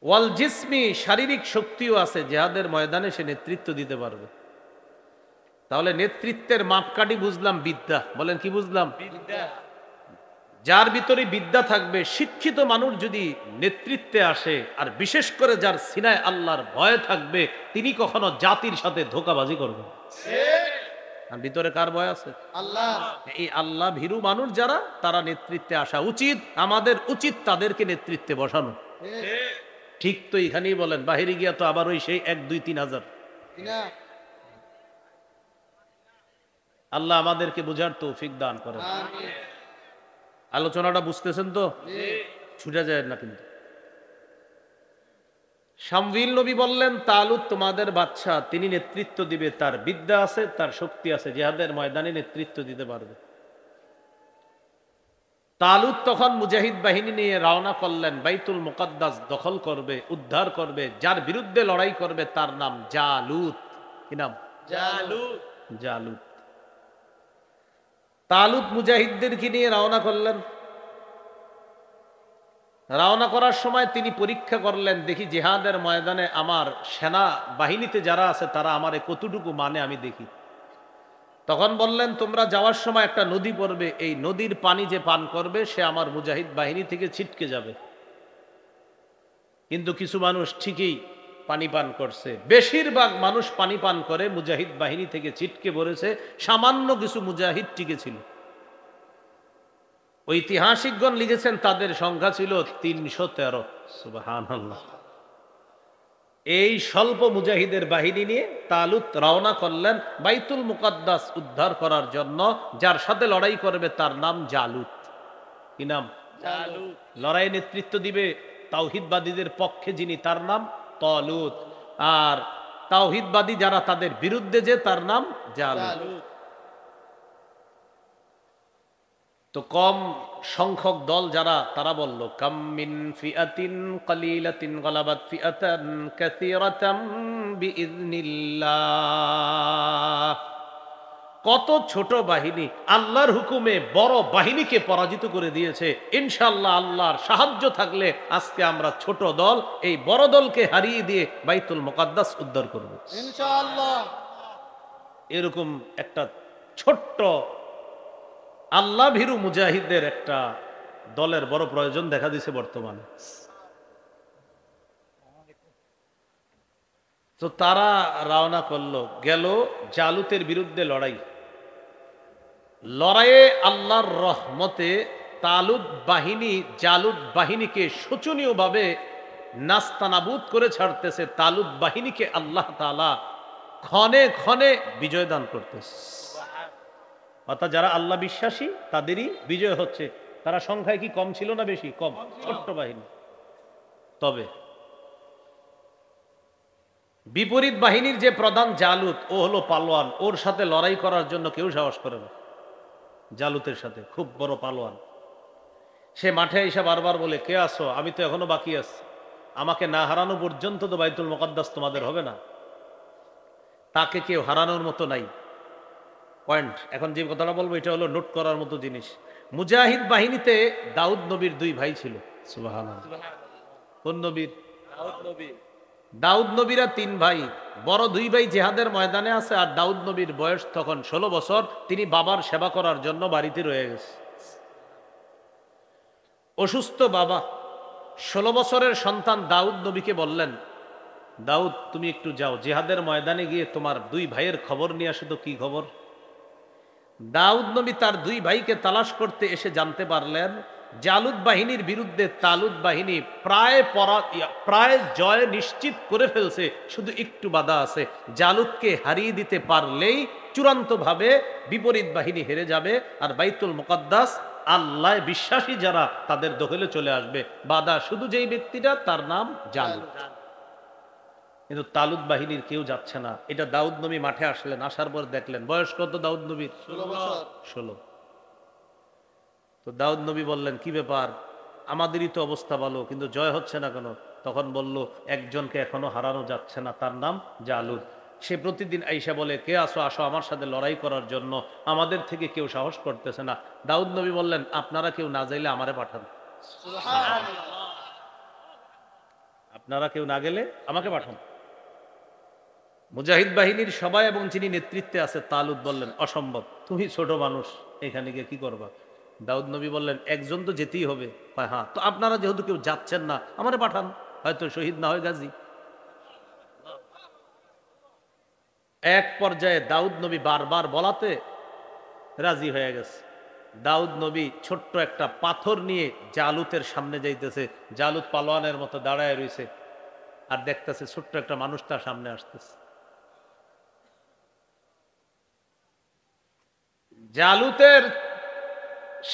B: ওয়াল জিসমি, শারীরিক শক্তিও আছে, জিহাদের ময়দানে সে নেতৃত্ব দিতে পারবে। তাহলে নেতৃত্বের মাপকাঠি বুঝলাম বিদ্যা। বলেন কি বুঝলাম? বিদ্যা। যার ভিতরে বিদ্যা থাকবে, শিক্ষিত মানুষ যদি নেতৃত্বে আসে, আর বিশেষ করে যার সিনায় আল্লাহর ভয় থাকবে, তিনি কখনো জাতির সাথে ধোঁকাবাজি করবেন। আর ভিতরে কার ভয় আছে? আল্লাহ। এই আল্লাহ ভীরু মানুষ যারা, তারা নেতৃত্বে আসা উচিত। আমাদের উচিত তাদেরকে নেতৃত্বে বসানো। ঠিক তো এখানেই বলেন, বাহিরে গিয়া তো আবার ওই সেই 1, 2, 3 হাজার। আল্লাহ আমাদেরকে বুঝার তৌফিক দান করেন। আলোচনাটা বুঝতেছেন তো? ছুটে যায় না কিন্তু। শামউইল নবী বললেন, তালুত তোমাদের বাদশাহ, তিনি নেতৃত্ব দিবে, তার বিদ্যা আছে, তার শক্তি আছে, জিহাদের ময়দানে নেতৃত্ব দিতে পারবে। তালুত তখন মুজাহিদ বাহিনী নিয়ে রওনা করলেন, বাইতুল মুকাদ্দাস দখল করবে, উদ্ধার করবে। যার বিরুদ্ধে লড়াই করবে তার নাম জালুত। কি নাম? জালুত। জালুত। তালুত মুজাহিদদেরকে নিয়ে রওনা করলেন। রওনা করার সময় তিনি পরীক্ষা করলেন, দেখি জিহাদের ময়দানে আমার সেনা বাহিনীতে যারা আছে তারা আমারে কতটুকু মানে আমি দেখি। তখন বললেন, তোমরা যাওয়ার সময় একটা নদী পড়বে, এই নদীর পানি যে পান করবে সে আমার মুজাহিদ বাহিনী থেকে ছিটকে যাবে। কিন্তু কিছু মানুষ ঠিকই পানি পান করছে। বেশিরভাগ মানুষ পানি পান করে মুজাহিদ বাহিনী থেকে ছিটকে পড়েছে, সামান্য কিছু মুজাহিদ টিকে ছিল। ঐতিহাসিকগণ লিখেছেন তাদের সংখ্যা ছিল 313। সুবহানাল্লাহ। এই স্বল্প মুজাহিদের বাহিনী নিয়ে তালুত রওনা করলেন বাইতুল মুকাদ্দাস উদ্ধার করার জন্য। যার সাথে লড়াই করবে তার নাম জালুত। কি নাম? জালুত। লড়াই নেতৃত্ব দিবে তাওহীদবাদীদের পক্ষে যিনি, তার নাম তালুত। আর তাওহীদবাদী যারা তাদের বিরুদ্ধে যে, তার নাম জালুত। তো কম সংখ্যক দল যারা, তারা বলল কাম মিন ফিআতিন কালিলাতিন গালাবাত ফিআতান কাসীরাতাম বিইذনিল্লাহ। কত ছোট বাহিনী আল্লাহর হুকুমে বড় বাহিনীকে পরাজিত করে দিয়েছে। ইনশাআল্লাহ আল্লাহর সাহায্য থাকলে আজকে আমরা ছোট দল এই বড় দলকে হারিয়ে দিয়ে বাইতুল মুকাদ্দাস উদ্ধার করব ইনশাআল্লাহ। এরকম একটা ছোট্ট আল্লাহ ভীরু মুজাহিদদের একটা দলের বড় প্রয়োজন দেখা দিছে বর্তমানে। তো তারা রওনা করলো, গেল জালুতের বিরুদ্ধে লড়াইয়ে আল্লাহর রহমতে তালুত বাহিনী জালুত বাহিনীকে শোচনীয়ভাবে নাস্তানাবুদ করে ছাড়তেছে। তালুত বাহিনীকে আল্লাহ তাআলা ক্ষণে ক্ষণে বিজয় দান করতেছে। অর্থাৎ যারা আল্লাহ বিশ্বাসী তাদেরই বিজয় হচ্ছে। তারা সংখ্যায় কি কম ছিল না বেশি? কম, ছোট্ট বাহিনী। তবে বিপরীত বাহিনীর যে প্রধান জালুত, ও হলো পালোয়ান। ওর সাথে লড়াই করার জন্য কেউ সাহস করে না। জালুতের সাথে খুব বড় পালোয়ান। সে মাঠে এসে বারবার বলে, কে আসো? আমি তো এখনো বাকি আছি। আমাকে না হারানো পর্যন্ত তো বাইতুল মুকাদ্দাস তোমাদের হবে না। তাকে কেউ হারানোর মতো নাই। পয়েন্ট। এখন যে কথাটা বলবো এটা হলো নোট করার মতো জিনিস। মুজাহিদ বাহিনীতে দাউদ নবীর 2 ভাই ছিল। সুবহানাল্লাহ। কোন নবীর? দাউদ নবী। দাউদ নবীরা 3 ভাই। বড় 2 ভাই জিহাদের ময়দানে আছে। আর দাউদ নবীর বয়স তখন 16 বছর। তিনি বাবার সেবা করার জন্য বাড়িতে রয়ে গেছে। অসুস্থ বাবা। 16 বছরের সন্তান দাউদ নবীকে বললেন, দাউদ তুমি একটু যাও, জিহাদের ময়দানে গিয়ে তোমার 2 ভাইয়ের খবর নিয়ে আসো তো, কি খবর? দাউদ নবী তার 2 ভাইকে তালাশ করতে এসে জানতে পারলেন জালুত বাহিনীর বিরুদ্ধে তালুত বাহিনী প্রায় জয় নিশ্চিত করে ফেলছে। শুধু একটু বাধা আছে। জালুতকে হারিয়ে দিতে পারলেই চূড়ান্তভাবে বিপরীত বাহিনী হেরে যাবে, আর বাইতুল মুকাদ্দাস আল্লাহ বিশ্বাসী যারা তাদের দখলে চলে আসবে। বাধা শুধু যেই ব্যক্তিটা, তার নাম জালুত। কিন্তু তালুত বাহিনীর কেউ যাচ্ছে না। এটা দাউদ নবী মাঠে আসলেন। আসার পর দেখলেন, বয়স কত দাউদ নবীর? 16। তো দাউদ নবী বললেন, কি ব্যাপার? আমাদেরই তো অবস্থা ভালো, কিন্তু জয় হচ্ছে না কেন? তখন বলল, একজনকে এখনো হারানো যাচ্ছে না, তার নাম জালুত। সে প্রতিদিন আইসা বলে, কে আসো আসো আমার সাথে লড়াই করার জন্য, আমাদের থেকে কেউ সাহস করতেছে না। দাউদ নবী বললেন, আপনারা কেউ না যাইলে আমারে পাঠান। আপনারা কেউ না গেলে আমাকে পাঠান। মুজাহিদ বাহিনীর সবাই এবং যিনি নেতৃত্বে আছে তালুত বললেন, অসম্ভব, তুমি ছোট মানুষ, এখানে গিয়ে কি করবা? দাউদ নবী বললেন, একজন তো যেতেই হবে। হ্যাঁ, তো আপনারা যেহেতু কেউ যাচ্ছেন না, আমারে পাঠান, হয়তো শহীদ না হয় গাজী। এক পর্যায়ে দাউদ নবী বারবার বলাতে রাজি হয়ে গেছে। দাউদ নবী ছোট্ট একটা পাথর নিয়ে জালুতের সামনে যাইতেছে। জালুত পালোয়ানের মতো দাঁড়ায় রয়েছে আর দেখতেছে ছোট্ট একটা মানুষ তার সামনে আসতেছে। জালুতের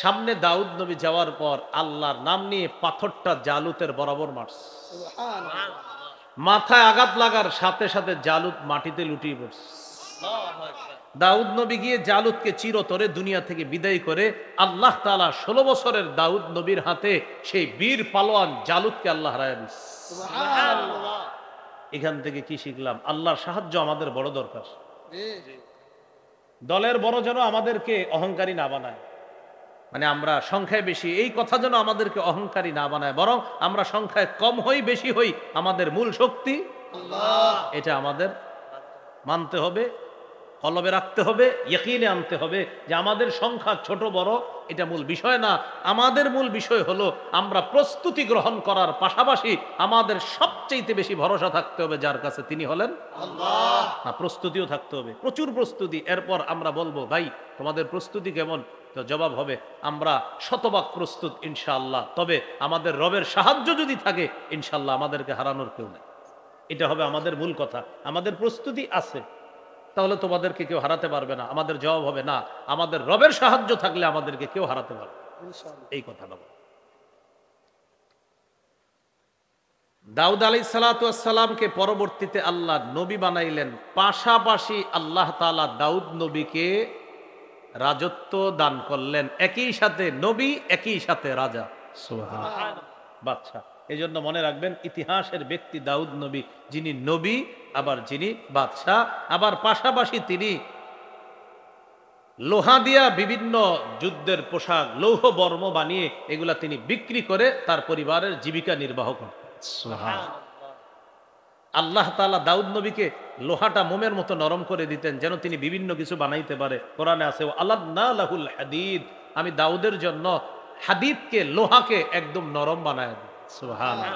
B: সামনে দাউদ নবী যাওয়ার পর আল্লাহর নাম নিয়ে পাথরটা জালুতের বরাবর মারছে। মাথায় আঘাত লাগার সাথে সাথে জালুত মাটিতে লুটিয়ে পড়ছে। দাউদ নবী গিয়ে জালুতকে চিরতরে দুনিয়া থেকে বিদায় করে আল্লাহ তাআলা 16 বছরের দাউদ নবীর হাতে সেই বীর পালোয়ান জালুতকে আল্লাহ হারায় দিয়েছে। সুবহানাল্লাহ। এখান থেকে কি শিখলাম? আল্লাহর সাহায্য আমাদের বড় দরকার। দলের বড় যেন আমাদেরকে অহংকারী না বানায়। মানে আমরা সংখ্যায় বেশি এই কথা যেন আমাদেরকে অহংকারী না বানায়, বরং আমরা সংখ্যায় কম হই বেশি হই, আমাদের মূল শক্তি আল্লাহ। এটা আমাদের মানতে হবে। কলবে রাখতে হবে, ইয়াকিনে আনতে হবে যে আমাদের সংখ্যা ছোট বড় এটা মূল বিষয় না। আমাদের মূল বিষয় হলো আমরা প্রস্তুতি গ্রহণ করার পাশাপাশি আমাদের সবচেয়ে বেশি ভরসা থাকতে হবে যার কাছে, তিনি হলেন আল্লাহ। না, প্রস্তুতিও থাকতে হবে, প্রচুর প্রস্তুতি। এরপর আমরা বলবো ভাই তোমাদের প্রস্তুতি কেমন, তো জবাব হবে আমরা শতভাগ প্রস্তুত ইনশাআল্লাহ, তবে আমাদের রবের সাহায্য যদি থাকে ইনশাআল্লাহ আমাদেরকে হারানোর কেউ নেই। এটা হবে আমাদের মূল কথা। আমাদের প্রস্তুতি আছে, তাহলে তোমাদেরকে কেউ হারাতে পারবে না। আমাদের জবাব হবে না, আমাদের রবের সাহায্য থাকলে আমাদেরকে কেউ হারাতে পারবে, এই কথাটা বল। দাউদ আলাইহিসসালামকে পরবর্তীতে আল্লাহ নবী বানাইলেন, পাশাপাশি আল্লাহ তাআলা দাউদ নবীকে রাজত্ব দান করলেন, একই সাথে নবী একই সাথে রাজা, সুবহানাল্লাহ, বাদশা। এই জন্য মনে রাখবেন ইতিহাসের ব্যক্তি দাউদ নবী, যিনি নবী আবার যিনি বাদশাহ, আবার পাশাপাশি তিনি লোহা দিয়া বিভিন্ন যুদ্ধের পোশাক, লৌহ বর্ম বানিয়ে এগুলা তিনি বিক্রি করে তার পরিবারের জীবিকা নির্বাহ করেন। সুবহানাল্লাহ। আল্লাহ তাআলা দাউদ নবীকে লোহাটা মোমের মতো নরম করে দিতেন যেন তিনি বিভিন্ন কিছু বানাইতে পারে। কোরআনে আছে আলাদনা লাহুল হাদিদ, আমি দাউদের জন্য হাদিদকে, লোহাকে একদম নরম বানায় দিই। সুবহানাল্লাহ।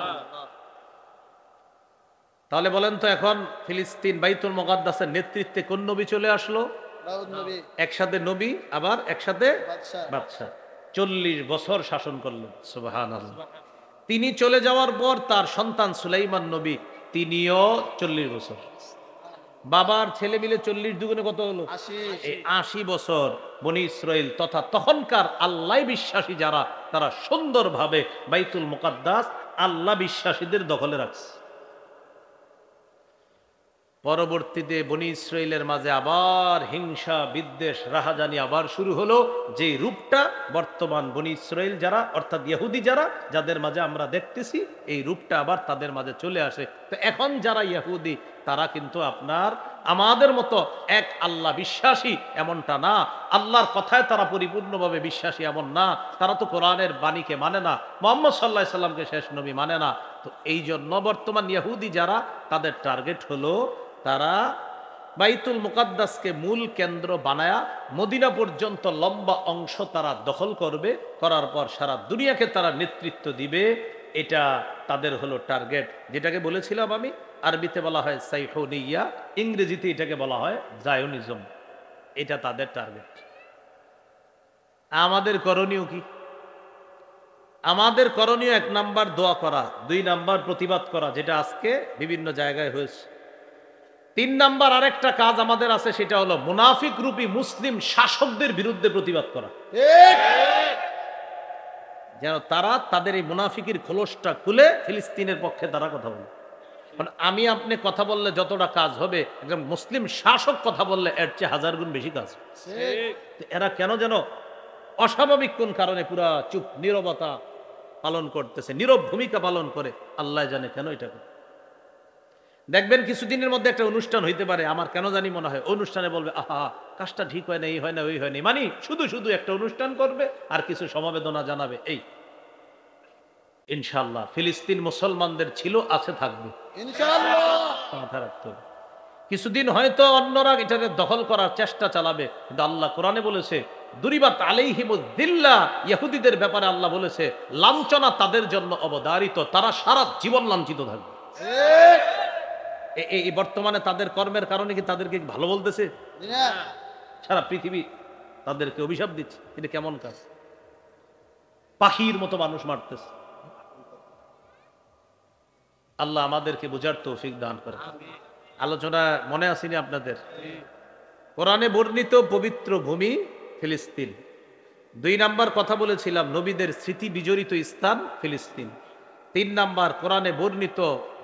B: তাহলে বলেন তো এখন ফিলিস্তিন বাইতুল মুকাদ্দাসের নেতৃত্বে কোন নবী চলে আসলো?
C: দাউদ নবী।
B: একসাথে নবী আবার একসাথে বাদশা। 40 বছর শাসন করলেন। সুবহানাল্লাহ। তিনি চলে যাওয়ার পর তার সন্তান সুলাইমান নবী, তিনিও 40 বছর। বাবার ছেলে মিলে 40 দুগুণে কত হলো? 80 বছর বনি ইসরাইল তথা তখনকার আল্লাহ বিশ্বাসী যারা, তারা সুন্দরভাবে বাইতুল মুকাদ্দাস আল্লাহ বিশ্বাসীদের দখলে রাখছে। পরবর্তীতে বনি ইসরাইলের মাঝে আবার হিংসা, বিদ্বেষ, রাহাজানি আবার শুরু হলো। যে রূপটা বর্তমান বনি ইসরাইল যারা, অর্থাৎ ইহুদি যারা, যাদের মাঝে আমরা দেখতেছি, এই রূপটা আবার তাদের মাঝে চলে আসে। তো এখন যারা ইহুদি তারা কিন্তু আপনার আমাদের মতো এক আল্লাহ বিশ্বাসী এমনটা না, আল্লাহর কথায় তারা পরিপূর্ণভাবে বিশ্বাসী এমন না, তারা তো কোরআনের বাণীকে মানে না, মুহাম্মদ সাল্লাল্লাহু আলাইহি সাল্লামকে শেষ নবী মানে না। তো এই জন্য বর্তমান ইহুদি যারা, তাদের টার্গেট হলো তারা বাইতুল মুকাদ্দাসকে মূল কেন্দ্র বানায়া মদিনা পর্যন্ত লম্বা অংশ তারা দখল করবে, করার পর সারা দুনিয়াকে তারা নেতৃত্ব দিবে। এটা তাদের হলো টার্গেট, যেটাকে বলেছিলাম আমি, আরবিতে বলা হয় সাইফুনিয়া, ইংরেজিতে এটাকে বলা হয় জায়োনিজম। এটা তাদের টার্গেট। আমাদের করণীয় কি? আমাদের করণীয় 1 নাম্বার দোয়া করা, 2 নাম্বার প্রতিবাদ করা, যেটা আজকে বিভিন্ন জায়গায় হয়েছে। 3 নাম্বার আরেকটা কাজ আমাদের আছে, সেটা হলো মুনাফিক রূপী মুসলিম শাসকদের বিরুদ্ধে প্রতিবাদ করা, যেন তারা তাদের এই মুনাফিকের খোলসটা খুলে ফিলিস্তিনের পক্ষে তারা কথা বলে। আমি আপনি কথা বললে যতটা কাজ হবে, একজন মুসলিম শাসক কথা বললে এর চেয়ে 1000 গুণ বেশি কাজ। এরা কেন যেন অস্বাভাবিক কোন কারণে পুরা চুপ, নীরবতা পালন করতেছে, নীরব ভূমিকা পালন করে, আল্লাহ জানে কেন এটা করে। দেখবেন কিছুদিনের মধ্যে একটা অনুষ্ঠান হইতে পারে, আমার কেন জানি মনে হয় অনুষ্ঠানে বলবে আহা কাজটা ঠিক হয় না, এই হয় না, ওই হয় না, মানে শুধু শুধু একটা অনুষ্ঠান করবে আর কিছু সমবেদনা জানাবে। এই ইনশাআল্লাহ ফিলিস্তিন মুসলমানদের ছিল, আছে, থাকবে ইনশাআল্লাহ, মাথা রাখতে হবে। কিছুদিন হয়তো অন্যরা এটাকে দখল করার চেষ্টা চালাবে, কিন্তু আল্লাহ কোরআনে বলেছে দুরিবাত আলাইহিমুদ্দিল্লাহ, ইহুদিদের ব্যাপারে আল্লাহ বলেছে লাঞ্ছনা তাদের জন্য অবধারিত, তারা সারা জীবন লাঞ্ছিত থাকবে। এই বর্তমানে তাদের কর্মের কারণে কি তাদেরকে ভালো বলতেছে? সারা পৃথিবী তাদেরকে অভিশাপ দিচ্ছে। এটা কেমন কাজ? পাখির মতো মানুষ মারতেছে। আল্লাহ আমাদেরকে বোঝার তৌফিক দান করে। আলোচনা মনে আসেনি আপনাদের? কোরআনে বর্ণিত পবিত্র ভূমি ফিলিস্তিন। 2 নাম্বার কথা বলেছিলাম নবীদের স্মৃতি বিজড়িত স্থান ফিলিস্তিন। 3 নাম্বার কোরআনে বর্ণিত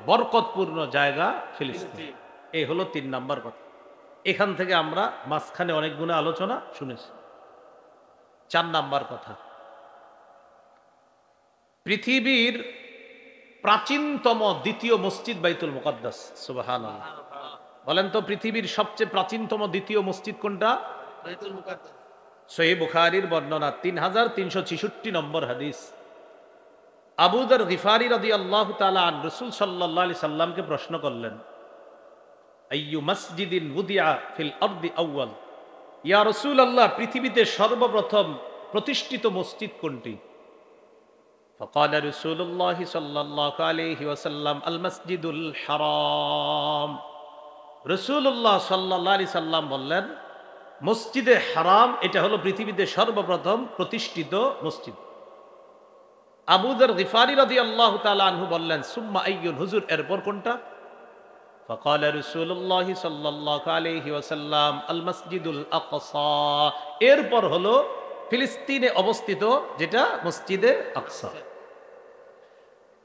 B: বরকতপূর্ণ জায়গা ফিলিস্তিন। এই হলো 3 নাম্বার কথা। এখান থেকে আমরা মাঝখানে অনেকগুলো আলোচনা শুনেছি। 4 নাম্বার কথা, পৃথিবীর প্রাচীনতম দ্বিতীয় মসজিদ বাইতুল মুকাদ্দাস। সুবহানাল্লাহ। বলেন তো পৃথিবীর সবচেয়ে প্রাচীনতম দ্বিতীয় মসজিদ কোনটা?
C: বাইতুল মুকাদ্দাস।
B: সহিহ বুখারীর বর্ণনা 3366 নম্বর হাদিস। আবু যর গিফারি রাদিয়াল্লাহু তাআলা আন রাসূল সাল্লাল্লাহু আলাইহি সাল্লামকে প্রশ্ন করলেন, আইয়ু মসজিদিন উদিয়া ফিল আরদি আউয়াল, ইয়া রাসূলুল্লাহ, পৃথিবীতে সর্বপ্রথম প্রতিষ্ঠিত মসজিদ কোনটি? فقال رسول الله صلى الله عليه وسلم المسجد الحرام। রাসূলুল্লাহ সাল্লাল্লাহু আলাইহি সাল্লাম বললেন, মসজিদে হারাম এটা হলো পৃথিবীতে সর্বপ্রথম প্রতিষ্ঠিত মসজিদ। আবু যর গিফারি রাদিয়াল্লাহু তাআলা আনহু বললেন, সুম্মা আইয়ুন, হুজুর এরপর কোনটা? فقال رسول الله صلى الله عليه وسلم المسجد الاقصى، এরপর হলো ফিলিস্তিনে অবস্থিত যেটা মসজিদে আকসা।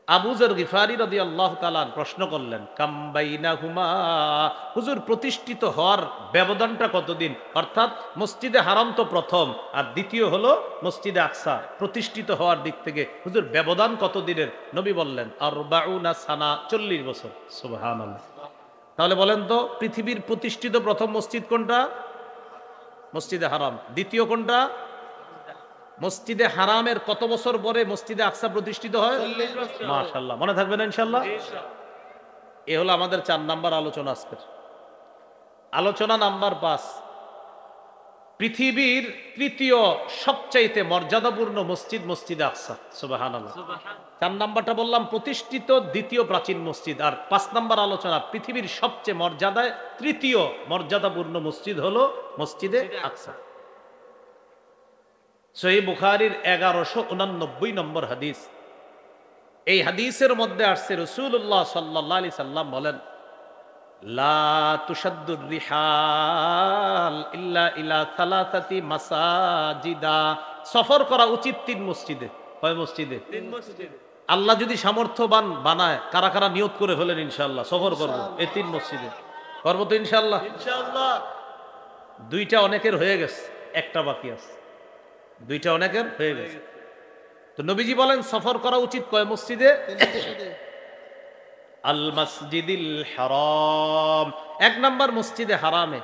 B: আবু যর গিফারি রাদিয়াল্লাহু তাআলা প্রশ্ন করলেন, কাম বাইনাহুমা, হুজুর প্রতিষ্ঠিত হওয়ার ব্যবধানটা কতদিন? অর্থাৎ মসজিদে হারাম তো প্রথম, আর দ্বিতীয় হলো মসজিদে আকসা প্রতিষ্ঠিত হওয়ার দিক থেকে হুজুর ব্যবধান কতদিনের? নবী বললেন, আরবাউনা সানা, 40 বছর। সুবহানাল্লাহ। তাহলে বলেন তো, পৃথিবীর প্রতিষ্ঠিত প্রথম মসজিদ কোনটা? মসজিদে হারাম। দ্বিতীয় কোনটা? মসজিদে হারামের কত বছর পরে মসজিদে আকসা প্রতিষ্ঠিত হয়? মাশাআল্লাহ, মনে থাকবে না ইনশাআল্লাহ? এ হলো আমাদের 4 নাম্বার আলোচনা। আজকের আলোচনা নাম্বার 5, পৃথিবীর তৃতীয় সবচাইতে মর্যাদাপূর্ণ মসজিদ মসজিদে আকসা। সুবহানাল্লাহ। 4 নাম্বারটা বললাম প্রতিষ্ঠিত দ্বিতীয় প্রাচীন মসজিদ, আর 5 নাম্বার আলোচনা পৃথিবীর সবচেয়ে মর্যাদায় তৃতীয় মর্যাদাপূর্ণ মসজিদ হলো মসজিদে আকসা। সহিহ বুখারীর 1189 নম্বর হাদিস। এই হাদিসের মধ্যে আসছে রাসূলুল্লাহ সাল্লাল্লাহু আলাইহি সাল্লাম বলেন, লা তুশাদ্দুর রিহাল ইল্লা ইলা সালাসাতি মাসাজিদা, সফর করা উচিত 3 মসজিদে। কয় মসজিদে?
C: 3 মসজিদে।
B: আল্লাহ যদি সামর্থ্যবান বানায়, কারা কারা নিয়ত করে ফেলেন ইনশাআল্লাহ সফর করব এই 3 মসজিদে? করব তো ইনশাআল্লাহ?
C: ইনশাআল্লাহ।
B: 2টা অনেকের হয়ে গেছে, একটা বাকি আছে। 2টা অনেকের হয়ে গেছে। তো নবীজি বলেন সফর করা উচিত কয় মসজিদে?
C: 3 মসজিদে।
B: আল মসজিদিল হারাম, 1 নাম্বার মসজিদে হারামে।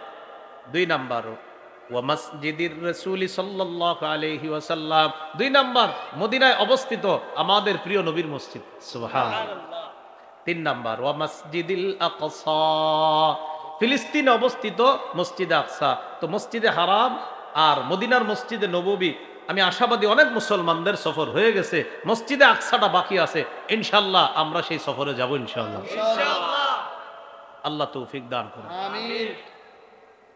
B: 2 নাম্বার ওয়া মসজিদির রাসূল সাল্লাল্লাহু আলাইহি ওয়াসাল্লাম, 2 নাম্বার মদিনায় অবস্থিত আমাদের প্রিয় নবীর মসজিদ। সুবহানাল্লাহ। 3 নাম্বার ওয়া মসজিদিল আকসা, ফিলিস্তিনে অবস্থিত মসজিদে আকসা। তো মসজিদে হারাম আর মদিনার মসজিদে নববী, আমি আশাবাদী অনেক মুসলমানদের সফর হয়ে গেছে, মসজিদে আকসাটা বাকি আছে। ইনশাআল্লাহ আমরা সেই সফরে যাব ইনশাআল্লাহ।
C: ইনশাআল্লাহ।
B: আল্লাহ তৌফিক দান করুন।
C: আমিন।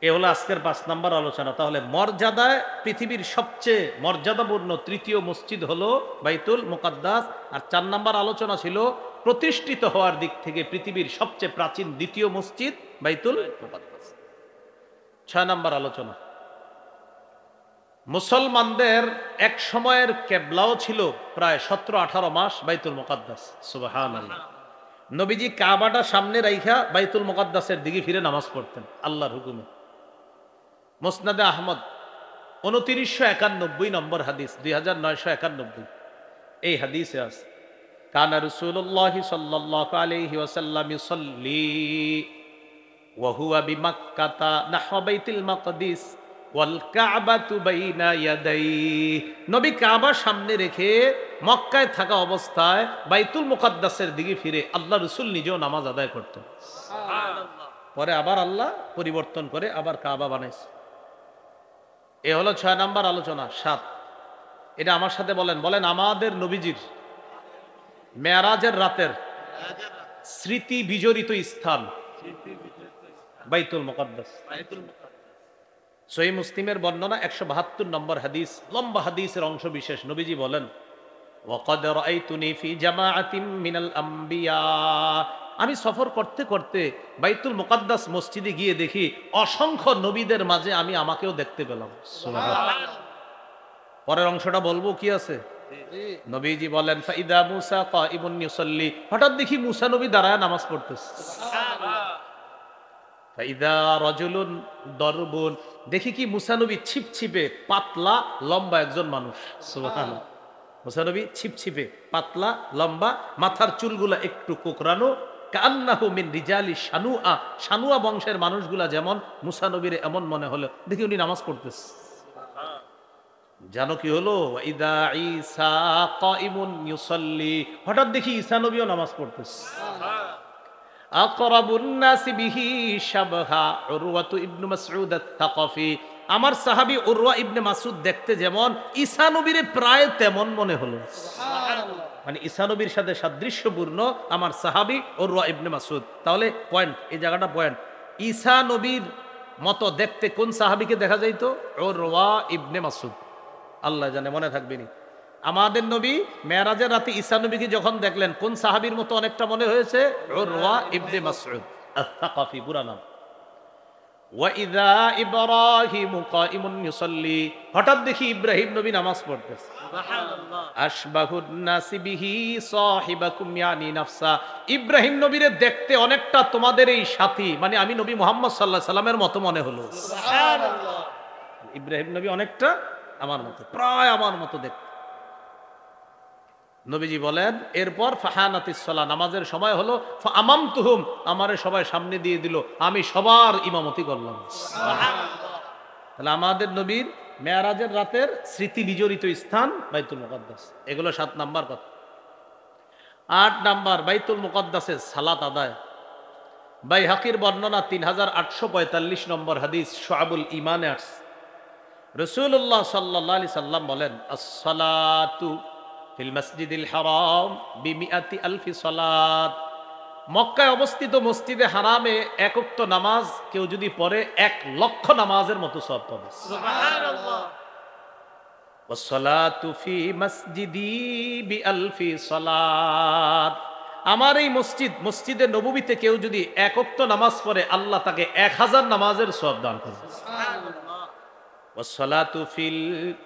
B: এ হলো আজকের 5 নাম্বার আলোচনা। তাহলে মর্যাদায় পৃথিবীর সবচেয়ে মর্যাদাপূর্ণ তৃতীয় মসজিদ হলো বাইতুল মুকাদ্দাস, আর 4 নাম্বার আলোচনা ছিল প্রতিষ্ঠিত হওয়ার দিক থেকে পৃথিবীর সবচেয়ে প্রাচীন দ্বিতীয় মসজিদ বাইতুল মুকাদ্দাস। 6 নাম্বার আলোচনা, মুসলমানদের এক সময়ের কেবলাও ছিল প্রায় 17-18 মাস বাইতুল মুকাদ্দাস। সুবহানাল্লাহ। নবীজি কাবাটা সামনে রাইখা বাইতুল মুকাদ্দাসের দিকে ফিরে নামাজ পড়তেন আল্লাহর হুকুমে। মুসনাদে আহমদ 2991 নম্বর হাদিস, 2991। এই হাদিসে আছে, কানা রাসূলুল্লাহ সাল্লাল্লাহু আলাইহি ওয়াসাল্লাম ইউসাল্লি ওয়া হুয়া বিমাক্কাতা নাহওয়া বাইতুল মাকদিস ওয়াল কাবাতু বাইনা ইয়াদাইহি, নবী কাবা সামনে রেখে মক্কায় থাকা অবস্থায় বাইতুল মুকাদ্দাসের দিকে ফিরে আল্লাহ রাসূল নিজেও নামাজ আদায় করতেন।
C: সুবহানাল্লাহ।
B: পরে আবার আল্লাহ পরিবর্তন করে আবার কাবা বানাইছে। এ হলো 6 নাম্বার আলোচনা। 7, এটা আমার সাথে বলেন, বলেন আমাদের নবীজির মেরাজের রাতের স্মৃতি বিজড়িত স্থান বাইতুল মুকাদ্দাস।
C: বাইতুল মুকাদ্দাস।
B: সহিহ মুসলিমের বর্ণনা 172 নম্বর হাদিস, লম্বা হাদিসের অংশ বিশেষ। নবীজি বলেন, ওয়াকাদ রাআইতুনি ফি জামাআতিন মিনাল আম্বিয়া, আমি সফর করতে করতে বাইতুল মুকাদ্দাস মসজিদে গিয়ে দেখি অসংখ্য নবীদের মাঝে আমি আমাকেও দেখতে পেলাম। সুবহানাল্লাহ। পরের অংশটা বলবো কি আছে?
C: জি।
B: নবীজি বলেন, ফাইদা মুসা কাইমুন ইউসাল্লি, হঠাৎ দেখি মুসা নবী দাঁড়ায় নামাজ পড়তেছে।
C: সুবহানাল্লাহ।
B: ফাইদা রাজুলুন দরবুন, দেখি কি মুসা নবী ছিপছিপে পাতলা লম্বা একজন মানুষ। সুবহানাল্লাহ। মুসা নবী ছিপছিপে পাতলা লম্বা, মাথার চুলগুলা একটু কোকড়ানো, কান্নাহু মিন রিজালি শানুআ, শানুআ বংশের মানুষগুলা যেমন মুসা নবীর এমন মনে হলো। দেখি উনি নামাজ পড়তেছে। জানো কি হলো? ইদা ঈসা কাইমুন ইউসাল্লি, হঠাৎ দেখি ঈসা নবীও নামাজ পড়তেছে। আকরাবুন নাসি বিহি শাবহা উরওয়াতু ইবনে মাসউদ আত-তাকাফি। আমার সাহাবী উরওয়া ইবনে মাসউদ দেখতে যেমন ঈসা নবীর প্রায় তেমন মনে হলো। মানে ঈসা নবীর সাথে সাদৃশ্যপূর্ণ আমার সাহাবী উরওয়া ইবনে মাসউদ। তাহলে পয়েন্ট, এই জায়গাটা পয়েন্ট। ঈসা নবীর মতো দেখতে কোন সাহাবীকে দেখা যাইতো? উরওয়া ইবনে মাসউদ। আল্লাহ জানে, মনে থাকবেনি। আমাদের নবী মেরাজের রাতে ঈসা নবীকে যখন দেখলেন কোন সাহাবীর মতো অনেকটা মনে হয়েছে? উরওয়া ইবনে মাসউদ আত-তাকাফি পুরা নাম। ওয়াইদা ইব্রাহিমু কাইমুন ইউসাল্লি, হঠাৎ দেখি ইব্রাহিম নবী নামাজ পড়তেছে।
C: সুবহানাল্লাহ।
B: আশবাহুন নাসি বিহি সাহিবাকুম ইয়ানি নাফসা, ইব্রাহিম নবীরে দেখতে অনেকটা তোমাদের এই সাথী মানে আমি নবী মুহাম্মদ সাল্লাল্লাহু আলাইহি সাল্লামের মতো মনে হলো।
C: সুবহানাল্লাহ।
B: ইব্রাহিম নবী অনেকটা আমার মতো, প্রায় আমার মতো দেখতে। নবীজি বলেন এরপর ফাহানাতিস সালাহ, নামাজের সময় হলো, ফাআমামতুহুম, আমারে সবাই সামনে দিয়ে দিল, আমি সবার ইমামতি করলাম। তাহলে আমাদের নবীর মেরাজের রাতের স্মৃতি বিজড়িত স্থান বাইতুল মুকাদ্দাস। এগুলো 7 নাম্বার কথা। 8 নাম্বার, বাইতুল মুকাদ্দাসের সালাত আদায়। বাইহাকির বর্ণনা 3845 নম্বর হাদিস, শুআবুল ঈমানে আসছে। রাসূলুল্লাহ সাল্লাল্লাহু আলাইহি সাল্লাম বলেন, আস-সালাতু ফিল মসজিদিল হারাম বিমিআতি আলফি সালাত, মক্কায় অবস্থিত মসজিদে হারামে এক ওয়াক্ত নামাজ কেউ যদি পড়ে 1,00,000 নামাজের মতো সওয়াব পাবে।
C: সুবহানাল্লাহ।
B: ওয়াসসালাতু ফি মসজিদি বিআলফি সালাত, আমার এই মসজিদ মসজিদে নববীতে কেউ যদি এক ওয়াক্ত নামাজ পড়ে আল্লাহ তাকে 1000 নামাজের সওয়াব দান করবে।
C: সুবহানাল্লাহ।
B: ওয়াসসালাতু ফিল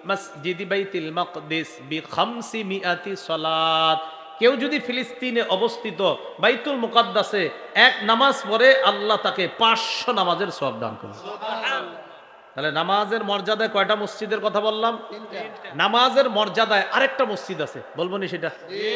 B: মসজিদি বাইতুল মাকদিস বি500 সালাত, কেউ যদি ফিলিস্তিনে অবস্থিত বাইতুল মুকাদ্দাসে এক নামাজ পড়ে আল্লাহ তাকে 500 নামাজের সওয়াব দান করবে।
C: সুবহানাল্লাহ।
B: তাহলে নামাজের মর্যাদায় কয়টা মসজিদের কথা বললাম? নামাজের মর্যাদায় আরেকটা মসজিদ আছে, বলবো নি সেটা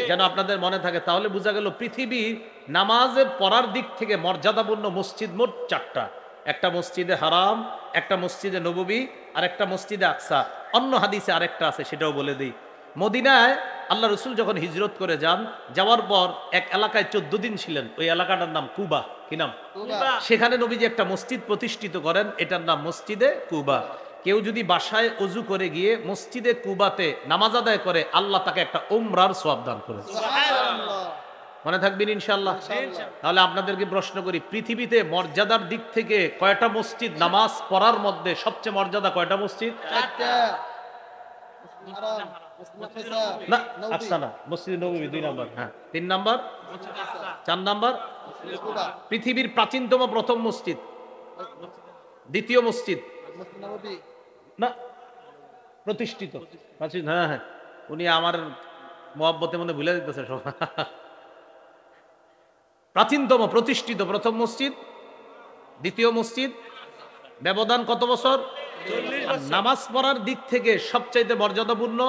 B: যেন আপনাদের মনে থাকে। তাহলে বোঝা গেল পৃথিবীর নামাজের পড়ার দিক থেকে মর্যাদাপূর্ণ মসজিদ মোট 4টা। একটা মসজিদে হারাম, একটা মসজিদে নববী, আর একটা মসজিদে আকসা। অন্য হাদিসে আরেকটা আছে, সেটাও বলে দিই। মদিনায় আল্লাহ রসুল যখন হিজরত করে যান, যাওয়ার পর এক এলাকায় 14 দিন ছিলেন, ওই এলাকাটার নাম কুবা। কি নাম?
C: কুবা।
B: সেখানে নবীজি একটা মসজিদ প্রতিষ্ঠিত করেন, এটার নাম মসজিদে কুবা। কেউ যদি বাসায় অজু করে গিয়ে মসজিদে কুবাতে নামাজ আদায় করে আল্লাহ তাকে একটা উমরার সওয়াব দান করে।
C: সুবহানাল্লাহ।
B: মনে থাকবেন ইনশাআল্লাহ। তাহলে আপনাদেরকে প্রশ্ন করি, পৃথিবীতে মর্যাদার দিক থেকে কয়টা মসজিদ? নামাজ পড়ার মধ্যে সবচেয়ে মর্যাদা কয়টা মসজিদ?
C: 4টা।
B: না, আকসা না, মসজিদ নববী 2 নাম্বার। হ্যাঁ, 3 নাম্বার, 4 নাম্বার পৃথিবীর প্রাচীনতম প্রথম মসজিদ, দ্বিতীয় মসজিদ না প্রতিষ্ঠিত প্রাচীন। হ্যাঁ হ্যাঁ, উনি আমার মহব্বতে মনে ভুলে দিতেছে সব। প্রাচীনতম প্রতিষ্ঠিত প্রথম মসজিদ, দ্বিতীয় মসজিদ, ব্যবধান কত বছর? 40 বছর। নামাজ পড়ার দিক থেকে সবচাইতে মর্যাদাপূর্ণ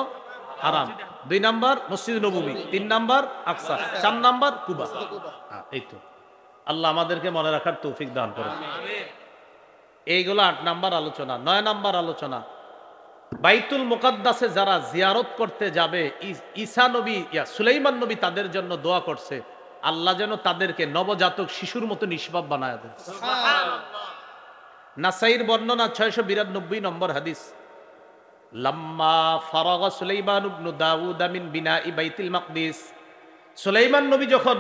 B: হারাম, 2 নাম্বার মসজিদ নববী, 3 নাম্বার আকসা, 4 নাম্বার কুবা। এই তো, আল্লাহ আমাদেরকে মনে রাখার তৌফিক দান করে। এইগুলো 8 নাম্বার আলোচনা। 9 নাম্বার আলোচনা, বাইতুল মুকাদ্দাসে যারা জিয়ারত করতে যাবে, ঈসা নবী সুলাইমান নবী তাদের জন্য দোয়া করছে আল্লাহ যেন তাদেরকে নবজাতক শিশুর মতো নিষ্পাপ বানায় দেন। নাসাইর বর্ণনা 692 নম্বর হাদিস, লাম্মা ফারাগা সুলাইমান ইবনে দাউদ মিন বিনাই বাইতুল মাকদিস, সুলাইমান নবী যখন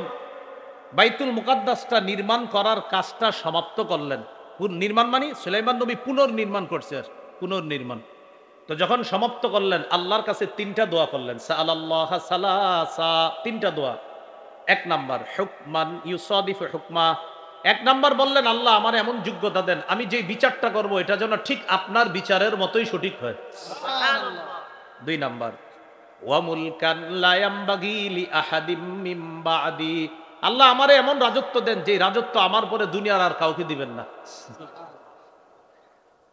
B: বাইতুল মুকাদ্দাসটা নির্মাণ করার কাজটা সমাপ্ত করলেন, নির্মাণ মানে সুলাইমান নবী পুনর্নির্মাণ করছে, পুনর্নির্মাণ। তো যখন সমাপ্ত করলেন আল্লাহর কাছে 3টা দোয়া করলেন, সাআলাল্লাহ সালাসা, 3টা দোয়া। 1 নাম্বার হুকমান ইউসাদিফু হুকমা, 1 নাম্বার বললেন আল্লাহ আমার এমন যোগ্যতা দেন আমি যে বিচারটা করব এটা যেন ঠিক আপনার বিচারের মতোই সঠিক হয়। 2 নাম্বার ওয়া মুলকান লা ইয়ামবাগি লি আহাদিম মিন বাদি, আল্লাহ আমারে এমন রাজত্ব দেন যে রাজত্ব আমার পরে দুনিয়ার আর কাউকে দিবেন না।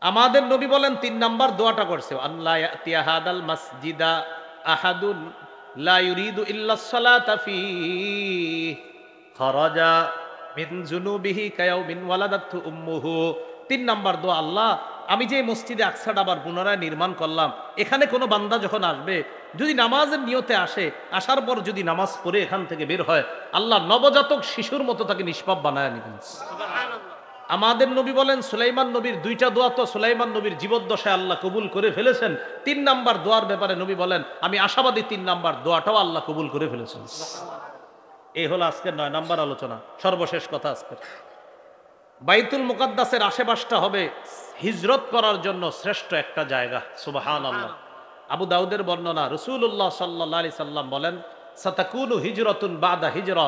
B: আমাদের নবী বলেন 3 নাম্বার দোয়াটা করছে, আল্লাহ ইয়াতিয়া হাদাল মাসজিদা আহাদুন লা ইউরিদু ইল্লা সালাতা ফি খারাজা মিন যুনুবিহি কায়াউমিন ওয়ালাদাতহু উম্মুহু, তিন নাম্বার দোয়া, আল্লাহ আমি যে মসজিদে আকসাটা আবার পুনরায় নির্মাণ করলাম, এখানে কোনো বান্দা যখন আসবে, যদি নামাজের নিয়তে আসে, আসার পর যদি নামাজ পড়ে এখান থেকে বের হয়, আল্লাহ নবজাতক শিশুর মতো তাকে নিষ্পাপ বানায় নেবেন। আমাদের নবী বলেন সুলাইমান নবীর দুইটা দোয়া তো সুলাইমান নবীর জীবদ্দশায় আল্লাহ কবুল করে ফেলেছেন। তিন নাম্বার দোয়ার ব্যাপারে নবী বলেন আমি আশাবাদী তিন নাম্বার দোয়াটাও আল্লাহ কবুল করে ফেলেছেন। এই হলো আজকের 9 নাম্বার আলোচনা। সর্বশেষ কথা, আজকের বাইতুল মুকাদ্দাসের আশেপাশটা হবে হিজরত করার জন্য শ্রেষ্ঠ একটা জায়গা। সুবহানাল্লাহ। আবু দাউদের বর্ণনা, রাসূলুল্লাহ সাল্লাল্লাহু আলাইহি সাল্লাম বলেন সাতাকুনু হিজরাতুন বাদা হিজরা,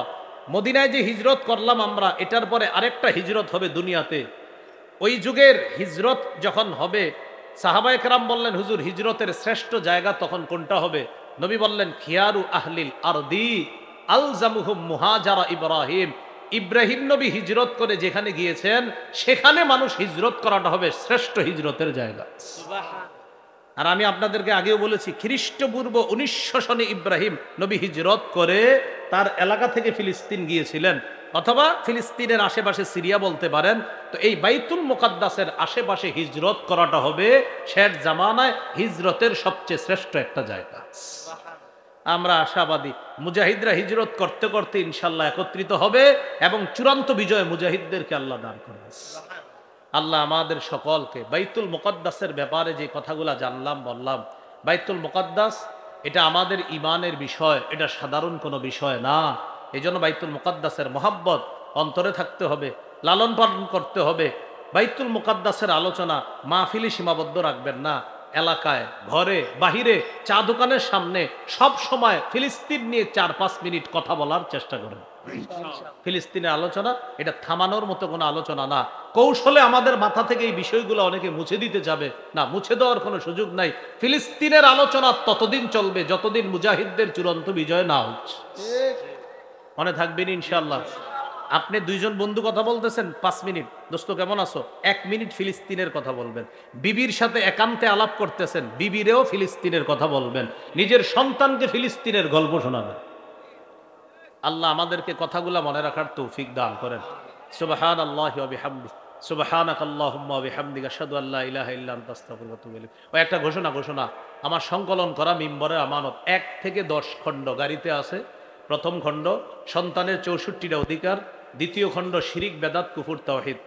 B: মদিনায় যে হিজরত করলাম আমরা, এটার পরে আরেকটা হিজরত হবে দুনিয়াতে। ওই যুগের হিজরত যখন হবে, সাহাবায়ে কেরাম বললেন হুজুর হিজরতের শ্রেষ্ঠ জায়গা তখন কোনটা হবে? নবী বললেন খিয়ারু আহলিল আরদি আলজামুহুম মুহাজারা ইব্রাহিম, ইব্রাহিম নবী হিজরত করে যেখানে গিয়েছেন সেখানে মানুষ হিজরত করাটা হবে শ্রেষ্ঠ হিজরতের জায়গা। আর আমি আপনাদেরকে আগেও বলেছি, খ্রিস্টপূর্ব 1900 সনে ইব্রাহিম নবী হিজরত করে তার এলাকা থেকে ফিলিস্তিন গিয়েছিলেন, অথবা ফিলিস্তিনের আশেপাশে সিরিয়া বলতে পারেন। তো এই বাইতুল মুকাদ্দাসের আশেপাশে হিজরত করাটা হবে শেষ জামানায় হিজরতের সবচেয়ে শ্রেষ্ঠ একটা জায়গা। আমরা আশাবাদী মুজাহিদরা হিজরত করতে করতে ইনশাল্লাহ একত্রিত হবে এবং চূড়ান্ত বিজয় মুজাহিদদেরকে আল্লাহ দান করবে। আল্লাহ আমাদের সকলকে বাইতুল মুকাদ্দাসের ব্যাপারে যে কথাগুলা জানলাম বললাম, বাইতুল মুকাদ্দাস এটা আমাদের ইমানের বিষয়, এটা সাধারণ কোনো বিষয় না। এই জন্য বাইতুল মুকাদ্দাসের মহাব্বত অন্তরে থাকতে হবে, লালন পালন করতে হবে। বাইতুল মুকাদ্দাসের আলোচনা মাহফিলে সীমাবদ্ধ রাখবেন না, এলাকায়, ঘরে, বাহিরে, চা দোকানের সামনে সব সময় ফিলিস্তিন নিয়ে 4-5 মিনিট কথা বলার চেষ্টা করেন। ফিলিস্তিনের আলোচনা এটা থামানোর মতো কোনো আলোচনা না। কৌশলে আমাদের মাথা থেকে এই বিষয়গুলো অনেকে মুছে দিতে যাবে না, মুছে দেওয়ার কোনো সুযোগ নাই। ফিলিস্তিনের আলোচনা ততদিন চলবে যতদিন মুজাহিদদের চূড়ান্ত বিজয় না হচ্ছে। মনে থাকবেন ইনশাআল্লাহ। আপনি দুইজন বন্ধু কথা বলতেছেন 5 মিনিট, দোস্ত কেমন আছো, 1 মিনিট ফিলিস্তিনের কথা বলবেন। বিবির সাথে একান্তে আলাপ করতেছেন, বিবিরেও ফিলিস্তিনের কথা বলবেন। নিজের সন্তানকে ফিলিস্তিনের গল্প শোনাবেন। আল্লাহ আমাদেরকে কথাগুলা মনে রাখার তৌফিক দান করেন। সুবহানাল্লাহি ওয়া বিহামদিহি, সুবহানাকাল্লাহুম্মা ওয়া বিহামদিকা আশহাদু আল্লা ইলাহা ইল্লা আনতা আস্তাগফিরুকা ওয়া আতুবু ইলাইক। ও একটা ঘোষণা, আমার সংকলন করা মিম্বরের আমানত 1 থেকে 10 খণ্ড গাড়িতে আছে। প্রথম খণ্ড সন্তানের 64টা অধিকার, দ্বিতীয় খণ্ড শিরিক বেদাত কুফর তাওহীদ,